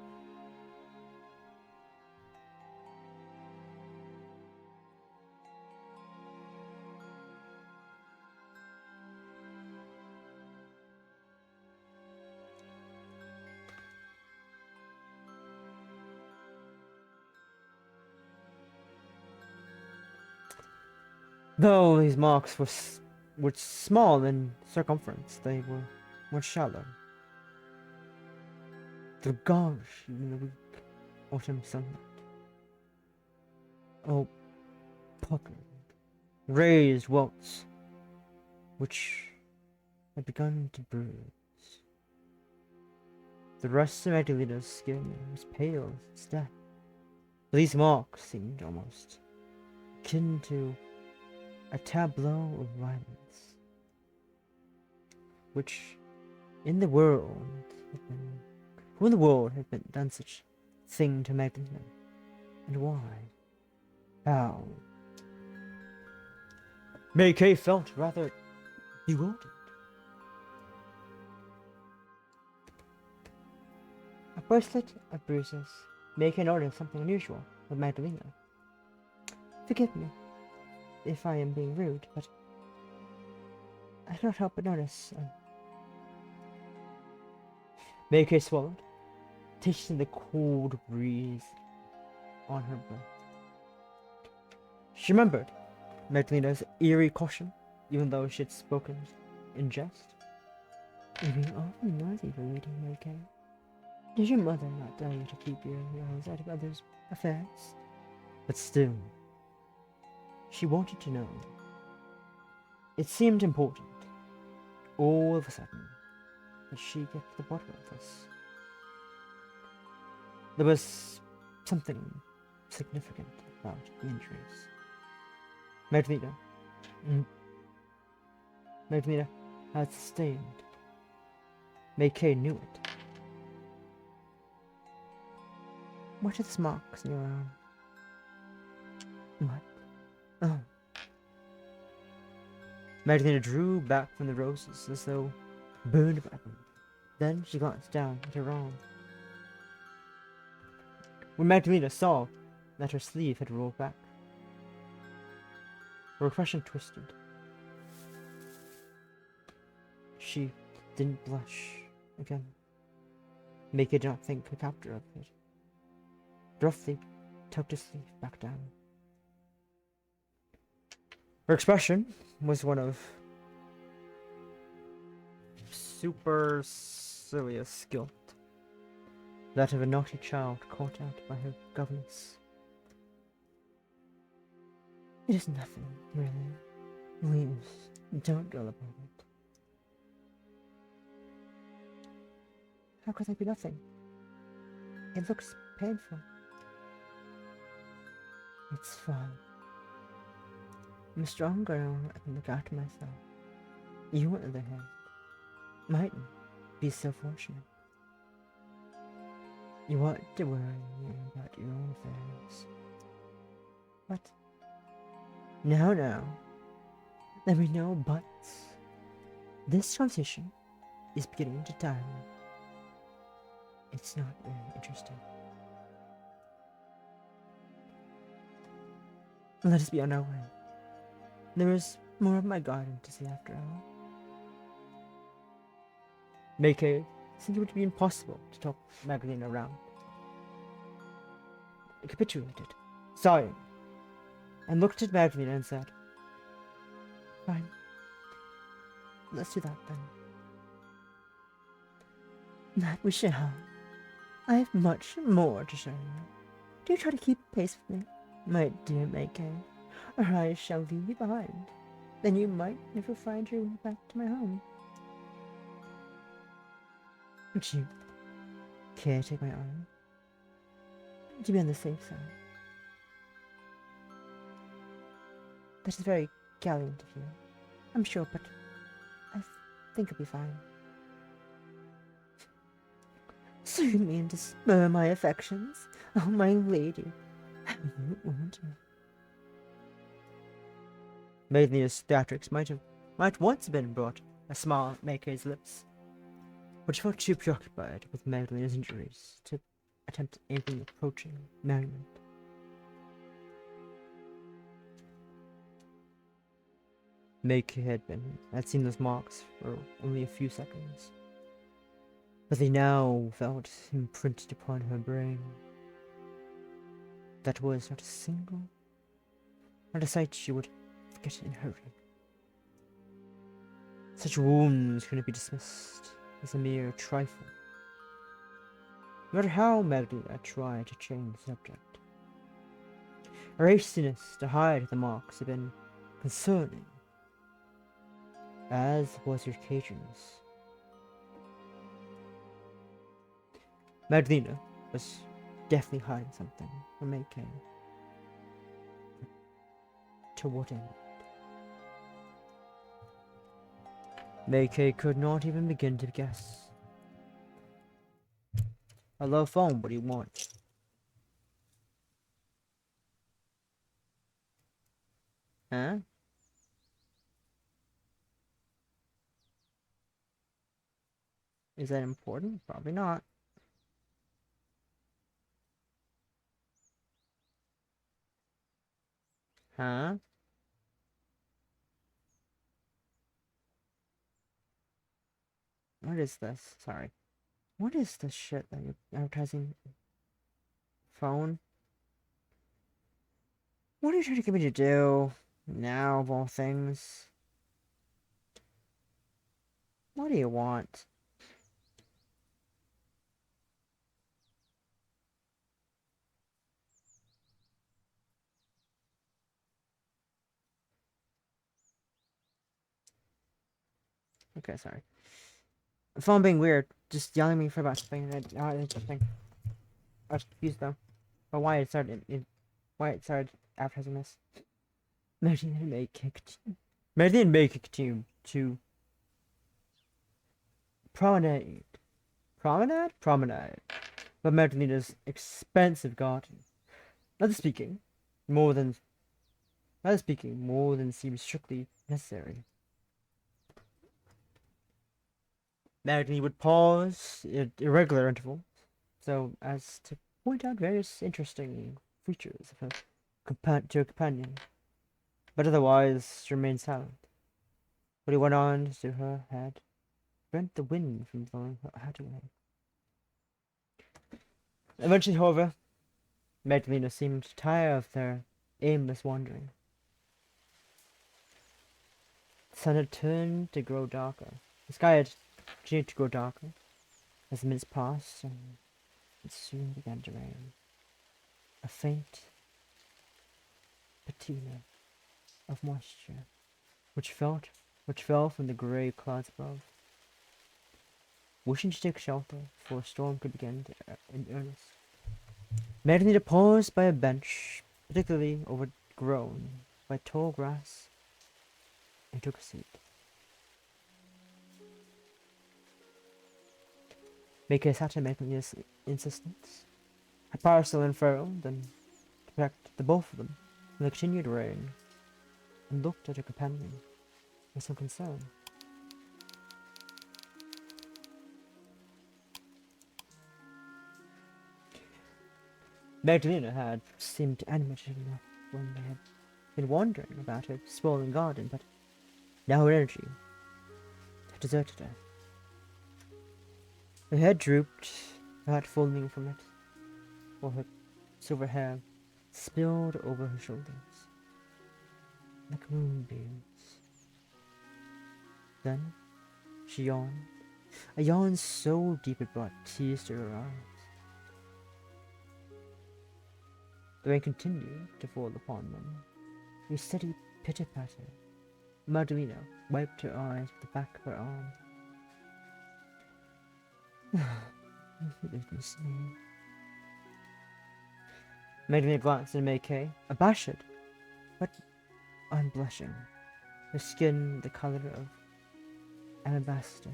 Though these marks were small in circumference, they were much shallow. The gouge in the weak autumn sunlight. Oh, puckered, raised welts, which had begun to bruise. The rest of Magdalena's skin was pale as death, but these marks seemed almost akin to a tableau of violence, which who in the world had been done such thing to Magdalena, and why? How? Meike felt rather bewildered. A bracelet of bruises. Meike noticed something unusual with Magdalena. Forgive me if I am being rude, but I cannot help but notice. Meike swallowed, tasting the cold breeze on her breath. She remembered Magdalena's eerie caution, even though she had spoken in jest. You're being awfully noisy for waiting, Meike. Did your mother not tell you to keep your nose out of others' affairs? But still, she wanted to know. It seemed important, all of a sudden, that she get to the bottom of this. There was something significant about the injuries. Magdalena had sustained. Meike knew it. What are these marks in your arm? What? Oh. Magdalena drew back from the roses as though burned by them. Then she glanced down at her arm. When Magdalena saw that her sleeve had rolled back, her expression twisted. She didn't blush again. Meike did not think her captor of it. Roughly tucked his sleeve back down. Her expression was one of supercilious guilt, that of a naughty child caught out by her governess. It is nothing, really. Please, don't dwell upon it. How could there be nothing? It looks painful. It's fine. I'm a strong girl. I can look after myself. You, on the other hand, mightn't be so fortunate. You ought to worry about your own affairs. But no. There be no buts. This conversation is beginning to tire me. It's not very interesting. Let us be on our way. There is more of my garden to see after all. Meike seemed it would be impossible to talk Magdalena around. I capitulated, sighing, and looked at Magdalena and said, Fine. Let's do that then. That we shall. I have much more to show you. Do try to keep pace with me, my dear Meike, or I shall leave you behind. Then you might never find your way back to my home. Would you care to take my arm? To be on the safe side. That is very gallant of you, I'm sure, but I think I'll be fine. So you mean to spur my affections? Oh, my lady, how you want me. Magdalena's theatrics might once have been brought a smile at Meike's lips, but she felt too preoccupied with Magdalena's injuries to attempt anything approaching merriment. Meike had seen those marks for only a few seconds, but they now felt imprinted upon her brain. That was not a sight she would forget in a hurry. Such wounds couldn't be dismissed as a mere trifle. No matter how Magdalena tried to change the subject, her hastiness to hide the marks had been concerning, as was her occasions. Magdalena was definitely hiding something from Meike. To what end? Meike could not even begin to guess. Hello, phone, what do you want? Huh? Is that important? Probably not. Huh? What is this? Sorry. What is this shit that you're advertising? Phone? What are you trying to get me to do? Now, of all things. What do you want? Okay, sorry. Phone being weird. Just yelling at me for about something that not interesting. I was confused though. But why it started why it started advertising this. Maid and Meike continue to promenade. Promenade. But Magdalena's expensive garden. Not speaking more than seems strictly necessary. Magdalene would pause at irregular intervals, so as to point out various interesting features of her companion, but otherwise remained silent. What he went on to her head prevent the wind from blowing her hat away. Eventually, however, Magdalena seemed tired of their aimless wandering. The sun had turned to grow darker. The sky had continued to grow darker as the minutes passed, and it soon began to rain. A faint patina of moisture, which fell from the grey clouds above. Wishing to take shelter before a storm could begin in earnest, Magdalena paused by a bench, particularly overgrown by tall grass, and took a seat. Meike sat at Magdalena's insistence, her parasol unfurled, and to protect the both of them from the continued rain, and looked at her companion with some concern. Magdalena had seemed animated enough when they had been wandering about her swollen garden, but now her energy had deserted her. Her head drooped, her hat falling from it, while her silver hair spilled over her shoulders like moonbeams. Then she yawned, a yawn so deep it brought tears to her eyes. The rain continued to fall upon them, with steady pitter-patter. Magdalena wiped her eyes with the back of her arm. Goodness me. Magdalena glanced at Meike, abashed, but unblushing, her skin the color of alabaster.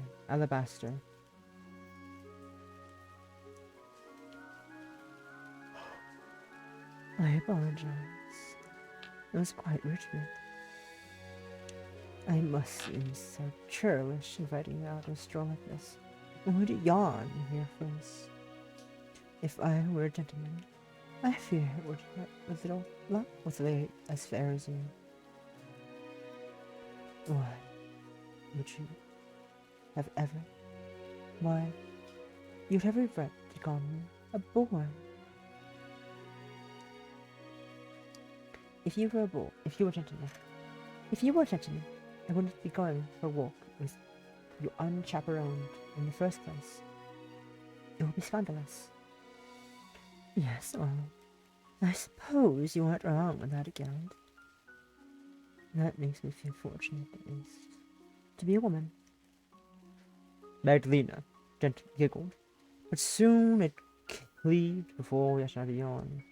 I apologize. It was quite rude of me. I must seem so churlish inviting you out on a stroll like this. Would you yawn in your face? If I were a gentleman, I fear it would not with lady as fair as you. Why would you have ever? Why, you'd have regret to call me a boy. If you were a gentleman, I wouldn't be going for a walk with you unchaperoned in the first place. It would be scandalous. Yes, well, I suppose you weren't wrong on that account. That makes me feel fortunate, at least, to be a woman. Magdalena gently giggled, but soon it cleaved before yet another yawn.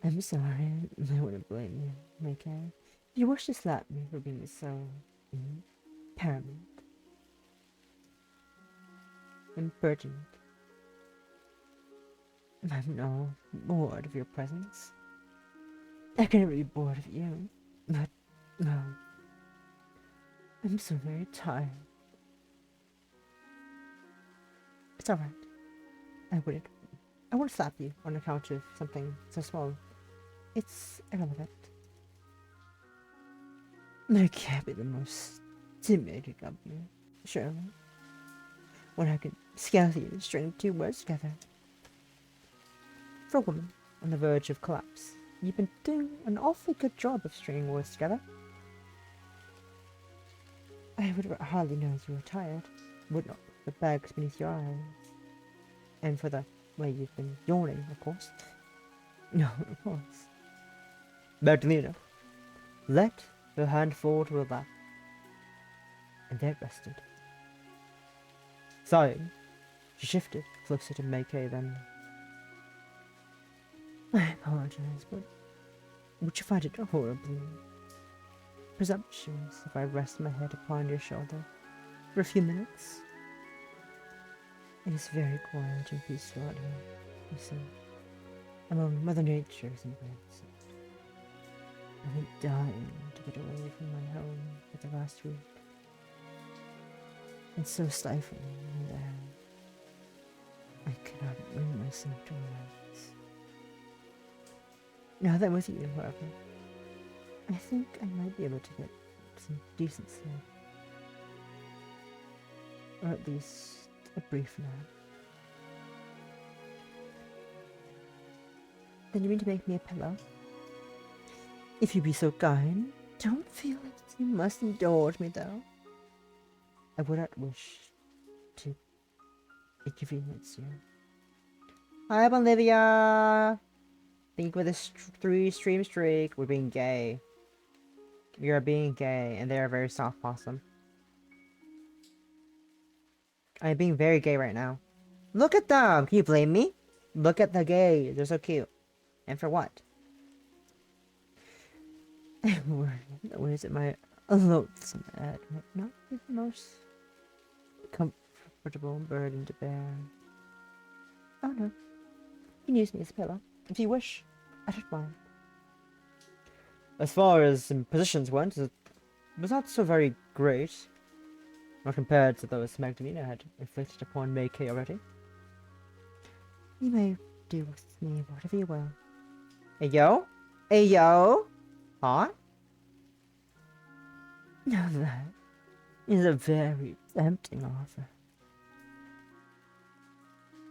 I'm sorry, I wouldn't blame you, Meike. You wish to slap me for being so paramount. Impertinent. I'm no bored of your presence. I can never be bored of you, but no. I'm so very tired. It's alright. I wouldn't slap you on account of something so small. It's irrelevant. I can't be the most to make a company, surely, when I can scarcely string two words together. For a woman on the verge of collapse, you've been doing an awfully good job of stringing words together. I would hardly know you were tired, would not, the bags beneath your eyes. And for the way you've been yawning, of course. No, of course. Magdalena let her hand fall to her lap, and there it rested. Sighing, she shifted closer to Meike then. I apologize, but would you find it horribly presumptuous if I rest my head upon your shoulder for a few minutes? It is very quiet and peaceful out here, you see, among Mother Nature's embrace. I've been dying to get away from my home for the last week. It's so stifling in there. I cannot bring myself to relax. Now that I'm with you, however, I think I might be able to get some decent sleep. Or at least a brief nap. Then you mean to make me a pillow? If you be so kind, don't feel like you must indulge me, though. I would not wish to inconvenience you. Hi, Olivia! Think with a 3-stream streak, we're being gay. We are being gay, and they are very soft possum. I am being very gay right now. Look at them! Can you blame me? Look at the gays. They're so cute. And for what? I worry that when is it my loathsome head might not be the most comfortable burden to bear. Oh no. You can use me as a pillow. If you wish, I don't mind. As far as positions went, it was not so very great. Not compared to those Magdalena had inflicted upon Meike already. You may do with me whatever you will. Hey yo? Hey yo? Huh? Now that is a very tempting offer.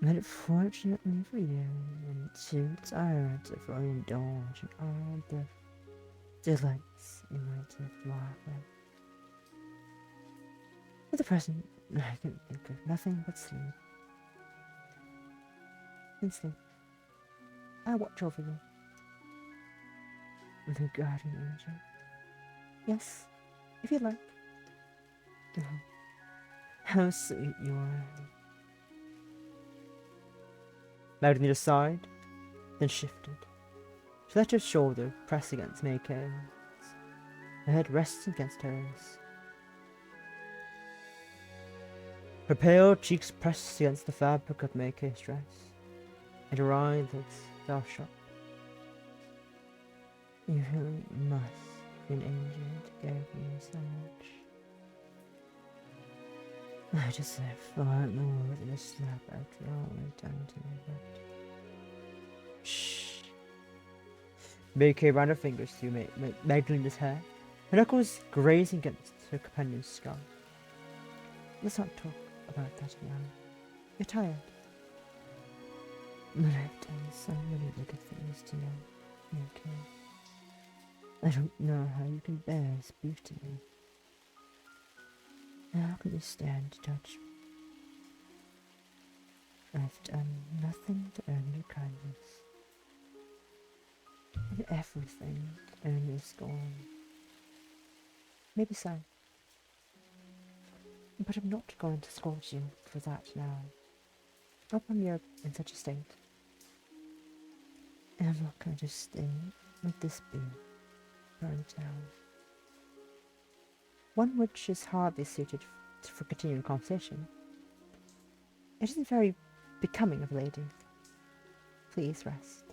But unfortunately for you, I'm too tired to fully indulge in all the delights you might have offered. For the present, I can think of nothing but sleep. And sleep. I'll watch over you. The guardian angel. Yes, if you like. Oh, how sweet you are. Magdalena sighed, then shifted. She let her shoulder press against Meike's. Her head rested against hers. Her pale cheeks pressed against the fabric of Meike's dress, and her eyelids fell shut. You really must be an angel to give me so much. I deserve far more than a slap after all I've done to me, but... Shh. Meike ran her fingers through Magdalena's hair, her knuckles grazing against her companion's skull. Let's not talk about that now. You're tired. But I've done so many wicked things to you, Meike. I don't know how you can bear to speak to me. How can you stand to touch me? I've done nothing to earn your kindness. And everything to earn your scorn. Maybe so. But I'm not going to scold you for that now. Not when you're in such a state. And I'm not going to stay with this being burned down. One which is hardly suited for continuing conversation. It isn't very becoming of a lady. Please rest.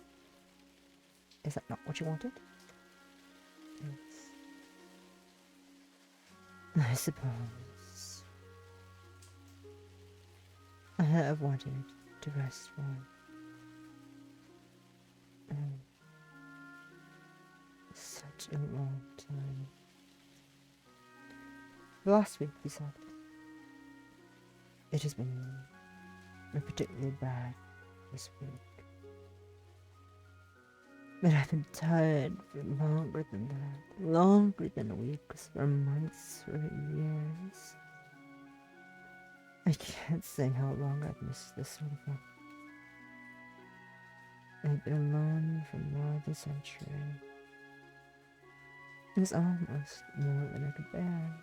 Is that not what you wanted? Yes. I suppose. I have wanted to rest for such a long time. Last week, he said. It has been particularly bad this week. But I've been tired for longer than that. Longer than weeks, for months, for years. I can't say how long I've missed this sort of thing. I've been alone for more than a century. It was almost more than I could bear.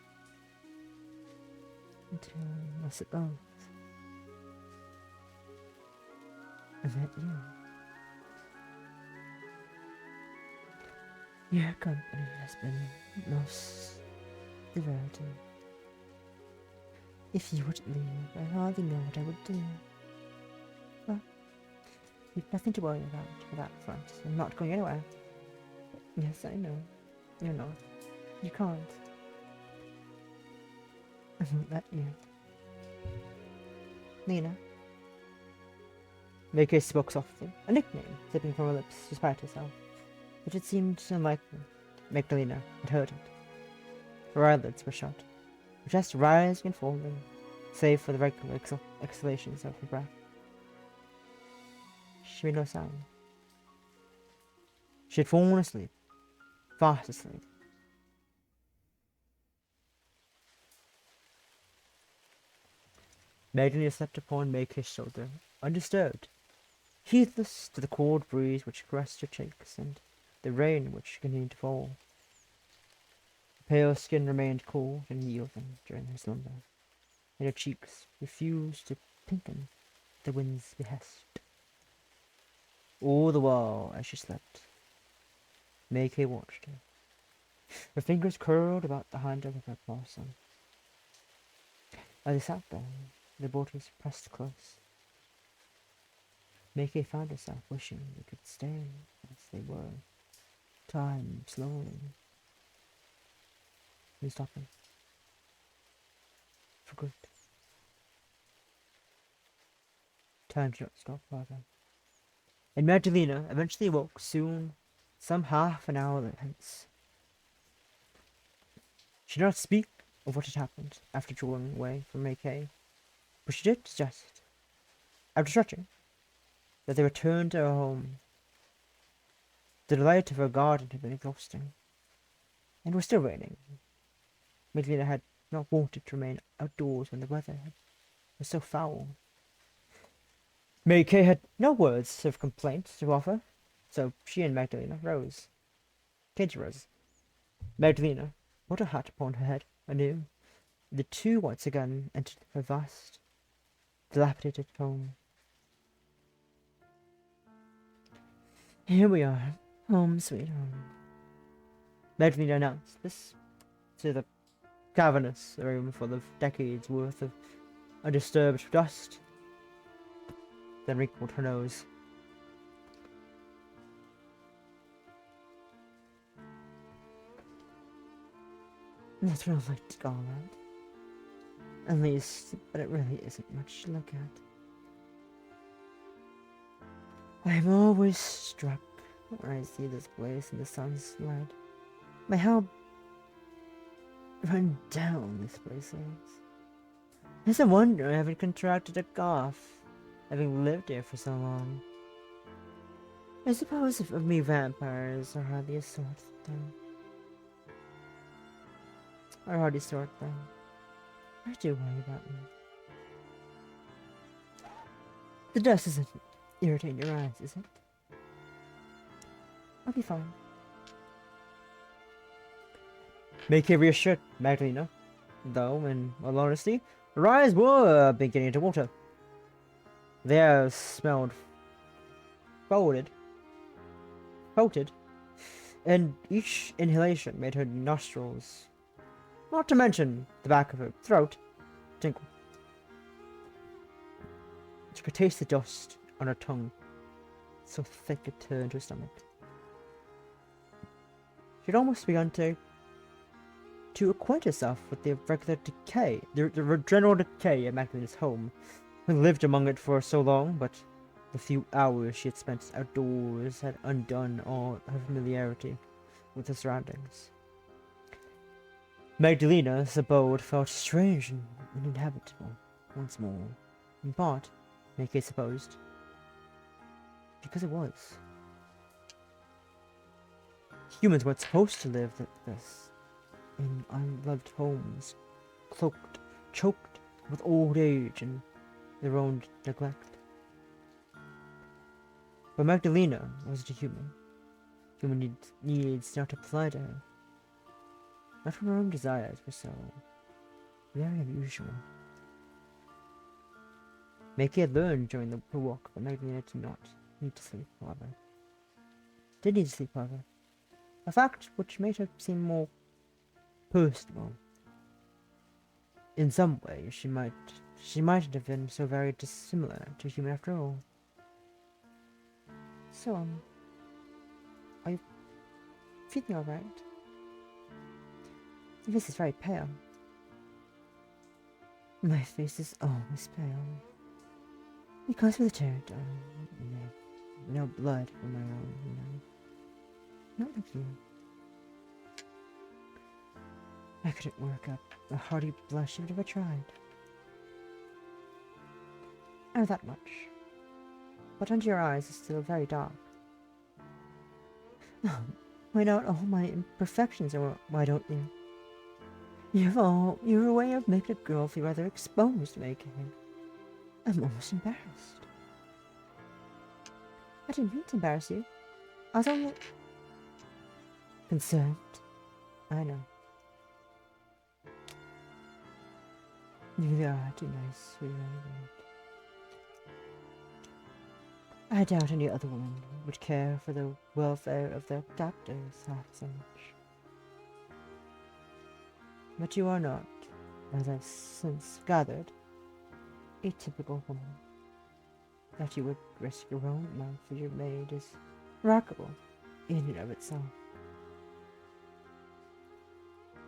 Until, I suppose, I met you. Your company has been most diverting. If you wouldn't leave, I hardly know what I would do. Well, you've nothing to worry about for that front. I'm not going anywhere. Yes, I know. You're not. You can't. I won't let you. Lena. Meike spoke softly, a nickname slipping from her lips despite herself, but it seemed unlikely Magdalena had heard it. Her eyelids were shut, her chest rising and falling, save for the regular exhalations of her breath. She made no sound. She had fallen asleep, fast asleep. Magdalena slept upon Meike's shoulder, undisturbed, heedless to the cold breeze which caressed her cheeks and the rain which continued to fall. Her pale skin remained cold and yielding during her slumber, and her cheeks refused to pinken at the wind's behest. All the while, as she slept, Meike watched her. Her fingers curled about the handle of her parasol. As they sat there, their bodies pressed close. Meike found herself wishing they could stay as they were. Time slowly was stopping. For good. Time did not stop, rather. And Magdalena eventually woke soon, some half an hour hence. She did not speak of what had happened after drawing away from Meike, but she did suggest, after stretching, that they returned to her home. The delight of her garden had been exhausting, and it was still raining. Magdalena had not wanted to remain outdoors when the weather was so foul. Meike had no words of complaint to offer, so she and Magdalena rose. Katie rose. Magdalena put her hat upon her head anew. The two once again entered her vast, dilapidated home. Here we are, home sweet home. Magdalena announced this to the cavernous room full of decades worth of undisturbed dust, then wrinkled her nose. That's what I like to call that. At least, but it really isn't much to look at. I am always struck when I see this place in the sun's light by how run down this place is. It's a wonder I haven't contracted a cough, having lived here for so long. I suppose if me vampires are hardly a sort thing. Or hardy sort thing. I do worry about me. The dust isn't irritating your eyes, is it? I'll be fine. Meike reassured Magdalena, though, in all honesty, her eyes were beginning to water. The air smelled foetid, and each inhalation made her nostrils, not to mention the back of her throat, tingle. She could taste the dust on her tongue, so thick it turned her stomach. She'd almost begun to acquaint herself with the regular decay, the general decay at Magdalena's home, having lived among it for so long, but the few hours she had spent outdoors had undone all her familiarity with the surroundings. Magdalena's abode felt strange and uninhabitable once more. In part, Meike supposed, because it was. Humans weren't supposed to live like this, in unloved homes, choked with old age and their own neglect. But Magdalena wasn't a human. Human needs not apply to her. Not when her own desires were so very unusual. Meike had learned during her walk that Magdalena did not need to sleep, however. Did need to sleep, however. A fact which made her seem more personal. In some way, she mightn't have been so very dissimilar to a human after all. So, are you feeling alright? Your face is very pale. My face is always pale. Because of the tear, no blood from my own, Not like you. I couldn't work up a hearty blush even if I tried. I know that much. But under your eyes is still very dark. Point out all my imperfections, or why don't you? You're a way of making a girl feel rather exposed, Meike. I'm almost embarrassed. I didn't mean to embarrass you. I was only concerned. I know. You really are too nice, sweetheart. I doubt any other woman would care for the welfare of their captors half so much. But you are not, as I've since gathered, a typical woman. That you would risk your own life for your maid is remarkable in and of itself.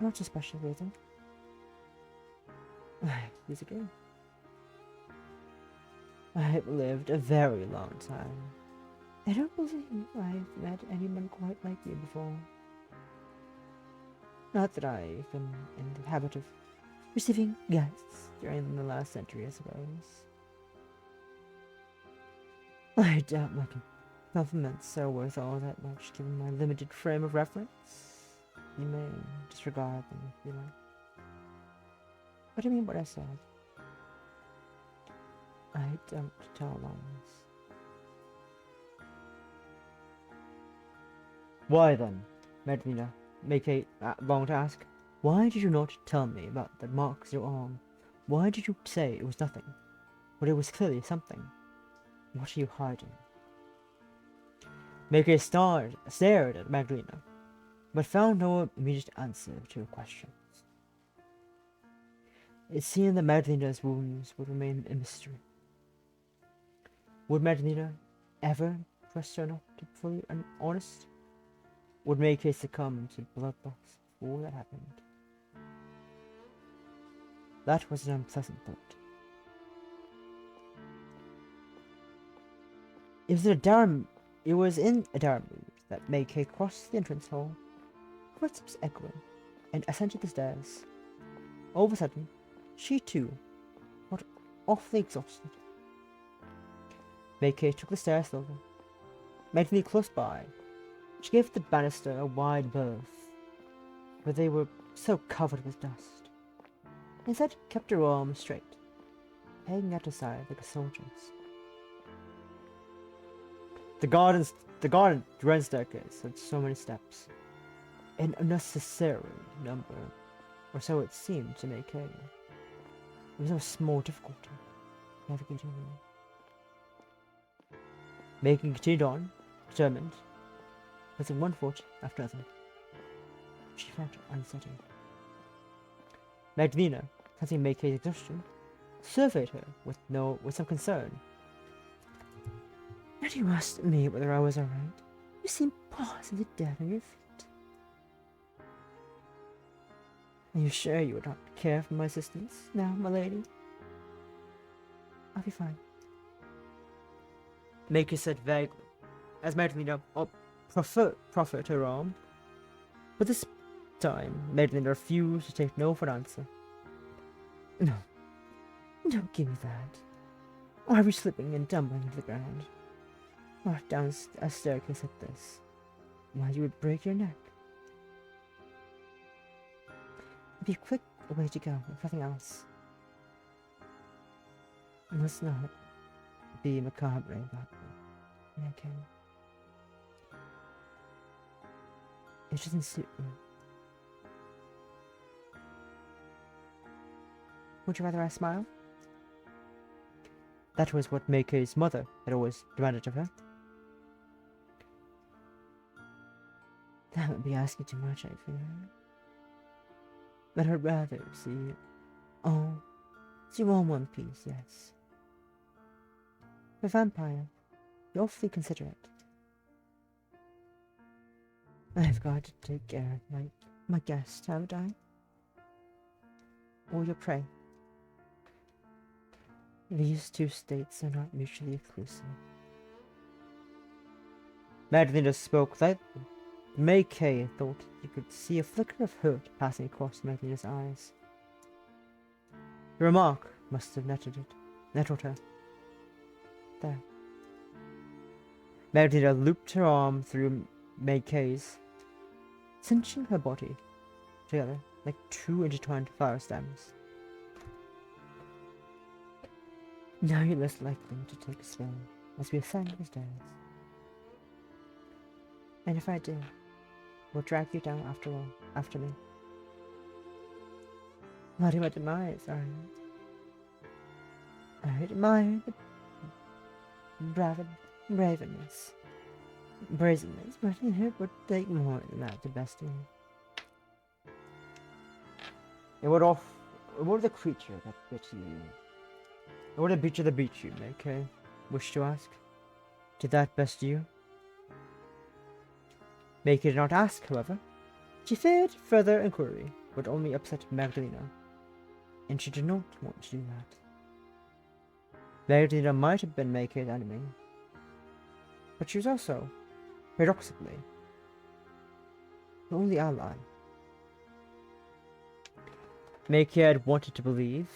Not so special, really. I disagree. I've lived a very long time. I don't believe I've met anyone quite like you before. Not that I've been in the habit of receiving guests during the last century, I suppose. I doubt my compliments are worth all that much given my limited frame of reference. You may disregard them if you like. But I mean what I said. I don't tell lies. Why then, Medlina, Meike longed to ask, why did you not tell me about the marks on your arm? Why did you say it was nothing, when it was clearly something? What are you hiding? Meike stared at Magdalena, but found no immediate answer to her questions. It seemed that Magdalena's wounds would remain a mystery. Would Magdalena ever trust her not to be fully honest? Would Meike succumb to bloodlust before that happened? That was an unpleasant thought. It was in a dire mood that Meike crossed the entrance hall, footsteps echoing, and ascended the stairs. All of a sudden, she too got awfully exhausted. Meike took the stairs slowly. Magdalena close by. She gave the banister a wide berth, where they were so covered with dust. Instead, kept her arms straight, hanging at her side like a soldier's. The garden grand staircase had so many steps, an unnecessary number, or so it seemed to Meike. There was no small difficulty navigating them. Meike continued on, determined, placing one foot after another. She felt unsettled. Magdalena, sensing Meike's exhaustion, surveyed her with some concern. And you asked me whether I was alright. You seem positively dead on your feet. Are you sure you would not care for my assistance now, my lady? I'll be fine. Meike said vaguely, as Magdalena proffered her arm. But this time, Magdalena refused to take no for an answer. No, don't give me that. Why are we slipping and tumbling to the ground? Not down a staircase like this. Why, you would break your neck. It'd be a quick way to go, if nothing else. Let's not be macabre about it. Okay. It doesn't suit me. Would you rather I smile? That was what Meike's mother had always demanded of her. That would be asking too much, I fear. But I'd rather see you all in one piece, yes. A vampire, you're awfully considerate. I've got to take care of my guest, haven't I? Or your prey. These two states are not mutually exclusive. Magdalena spoke lightly. Meike thought you could see a flicker of hurt passing across Magdalena's eyes. The remark must have nettled her. There. Magdalena looped her arm through Meike's, cinching her body together like two intertwined flower stems. Now you're less likely to take a spill as we ascend the stairs. And if I do, we'll drag you down after me. Not my demise, are you? I admire the bravenness, brazenness, but it would take more than that to best you. It would the creature that bit you? It would the creature that beat you, Meike? Wish to ask? Did that best you? Meike did not ask, however. She feared further inquiry would only upset Magdalena, and she did not want to do that. Magdalena might have been Meike's enemy, but she was also, paradoxically, her only ally. Meike had wanted to believe,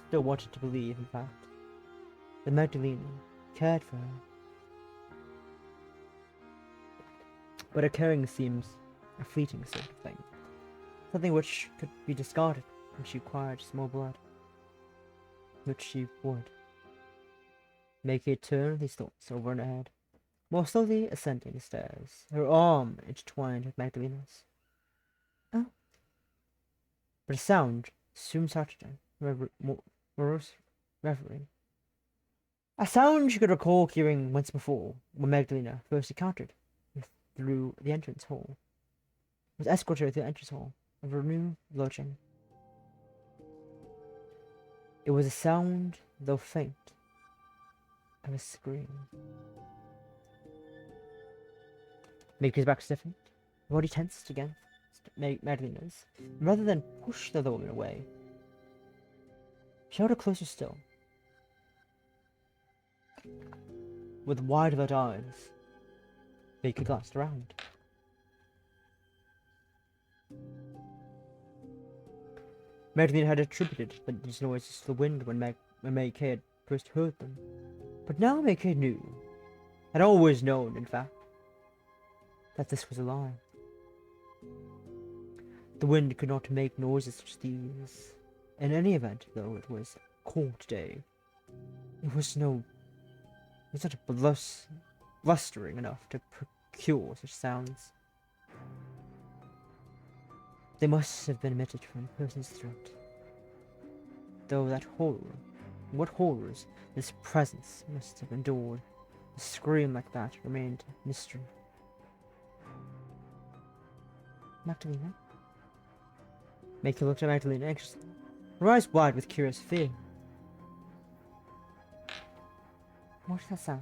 still wanted to believe, in fact, that Magdalena cared for her. But her caring seems a fleeting sort of thing, something which could be discarded when she acquired small blood, which she would. Meike turned these thoughts over in her head, more slowly ascending the stairs, her arm intertwined with Magdalena's. Oh. But a sound soon started her morose reverie. A sound she could recall hearing once before, when Magdalena first encountered through the entrance hall. Was escorted through the entrance hall of her new lodging. It was a sound, though faint, of a scream. Meike's back stiffened, her body tensed against Magdalena's. Rather than push the other woman away, she held her closer still. With wide-alert eyes, Meike glanced around. Magdalena had attributed these noises to the wind when Meike had first heard them. But now Meike knew, had always known, in fact, that this was a lie. The wind could not make noises such as these. In any event, though it was a cold day, it was not blustering enough to procure such sounds. They must have been emitted from a person's throat. Though that horror, what horrors this presence must have endured, a scream like that remained a mystery. Magdalena? Meike looked at Magdalena anxiously, her eyes wide with curious fear. What is that sound?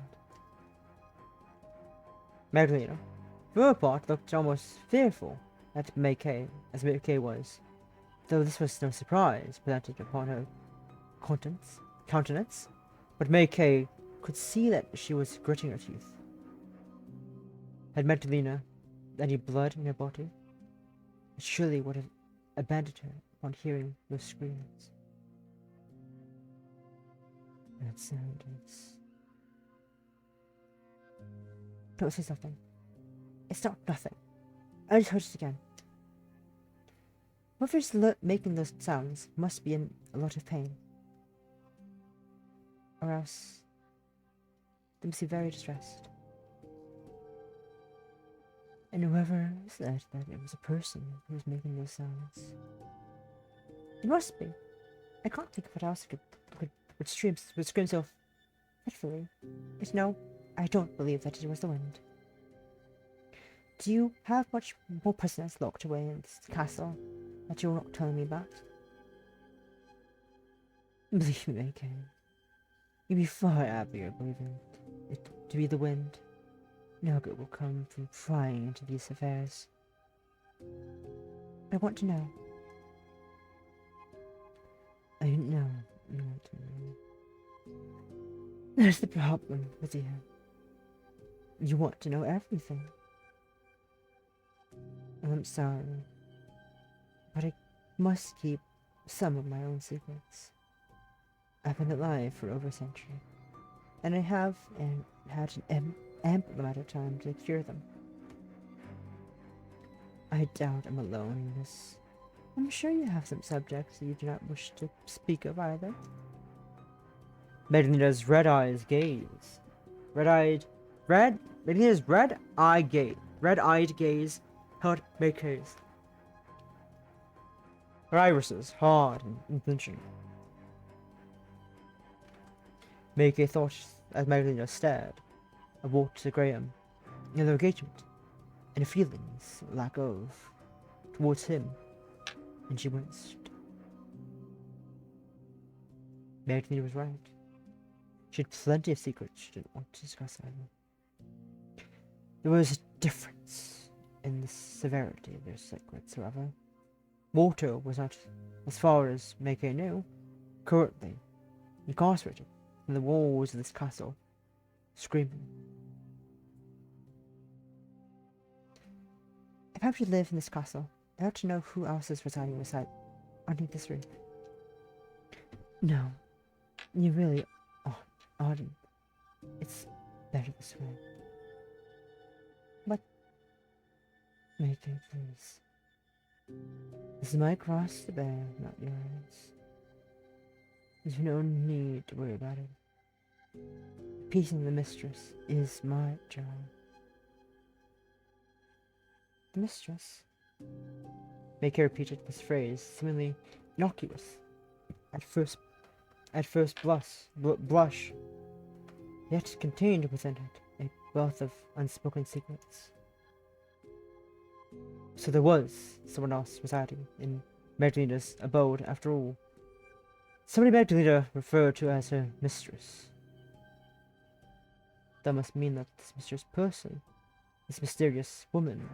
Magdalena, for her part, looked almost fearful at Meike, as Meike was, though this was no surprise presented upon her countenance, but Meike could see that she was gritting her teeth. Had Magdalena any blood in her body? surely would have abandoned her upon hearing those screams. That sound is... Don't say something. It's not nothing. I just heard it again. Whoever's making those sounds must be in a lot of pain. Or else they must be very distressed. And whoever said that it was a person who was making those sounds, it must be. I can't think of what else would scream so fitfully. But no, I don't believe that it was the wind. Do you have much more prisoners locked away in this castle that you're not telling me about? Believe me, Meike, you'd be far happier believing it to be the wind. No good will come from prying into these affairs. I want to know. I know you want to know. That's the problem with you. You want to know everything. I'm sorry, but I must keep some of my own secrets. I've been alive for over a century, and I have had an ample amount of time to cure them. I doubt I'm alone in this. I'm sure you have some subjects that you do not wish to speak of either. Magdalena's red-eyed gaze held Maike's. Her irises hard and flinching. Meike thought as Magdalena stared, and walked to Graham, in their engagement, and feelings lack of towards him, and she winced. Magdalena was right. She had plenty of secrets she didn't want to discuss either. There was a difference in the severity of their secrets, however. Walter was not, as far as Meike knew, currently incarcerated in the walls of this castle, screaming. If I were to live in this castle, I ought to know who else is residing underneath this roof. No, you really aren't. It's better this way. But, Meike, please. This is my cross to bear, not yours. There's no need to worry about it. Appeasing the mistress is my job. The mistress? Meike repeated this phrase, seemingly innocuous at first blush, yet contained within it a wealth of unspoken secrets. So there was someone else residing in Magdalena's abode after all. Somebody Magdalena referred to as her mistress. That must mean that this mysterious person, this mysterious woman,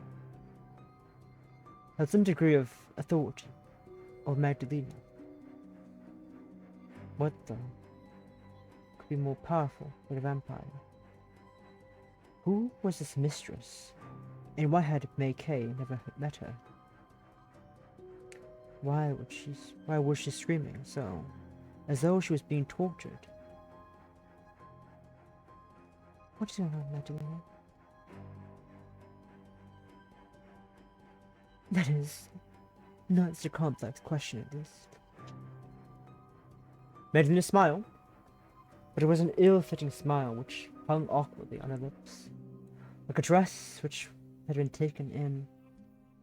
had some degree of authority over Magdalena. What, though, could be more powerful than a vampire? Who was this mistress, and why had Meike never met her? Why was she screaming so, as though she was being tortured? What is going on, Magdalena? That is not such a complex question, at least. Magdalena smiled, but it was an ill-fitting smile which hung awkwardly on her lips, like a dress which had been taken in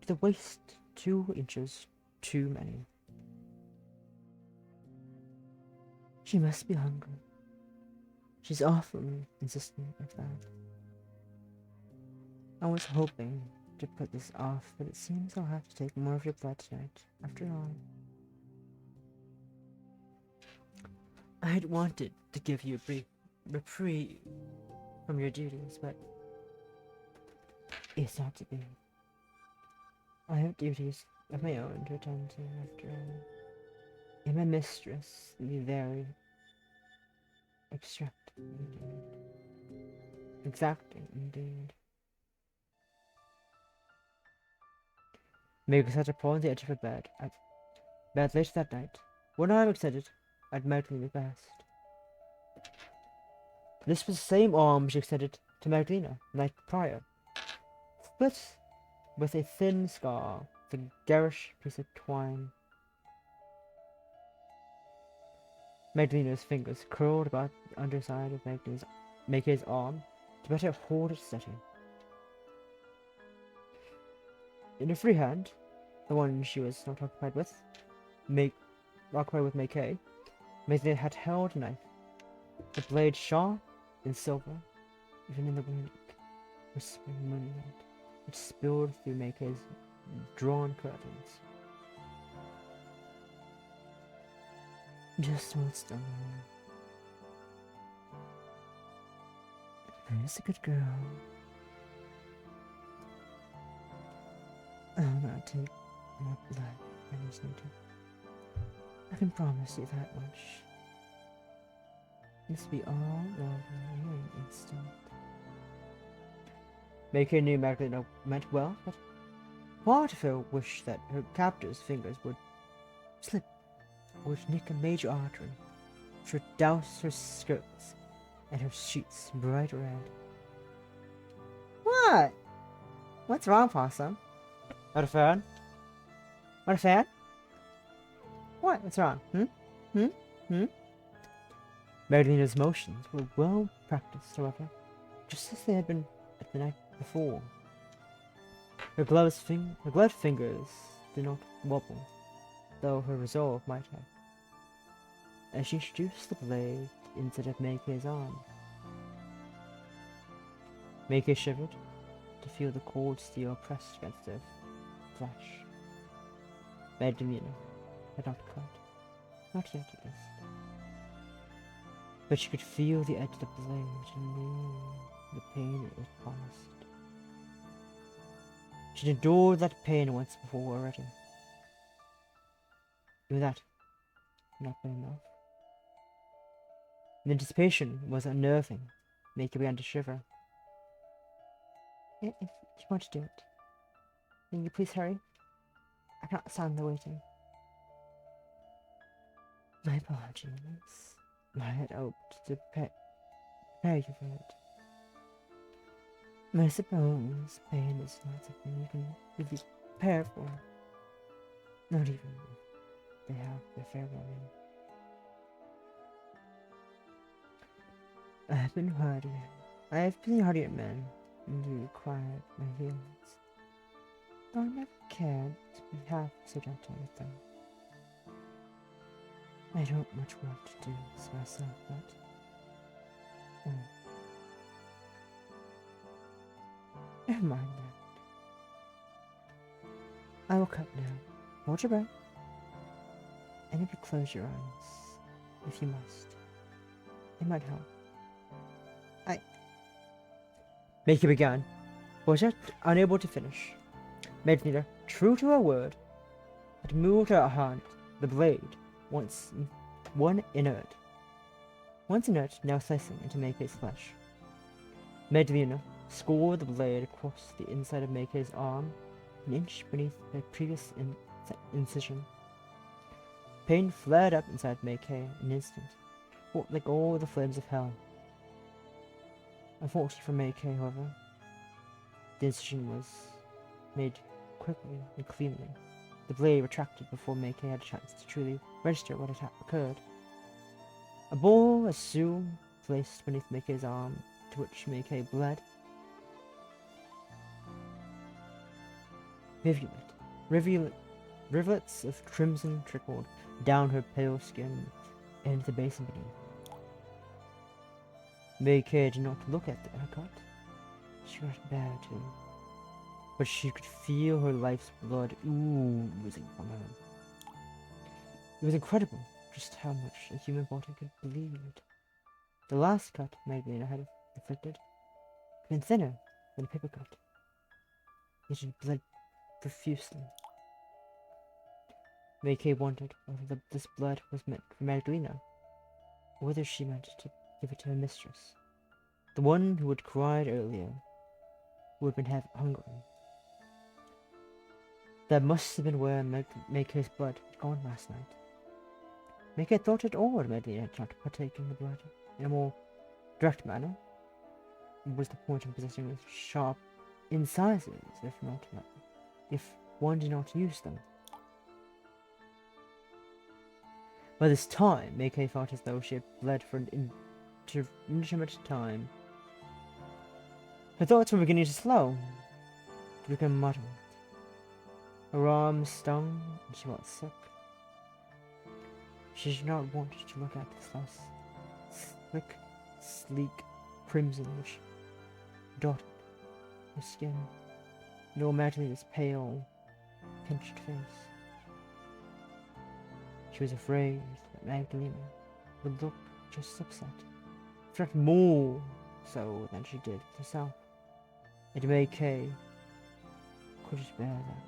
to the waist 2 inches too many. She must be hungry. She's awfully insistent like that. I was hoping to put this off, but it seems I'll have to take more of your blood tonight, after all. I had wanted to give you a brief reprieve from your duties, but it's not to be. I have duties of my own to attend to, after all. And my mistress can be very exacting indeed. Meike sat upon the edge of her bed. Bed later that night. One arm extended, and Magdalena best. This was the same arm she extended to Magdalena the night prior, split with a thin scar, the garish piece of twine. Magdalena's fingers curled about the underside of Meike's arm to better hold it steady. In her free hand, the one she was not occupied with, Meike, Magdalena had held a knife, the blade sharp and silver, even in the wind, whispering moonlight, which spilled through Meike's drawn curtains. Just hold still. There's a good girl. I'll not take more blood than is needed. I can promise you that much. This will be all over in an instant. Meike knew Magdalena meant well, but part of her wished that her captor's fingers would slip, would nick a major artery, which would douse her skirts and her sheets bright red. What? What's wrong, Possum? Not a fan? Not a fan? What? What's wrong? Magdalena's motions were well practiced, however, just as they had been at the night before. Her gloved fingers did not wobble, though her resolve might have, as she introduced the blade instead of Meike's arm. Meike shivered to feel the cold steel pressed against her flesh. Magdalena had not cut, not yet at least. But she could feel the edge of the blade and knew the pain it was promised. She'd endured that pain once before already. Even that had not been enough. The anticipation was unnerving. Meike began to shiver. If you want to do it, can you please hurry? I cannot stand the waiting. My apologies. I had hoped to prepare you for it. I suppose pain is not something you can really prepare for. Not even if they have their fair warning. I have been hardy at men, and you quiet my feelings. Though I never cared to be half so gentle with them. I don't much want to do this myself, but... Never mind that. I will cut now. Hold your breath. And maybe close your eyes, if you must. It might help. Meike began, but was yet unable to finish. Magdalena, true to her word, had moved her hand, the blade, once inert, now slicing into Meike's flesh. Magdalena scored the blade across the inside of Meike's arm, an inch beneath her previous incision. Pain flared up inside Meike in an instant, like all the flames of hell. Unfortunately for Meike, however, the incision was made quickly and cleanly. The blade retracted before Meike had a chance to truly register what had occurred. A ball was soon placed beneath Meike's arm, to which Meike bled. Rivulets of crimson trickled down her pale skin and into the basin beneath. Meike did not look at her cut. She got bad too. But she could feel her life's blood oozing from her. It was incredible just how much a human body could bleed. The last cut Magdalena had inflicted had been thinner than a paper cut. Yet it bled profusely. Meike wondered whether this blood was meant for Magdalena, or whether she meant to give it to her mistress, the one who had cried earlier, who had been hungry. That must have been where Meike's blood had gone last night. Meike thought it odd Madeleine had not partaken in the blood in a more direct manner. What was the point in possessing those sharp incisors if one did not use them? By this time, Meike felt as though she had bled for an intermittent time. Her thoughts were beginning to slow, to become muddled. Her arms stung, and she felt sick. She did not want to look at this slick, sleek crimson which dotted her skin, nor Magdalene's pale, pinched face. She was afraid that Magdalena would look just as upset, if not more so than she did herself. And Meike couldn't bear that.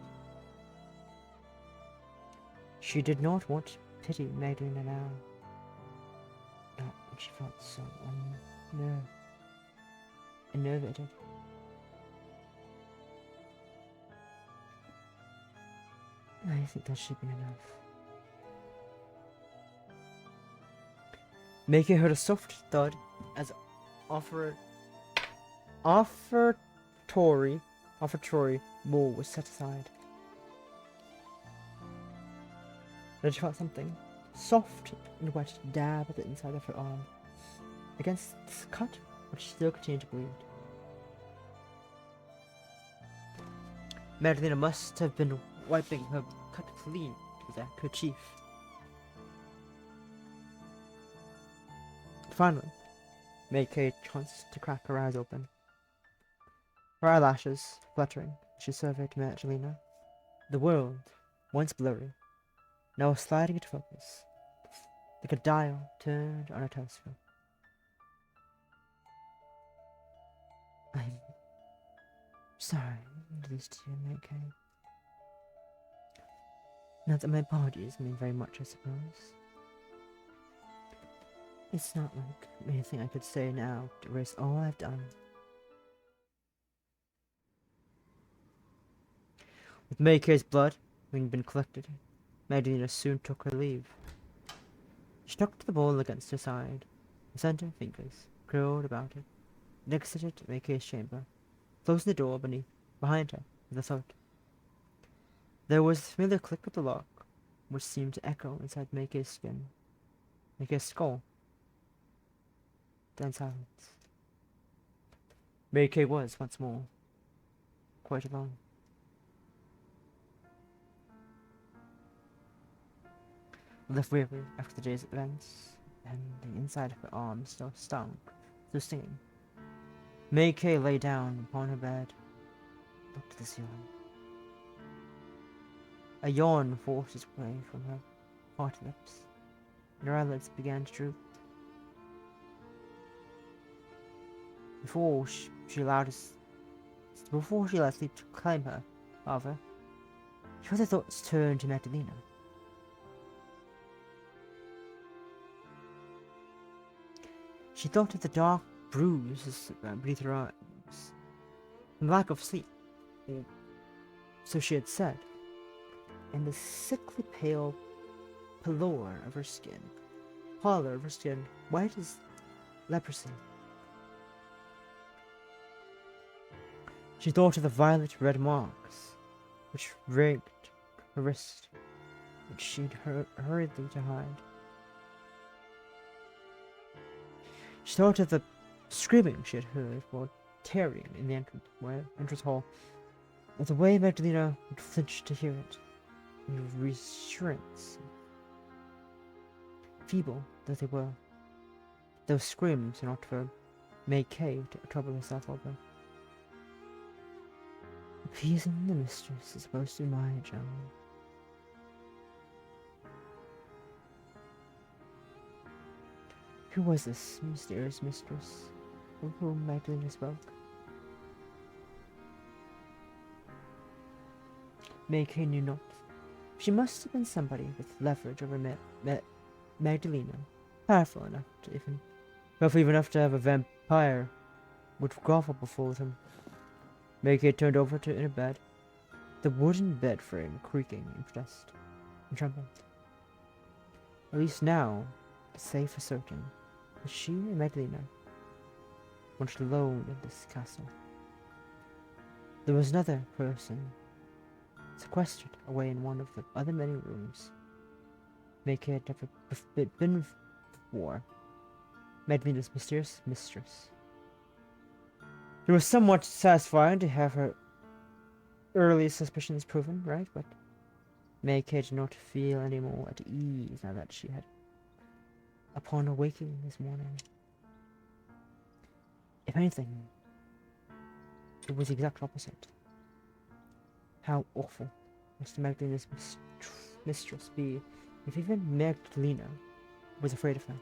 She did not want to pity Magdalena now, not when she felt so enervated. I think that should be enough. Meike heard a soft thud as offertory bowl was set aside. Then she felt something soft and wet dab at the inside of her arm, against this cut which still continued to bleed. Magdalena must have been wiping her cut clean with a kerchief. Finally, Meike chanced to crack her eyes open. Her eyelashes fluttering, she surveyed Magdalena. The world, once blurry, now sliding into focus, like a dial turned on a telescope. I'm sorry to this to you, Meike. Not that my apologies mean very much, I suppose. It's not like anything I could say now to erase all I've done. With Meike's blood having been collected, Magdalena soon took her leave. She tucked the bowl against her side, and sent her fingers curled about it, and exited Meike's chamber, closing the door behind her with a thud. There was the familiar click of the lock, which seemed to echo inside Meike's skull. Then silence. Meike was once more quite alone. Left weary after the day's events, and the inside of her arm still stung through stinging, Meike lay down upon her bed, looked at the ceiling. A yawn forced its way from her parted lips, and her eyelids began to droop. Before she allowed sleep to claim her, however, she felt her thoughts turn to Magdalena. She thought of the dark bruises beneath her eyes, and lack of sleep, or so she had said, and the sickly pale pallor of her skin, white as leprosy. She thought of the violet red marks which raked her wrist, which she'd hurriedly to hide. She thought of the screaming she had heard while tarrying in the entrance hall, of the way Magdalena would flinch to hear it, and of reassurance. Feeble though they were, those screams were not for Meike to trouble herself over. Appeasing the mistress is supposed to be my job. Who was this mysterious mistress of whom Magdalena spoke? Meike knew not. She must have been somebody with leverage over Magdalena, powerful enough to have a vampire would grovel before them. Meike turned over to in her bed, the wooden bed frame creaking in protest and trembling. At least now, it's safe for certain that she and Magdalena weren't alone in this castle. There was another person sequestered away in one of the other many rooms. Meike had never been before. Magdalena's mysterious mistress. It was somewhat satisfying to have her early suspicions proven, right? But Meike did not feel any more at ease now that she had, upon awaking this morning. If anything, it was the exact opposite. How awful must Magdalena's mistress be if even Magdalena was afraid of her?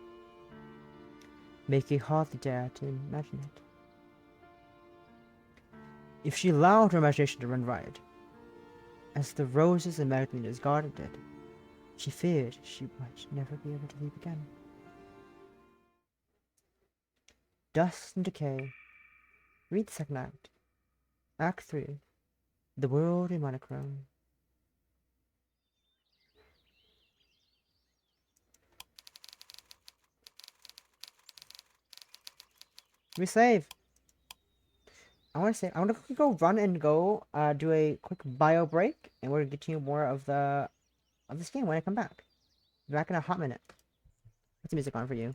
Meike hardly dared to imagine it. If she allowed her imagination to run riot, as the roses in Magdalena's garden did, she feared she might never be able to leave again. Dust and Decay. Read the second act. Act 3. The World in Monochrome. We save. I want to say, I'm gonna go run and go do a quick bio break, and we're gonna continue more of this game when I come back. Be back in a hot minute. What's the music on for you?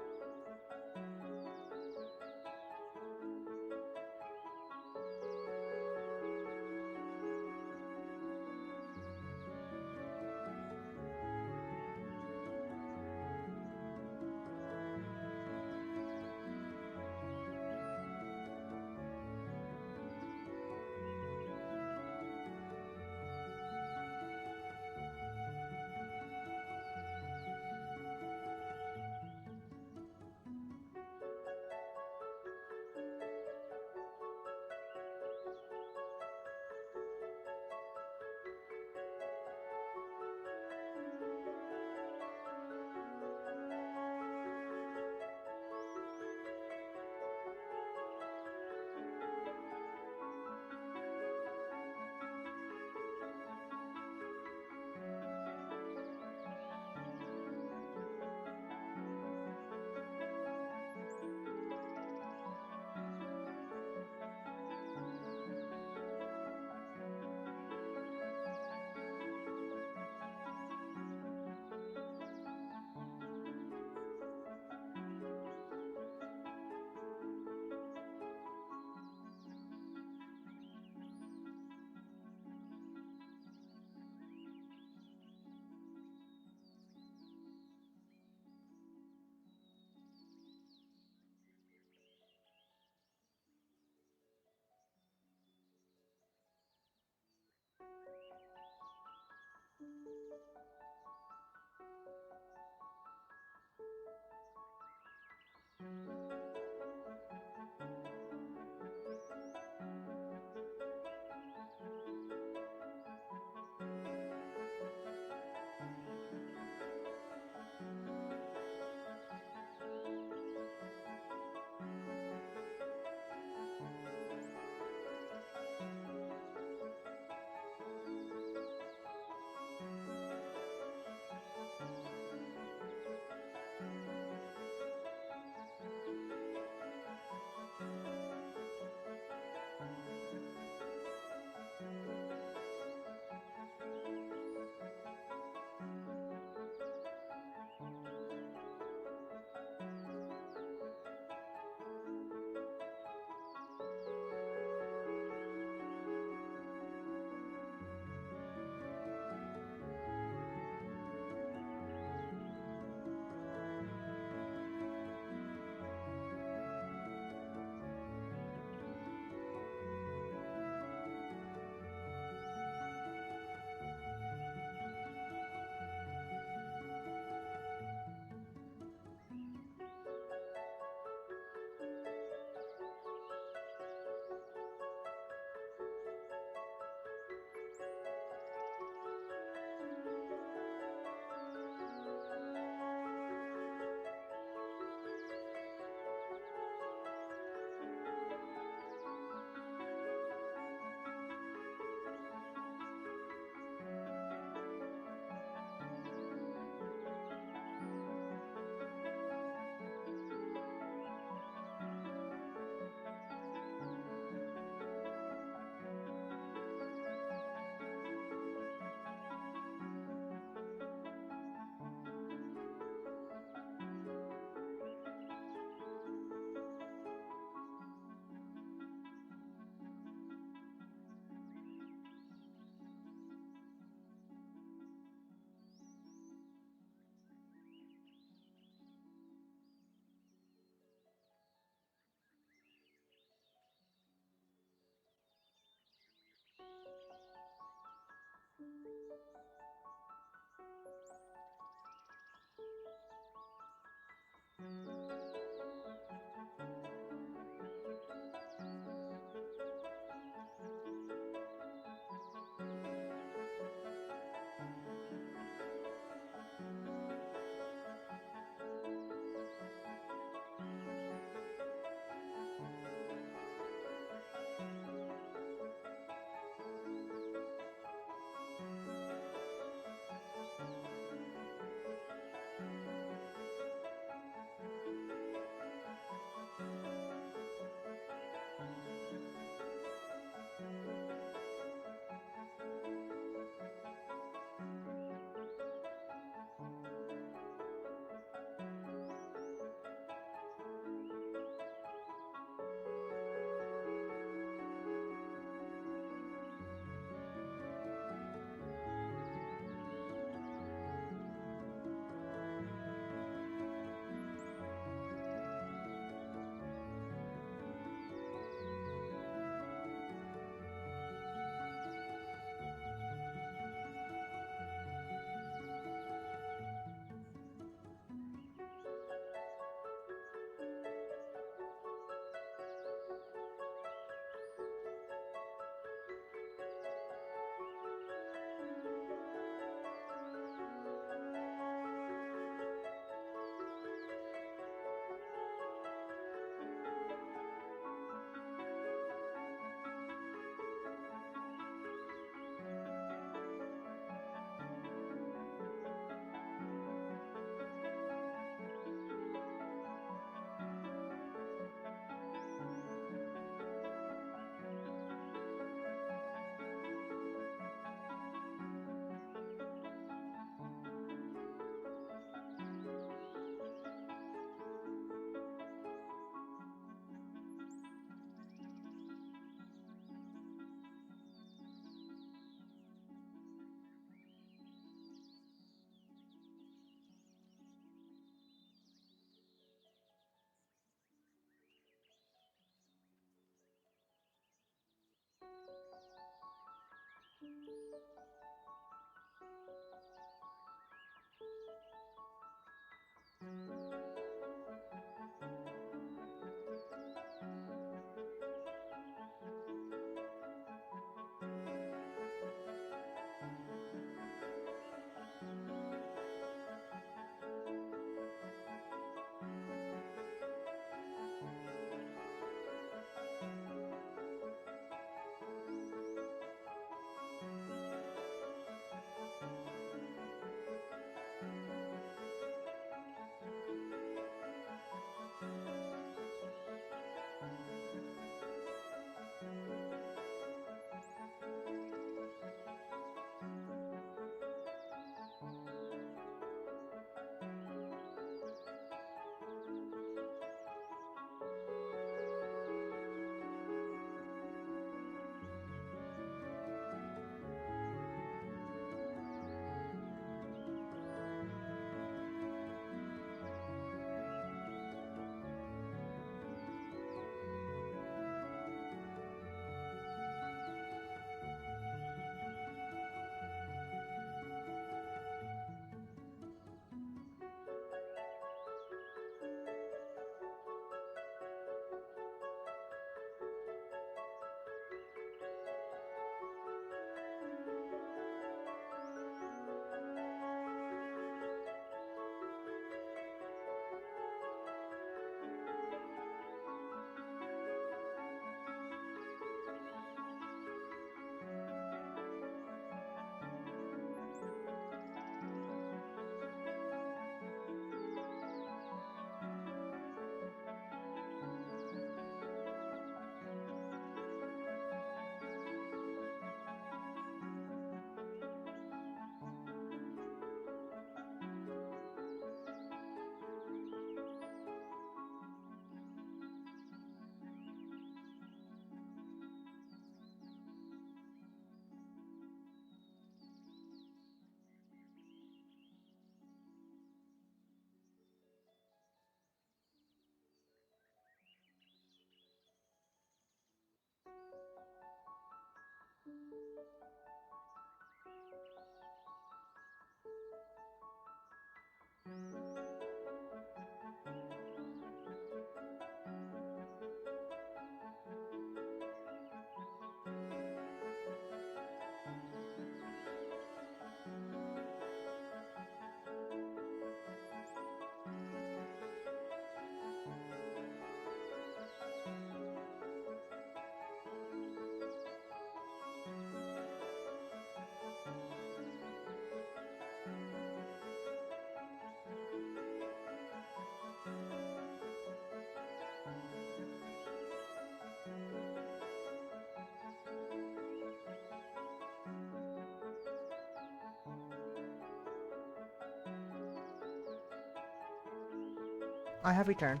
I have returned.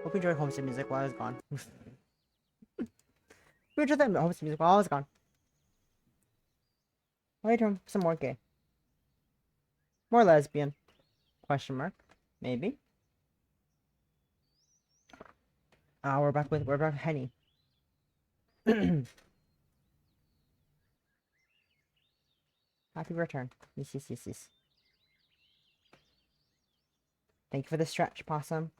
Hope you enjoyed homestead music while I was gone. We enjoyed that homestead music while I was gone. I'll return some more gay. More lesbian. Question mark. Maybe. We're back with Henny. Happy return. Yes. Thank you for the stretch, possum.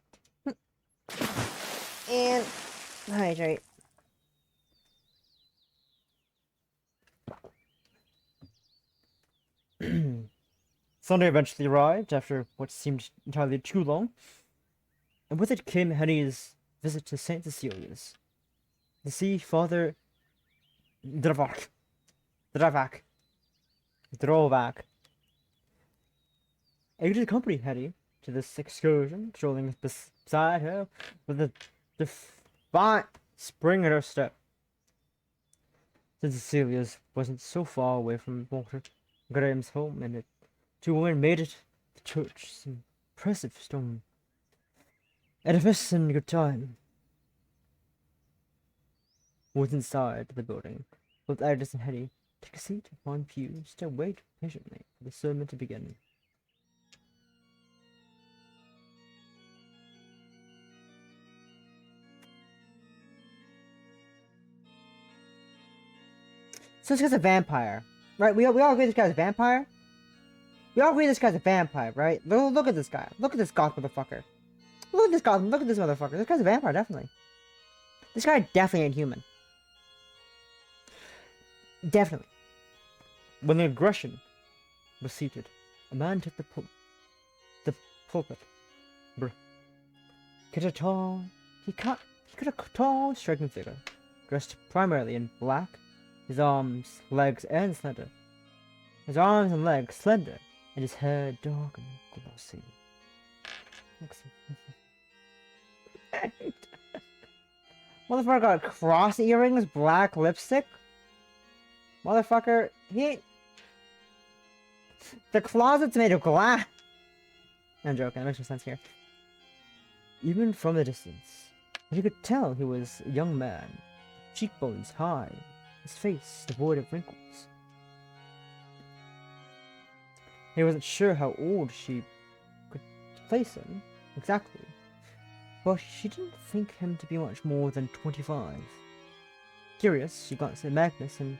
And hydrate. Sunday eventually arrived after what seemed entirely too long, and with it came Henny's visit to St. Cecilia's to see Father Dravak. Eager to accompany Henny to this excursion, strolling beside her with a defiant spring at her step. St. Cecilia's wasn't so far away from Walter Graham's home, and the two women made it to church, some impressive stone edifice in good time. Once inside the building, both Agnes and Hetty took a seat upon pews to wait patiently for the sermon to begin. So this guy's a vampire, right? We all agree this guy's a vampire? We all agree this guy's a vampire, right? Look at this guy. Look at this goth motherfucker. Look at this goth. Look at this motherfucker. This guy's a vampire, definitely. This guy definitely ain't human. Definitely. When the aggression was seated, a man took the pulpit. He cut a tall, striking figure, dressed primarily in black. His arms, legs, and slender. His arms and legs slender, and his hair dark and glossy. Motherfucker got cross earrings, black lipstick. Motherfucker, the closet's made of glass. I'm joking, that makes no sense here. Even from the distance, you could tell he was a young man, cheekbones high, his face devoid of wrinkles. He wasn't sure how old she could place him, exactly, but she didn't think him to be much more than 25. Curious, she glanced at Magnus and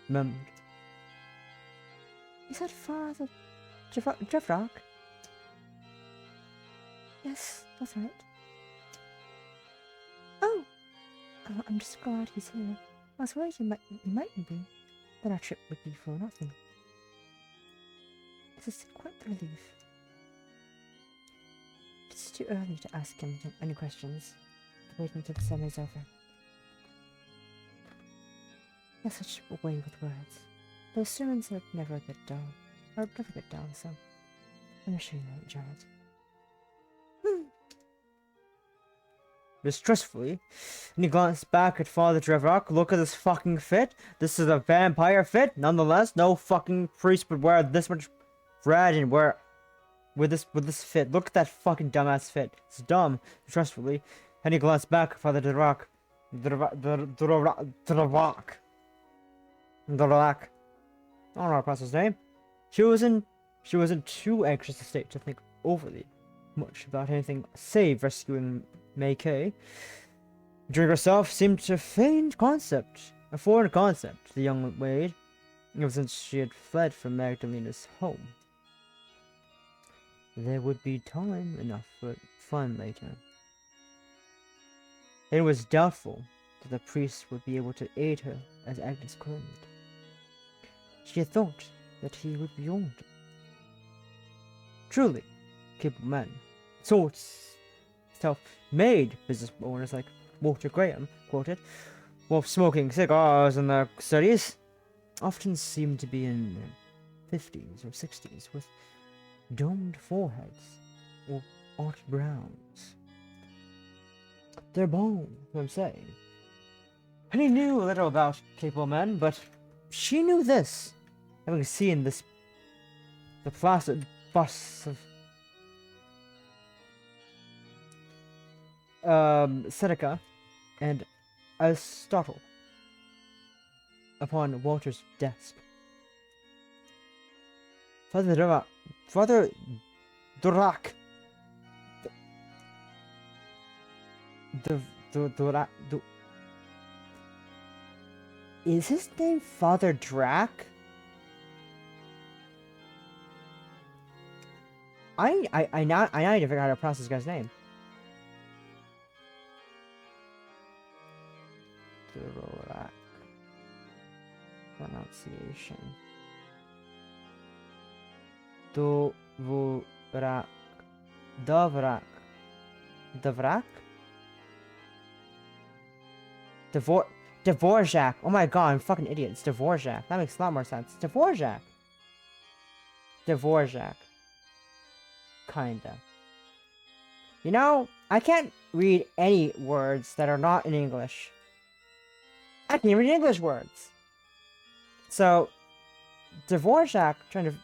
murmured, "Is that Father Jeffrock?" "Yes, that's right." "Oh, I'm just glad he's here. I was worried he mightn't be. Then our trip would be for nothing. This is quite the relief. It's too early to ask him any questions. Wait until the sermon's over. He has such a way with words. Those sermons are never a bit dull. So I'm sure you'll enjoy it." Distrustfully, and he glanced back at Father Trevrock. "Look at this fucking fit. This is a vampire fit. Nonetheless, no fucking priest would wear this much red and wear with this fit. Look at that fucking dumbass fit. It's dumb." Distrustfully, and he glanced back at Father Trevrock. I don't know how to pronounce his name. She was in too anxious a state to think overly much about anything save rescuing Meike. During herself seemed a foreign concept to the young Maid, ever since she had fled from Magdalena's home. There would be time enough for fun later. It was doubtful that the priest would be able to aid her as Agnes claimed. She had thought that he would be old. Truly capable men. Sorts self-made business owners like Walter Graham, quoted, while smoking cigars in their studies, often seemed to be in their 50s or 60s with domed foreheads or arched brows. They're bold, I'm saying. And he knew a little about capable men, but she knew this, having seen the placid busts of Seneca and Aristotle upon Walter's desk. Father Durac, is his name Father Drac? I now need to figure out how to pronounce this guy's name. Durac. Pronunciation. Dvorak. Dovrak. Dvorak? Dvorak. Oh my god, I'm fucking idiot. It's Dvorak. That makes a lot more sense. Dvorak. Dvorak. Kinda. You know, I can't read any words that are not in English. I can't read English words. So, Dvorak, trying to...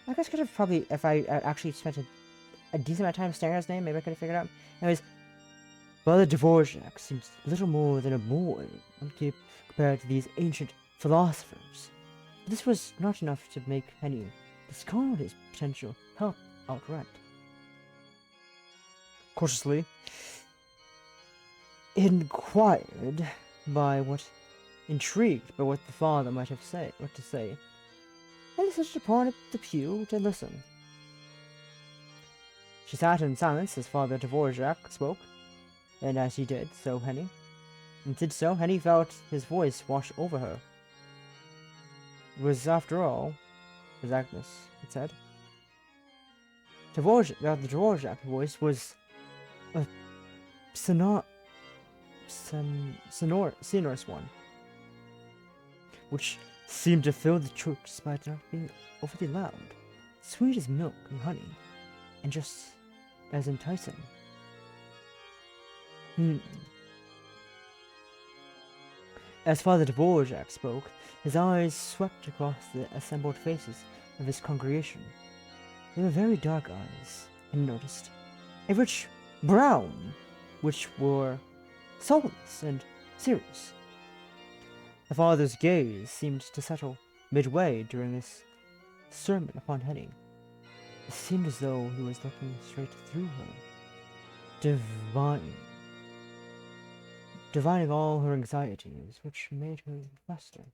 I guess I could have probably, if I actually spent a decent amount of time staring at his name, maybe I could have figured it out. Anyways, Father Dvorak seems little more than a boy compared to these ancient philosophers. But this was not enough to make Henny discard his potential help outright. Cautiously, inquired by what intrigued by what the father might have what to say, and sat upon the pew to listen. She sat in silence as Father Dvorak spoke, and as he did so, Henny felt his voice wash over her. It was, after all, as Agnes had said. The Dvorak voice was a sonorous one, which seemed to fill the church despite not being overly loud, sweet as milk and honey, and just as enticing. As Father Dvorak spoke, his eyes swept across the assembled faces of his congregation. They were very dark eyes, and noticed a rich brown, which were soulless and serious. The father's gaze seemed to settle midway during this sermon upon Henny. It seemed as though he was looking straight through her, divining all her anxieties, which made her fluster.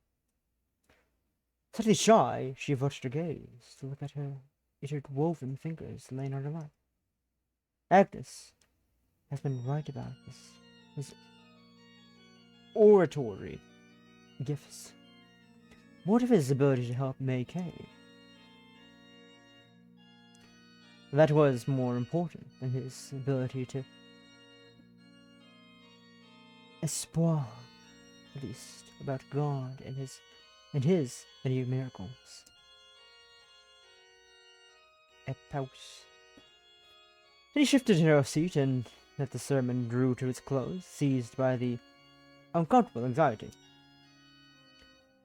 Slightly shy, she averted her gaze to look at her interwoven fingers laying on her lap. Agnes has been right about his oratory gifts. What of his ability to help Meike? That was more important than his ability to espoir, at least, about God and his many miracles. A pause. Then he shifted her seat and let the sermon drew to its close, seized by the uncomfortable anxiety.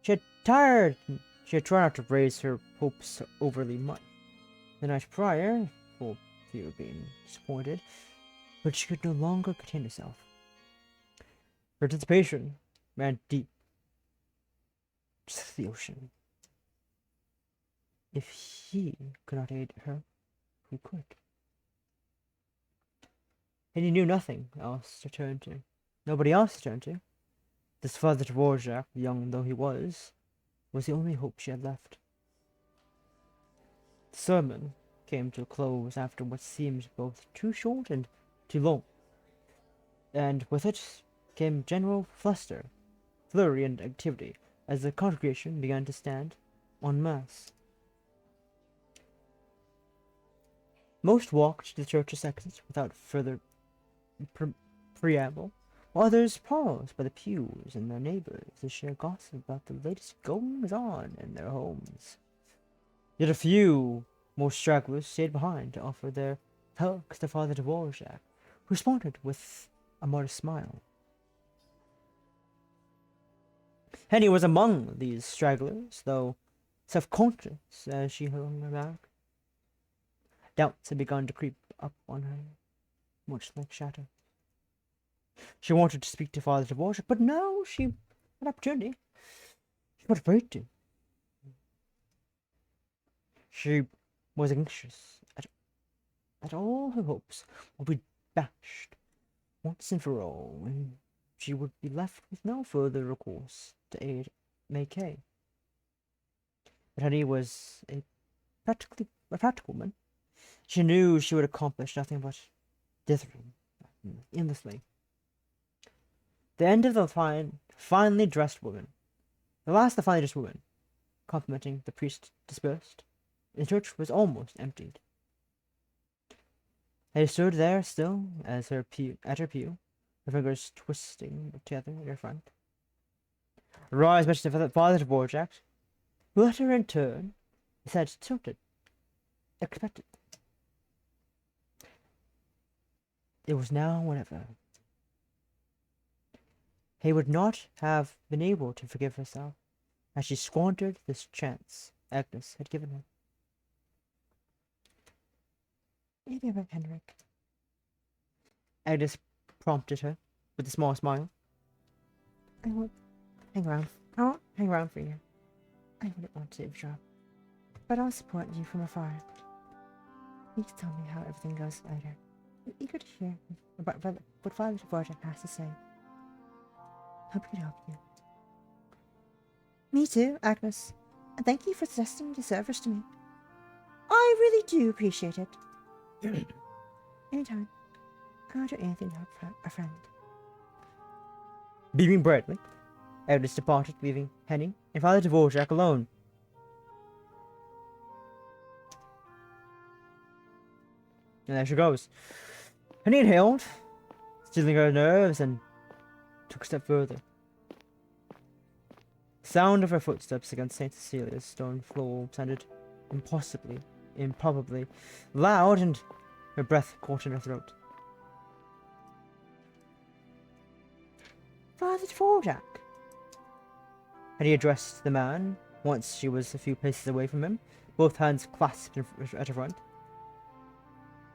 She had tried not to raise her hopes overly much the night prior, for fear of being disappointed, but she could no longer contain herself. Her anticipation ran deep to the ocean. If he could not aid her, who could? And he knew nothing else to turn to. Nobody else to turn to. This Father Dvorak, young though he was the only hope she had left. The sermon came to a close after what seemed both too short and too long, and with it came general flurry and activity, as the congregation began to stand en masse. Most walked to the church's exit without further preamble, while others paused by the pews and their neighbors to share gossip about the latest goings-on in their homes. Yet a few more stragglers stayed behind to offer their thanks to Father Dvorak, who responded with a modest smile. Henny was among these stragglers, though self-conscious as she hung her back. Doubts had begun to creep up on her, much like shadow. She wanted to speak to Father Dvorak, but no, she had an opportunity. She was afraid to. She was anxious that all her hopes would be dashed once and for all, and she would be left with no further recourse to aid Meike. But Henny was a practical woman. She knew she would accomplish nothing but dithering endlessly. The end of the finely dressed woman. The last of the finely dressed woman, complimenting the priest, dispersed. The church was almost emptied. They stood there still at her pew, her fingers twisting together in her front. Rise mentioned to Father Dvorak, who let her in turn, his head tilted, expected. It was now or never. He would not have been able to forgive herself as she squandered this chance Agnes had given her. Maybe about Henrik. Agnes prompted her with a small smile. I won't hang around for you. I wouldn't want to eavesdrop, but I'll support you from afar. Please tell me how everything goes later. I'm eager to hear about what Father Dvorak has to say. Hope we can help you. Me too, Agnes. And thank you for suggesting the service to me. I really do appreciate it. Anytime. I'll do anything to help a friend. Beaming brightly, Agnes departed, leaving Henny and Father Dvorak alone. And there she goes. Henny inhaled, stealing her nerves, and took a step further. The sound of her footsteps against St. Cecilia's stone floor sounded improbably loud, and her breath caught in her throat. Father Dvorak, had he addressed the man once she was a few paces away from him, both hands clasped at her front?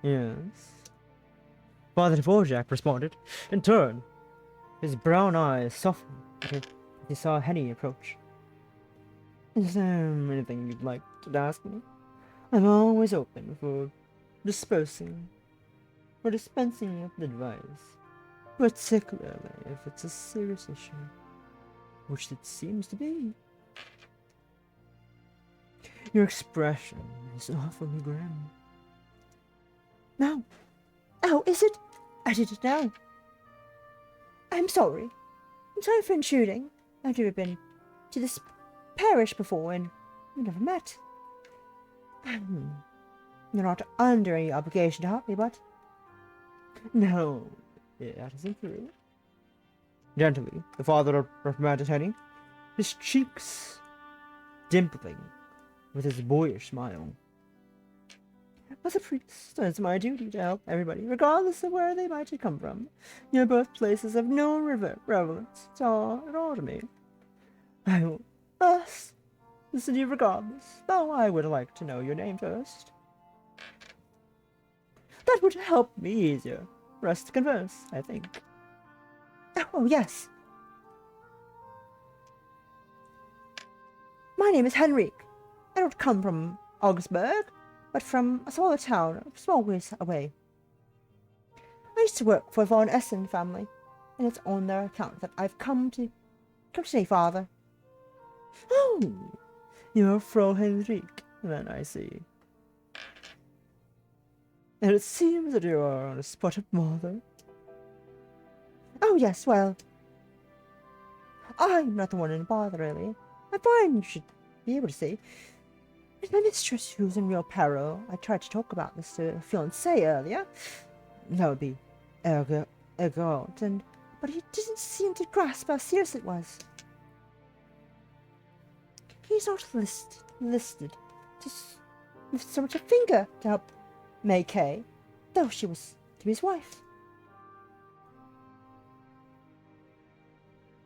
Yes. Father Dvorak responded, in turn. His brown eyes softened as he saw Henny approach. Is there anything you'd like to ask me? I'm always open for dispensing of advice, particularly if it's a serious issue, which it seems to be. Your expression is awfully grim. No. Oh, is it? I didn't know. I'm sorry. I'm sorry for intruding. I've never been to this parish before, and we never met. You're not under any obligation to help me, but... No, that isn't true. Gently, the father reprimanded Henny, his cheeks dimpling with his boyish smile. As a priest, it's my duty to help everybody, regardless of where they might have come from. Your birthplaces have no relevance at all to me. I will thus listen to you regardless, though I would like to know your name first. That would help me easier for us to converse, I think. Oh, yes. My name is Henrik. I don't come from Augsburg, but from a smaller town, a small ways away. I used to work for the Von Essen family, and it's on their account that I've come to say, Father. Oh, you're Frau Henrik, then I see. And it seems that you are on a spot of bother. Oh, yes, well, I'm not the one in bother, really. I find you should be able to see. It's my mistress who's in real peril. I tried to talk about this to a fiancé earlier. That would be Ergod, but he didn't seem to grasp how serious it was. He's not listed to lift so much a finger to help Meike, though she was to be his wife.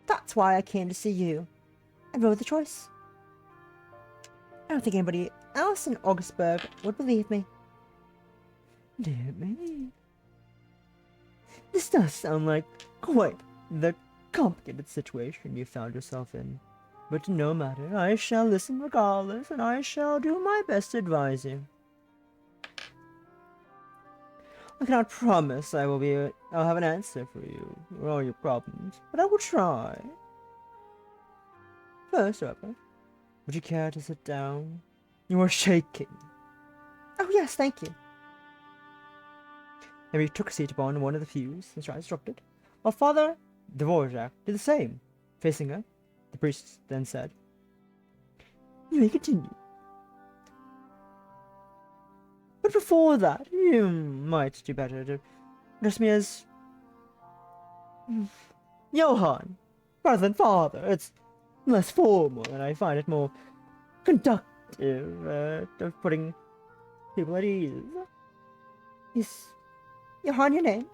That's why I came to see you. I wrote the choice. I don't think anybody else in Augsburg would believe me. Dear me. This does sound like quite the complicated situation you found yourself in. But no matter, I shall listen regardless, and I shall do my best to advise you. I cannot promise I'll have an answer for you, or all your problems, but I will try. First, however, would you care to sit down? You are shaking. Oh yes, thank you. Mary took a seat upon one of the pews, as instructed, while Father Dvorak did the same. Facing her, the priest then said, "You may continue. But before that, you might do better to address me as Johann, rather than Father. It's less formal, and I find it more conductive of putting people at ease. Is Johann your name?"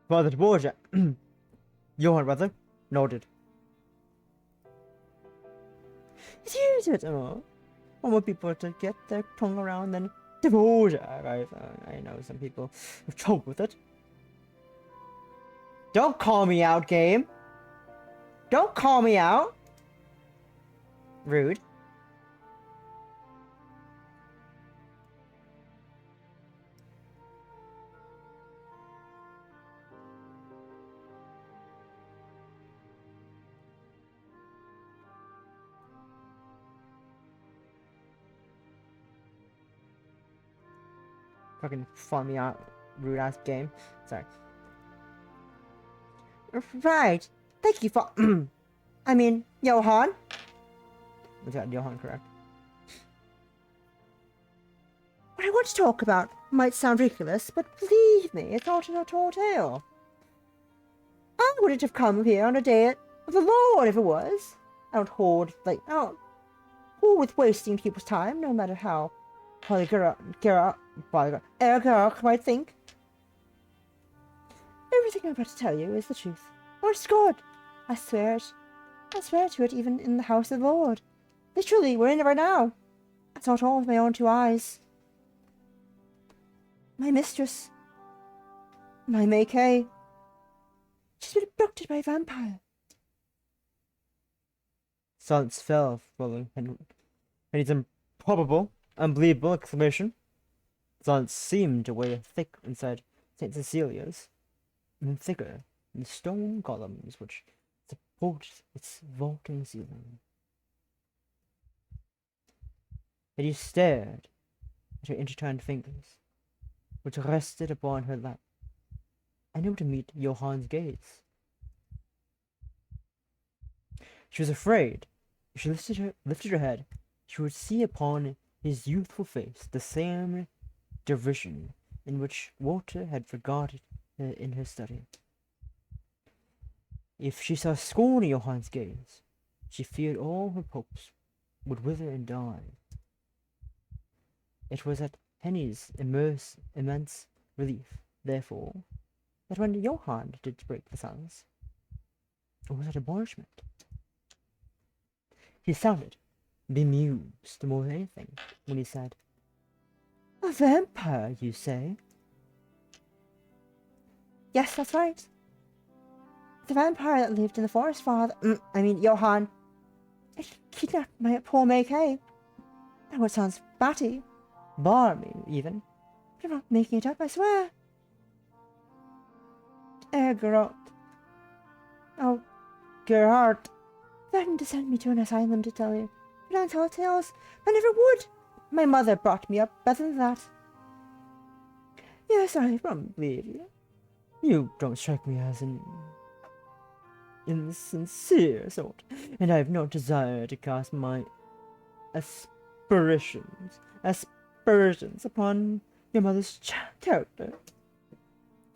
Father Dvorak, Johann rather, nodded. It's easier to know. I want people to get their tongue around than Dvorak. I know some people have trouble with it. Don't call me out, game. Don't call me out. Rude. Fucking fun me out, rude ass game. Sorry. Right. Thank you for. I mean, Johann. We got Johann correct. What I want to talk about might sound ridiculous, but believe me, it's not a tall tale. I wouldn't have come here on a day of the Lord if it was. I don't hold with wasting people's time, no matter how Ergarok might think. Everything I'm about to tell you is the truth. Honest to God. I swear it. I swear to it even in the house of the Lord. Literally, we're in it right now. I saw it all with my own two eyes. My mistress, my Meike, she's been abducted by a vampire. Silence fell following Henry's improbable, unbelievable exclamation. Silence seemed to weigh thick inside St. Cecilia's, and thicker than the stone columns which supported its vaulting ceiling. Hetty stared at her intertwined fingers, which rested upon her lap, unable to meet Johann's gaze. She was afraid if she lifted her head, she would see upon his youthful face the same derision in which Walter had regarded her in her study. If she saw scorn in Johann's gaze, she feared all her hopes would wither and die. It was at Henny's immense relief, therefore, that when Johann did break the silence, it was at admonishment. He sounded bemused more than anything when he said, "A vampire, you say?" "Yes, that's right. The vampire that lived in the forest, Father. Johann. It kidnapped my poor Meike. I know it sounds batty, barmy even, but I'm not making it up, I swear. Geralt. Oh, Gerhard. Threatened to send me to an asylum to tell you. But I don't tell tales. I never would. My mother brought me up better than that. Yes, I believe you. You don't strike me as an insincere sort, and I have no desire to cast my aspersions upon your mother's character.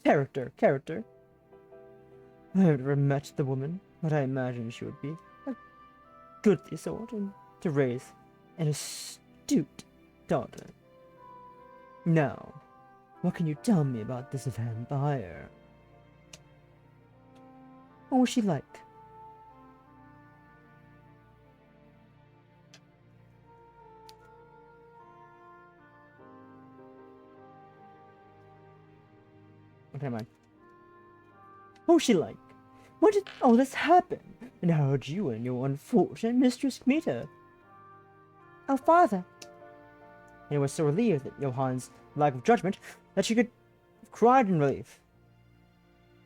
Character. I have never met the woman, but I imagine she would be a goodly sort, and to raise an astute daughter. Now, what can you tell me about this vampire? What was she like? Okay, mind. What was she like? When did all this happen? And how did you and your unfortunate mistress meet her? Oh, father. And he was so relieved at Johann's lack of judgment that she could have cried in relief.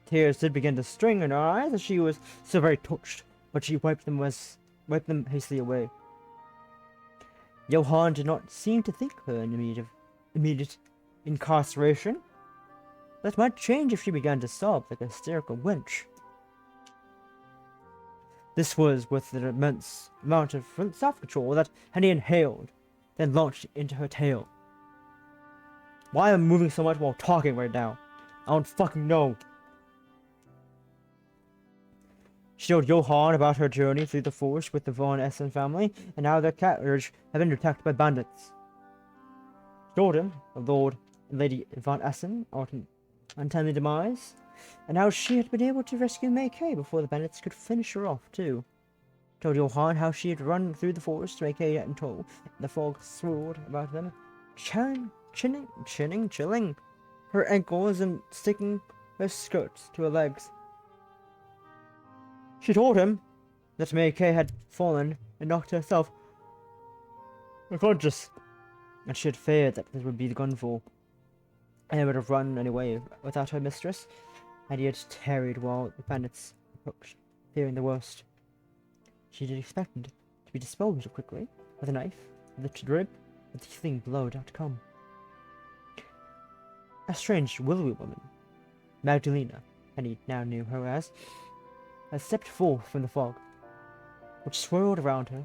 Tears did begin to string in her eyes as she was so very touched, but she wiped them hastily away. Johann did not seem to think her in immediate incarceration. That might change if she began to sob like a hysterical wench. This was with an immense amount of self-control that Henny inhaled, then launched into her tale. Why am I moving so much while talking right now? I don't fucking know. She told Johann about her journey through the forest with the von Essen family, and how their carriage had been attacked by bandits. She told him of Lord and Lady von Essen, untimely demise, and how she had been able to rescue Meike before the bandits could finish her off, too. Told Johann how she had run through the forest to Meike in tow, and the fog swirled about them, chilling her ankles and sticking her skirts to her legs. She told him that Meike had fallen and knocked herself unconscious, and she had feared that this would be the gunfall, and would have run anyway without her mistress, and he had tarried while the bandits approached, fearing the worst. She had expected to be disposed of quickly, with a knife, with a rib, with the healing blow not to come. A strange, willowy woman, Magdalena, and he now knew her as, had stepped forth from the fog, which swirled around her,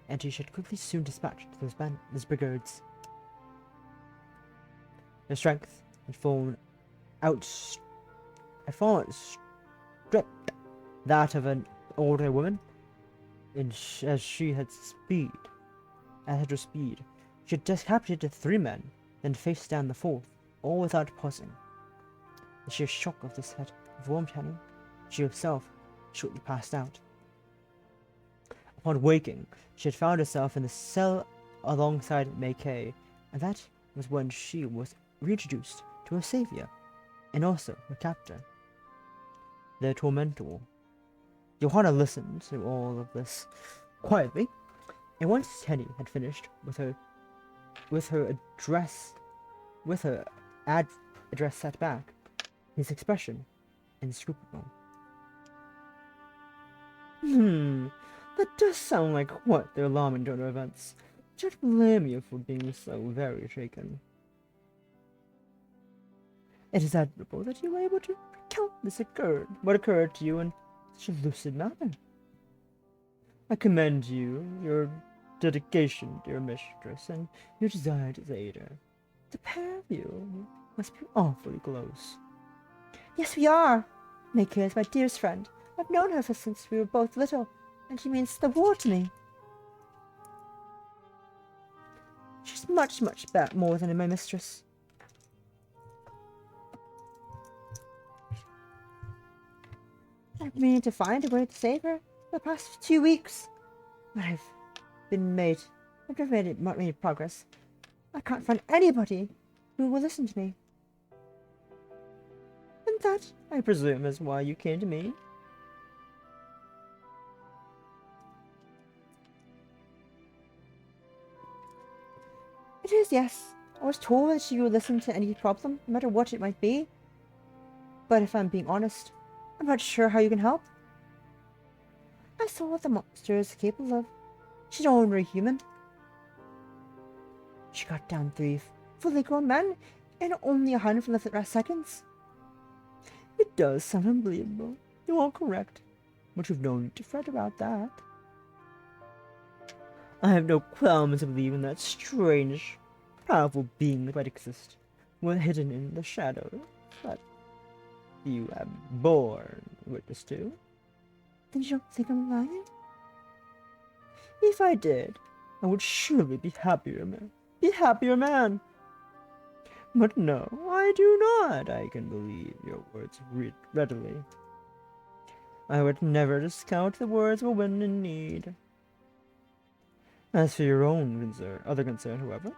and she should quickly soon dispatch those brigands. Her strength had stripped that of an older woman, as she had speed. At her speed, she had decapitated 3 men, then faced down the 4th, all without pausing. The sheer shock of this had warmed Henny. She herself shortly passed out. Upon waking, she had found herself in the cell alongside Meike, and that was when she was reintroduced to her savior, and also her captor, their tormentor. Johanna listened to all of this quietly, and once Henny had finished with her address set back, his expression inscrutable. That does sound like quite the alarming turn of events. I don't blame you for being so very shaken. It is admirable that you were able to recount what occurred to you in such a lucid manner. I commend you, your dedication to your mistress, and your desire to aid her. The pair of you must be awfully close. Yes, we are. Meike is my dearest friend. I've known her since we were both little, and she means the world to me. She's much more than my mistress. I've been meaning to find a way to save her for the past 2 weeks, but I've never made any progress. I can't find anybody who will listen to me. And that, I presume, is why you came to me. It is, yes. I was told that she would listen to any problem, no matter what it might be. But if I'm being honest, I'm not sure how you can help. I saw what the monster is capable of. She's an ordinary human. She got down 3 fully grown men in only a handful of seconds. It does sound unbelievable. You are correct. But you've no need to fret about that. I have no qualms of believing that strange, powerful beings might exist, well hidden in the shadows that you have borne witness to. Then you don't think I'm lying? If I did, I would surely be happier man. But no, I do not. I can believe your words readily. I would never discount the words of a woman in need. As for your own other concern, however,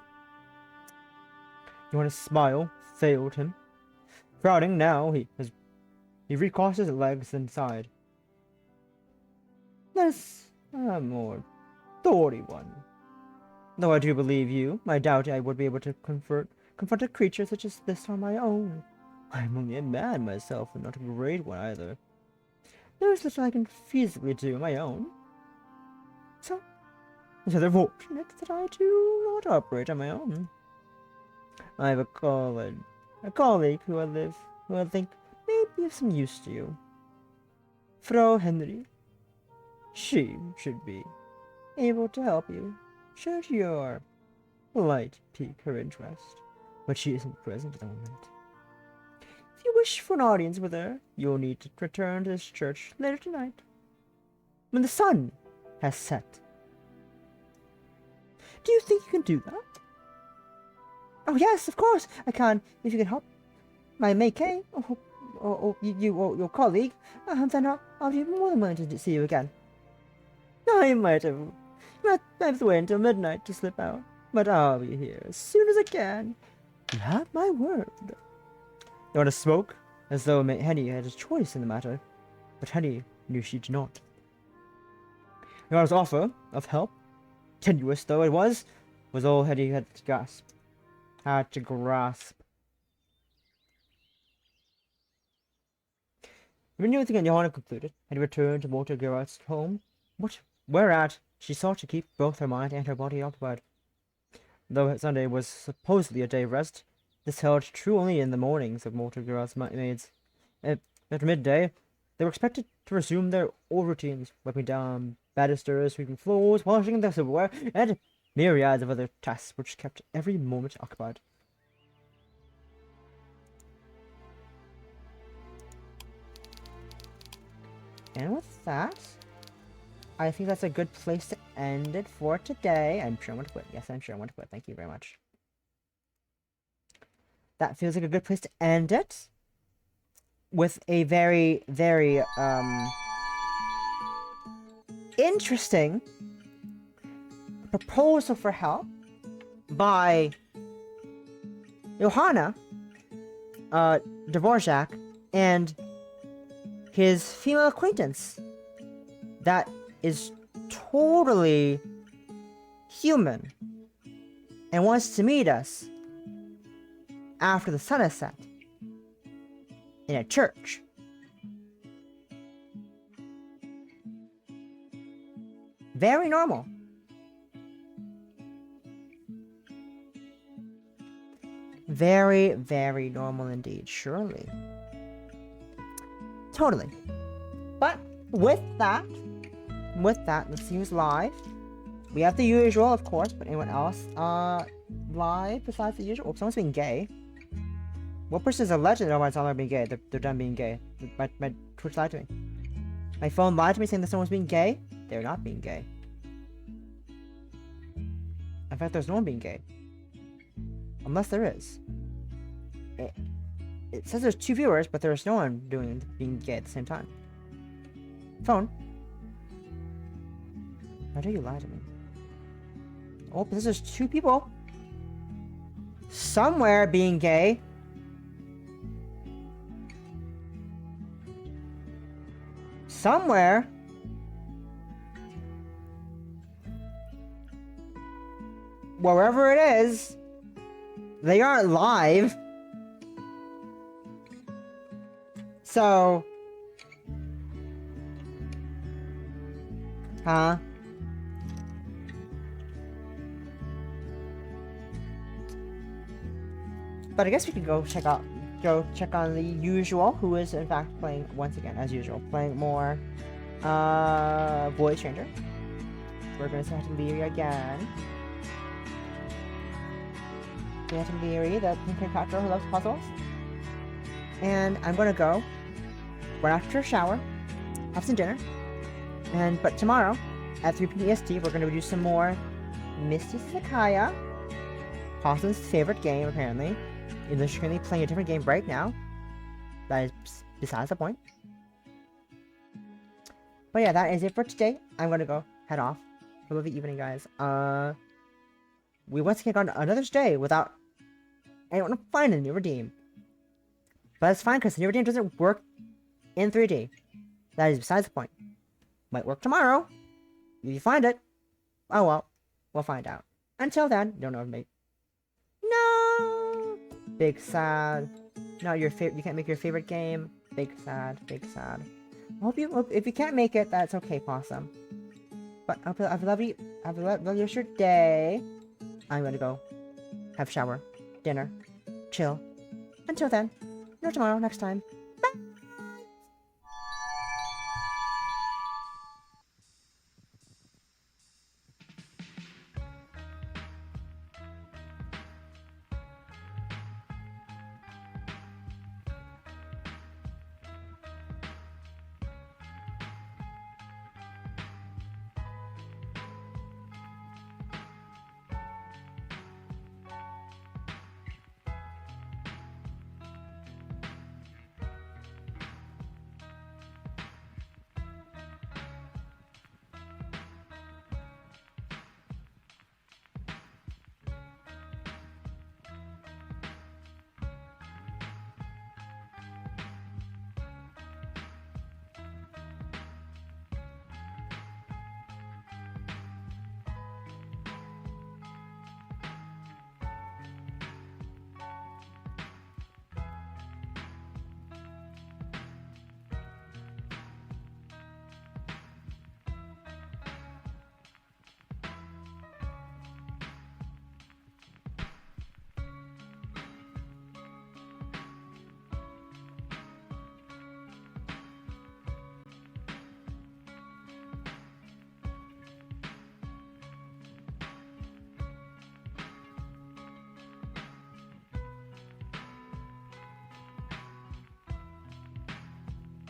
Johanna's smile failed him. Frowning now, he recrossed his legs and sighed. That's a more thorny one. Though I do believe you, I doubt I would be able to confront a creature such as this on my own. I am only a man myself, and not a great one either. There is little I can feasibly do on my own. So, it's rather fortunate that I do not operate on my own. I have a colleague who I think may be of some use to you. Frau Henry. She should be able to help you, should your light pique her interest, but she isn't present at the moment. If you wish for an audience with her, you'll need to return to this church later tonight, when the sun has set. Do you think you can do that? Oh yes, of course I can, if you can help my Meike, or your colleague, then I'll be more than willing to see you again. I might have to wait until midnight to slip out, but I'll be here as soon as I can. You have my word. Johanna spoke as though Henny had a choice in the matter, but Henny knew she did not. Johanna's offer of help, tenuous though it was all Henny had to grasp. Renewing and Johanna concluded, and returned to Walter Gerard's home, whereat she sought to keep both her mind and her body occupied. Though Sunday was supposedly a day of rest, this held true only in the mornings of Walter Gerard's maids. At midday, they were expected to resume their old routines, wiping down banisters, sweeping floors, washing their silverware, and myriads of other tasks which kept every moment occupied. And with that, I think that's a good place to end it for today. I'm sure I want to quit. Yes, I'm sure I want to quit. Thank you very much. That feels like a good place to end it. With a very, very, interesting proposal for help by Johanna, Dvorak, and his female acquaintance that is totally human and wants to meet us after the sun has set in a church. Very normal. Very, very normal indeed, surely. Totally. But with that, let's see who's live. We have the usual, of course, but anyone else live besides the usual? Oh, someone's being gay. What person is a legend? Oh, my song being gay. They're done being gay. My Twitch lied to me. My phone lied to me saying that someone's being gay. They're not being gay. In fact, there's no one being gay. Unless there is. It says there's 2 viewers, but there's no one being gay at the same time. Phone. Why do you lie to me? Oh, but there's 2 people. Somewhere being gay. Somewhere. Wherever it is, they aren't live. So, huh? But I guess we could go check on the usual, who is in fact playing once again, as usual, playing more Void Stranger. We're gonna say hi to Leary again. Say hi to Leary, the pink character who loves puzzles. And I'm gonna go run after a shower, have some dinner, but tomorrow at 3 p.m. EST we're gonna do some more Misty Sakaya, Austin's favorite game apparently, English is currently playing a different game right now. That is besides the point. But yeah, that is it for today. I'm gonna go head off. Have a lovely evening, guys. We once again got another stay without anyone finding a new redeem. But that's fine because the new redeem doesn't work in 3D. That is besides the point. Might work tomorrow. If you find it, oh well, we'll find out. Until then, don't know me. No! Big sad. No, you can't make your favorite game. Big sad, big sad. If you can't make it, that's okay, Possum. But have a lovely rest of your day. I'm gonna go have a shower, dinner, chill. Until then, tomorrow, next time.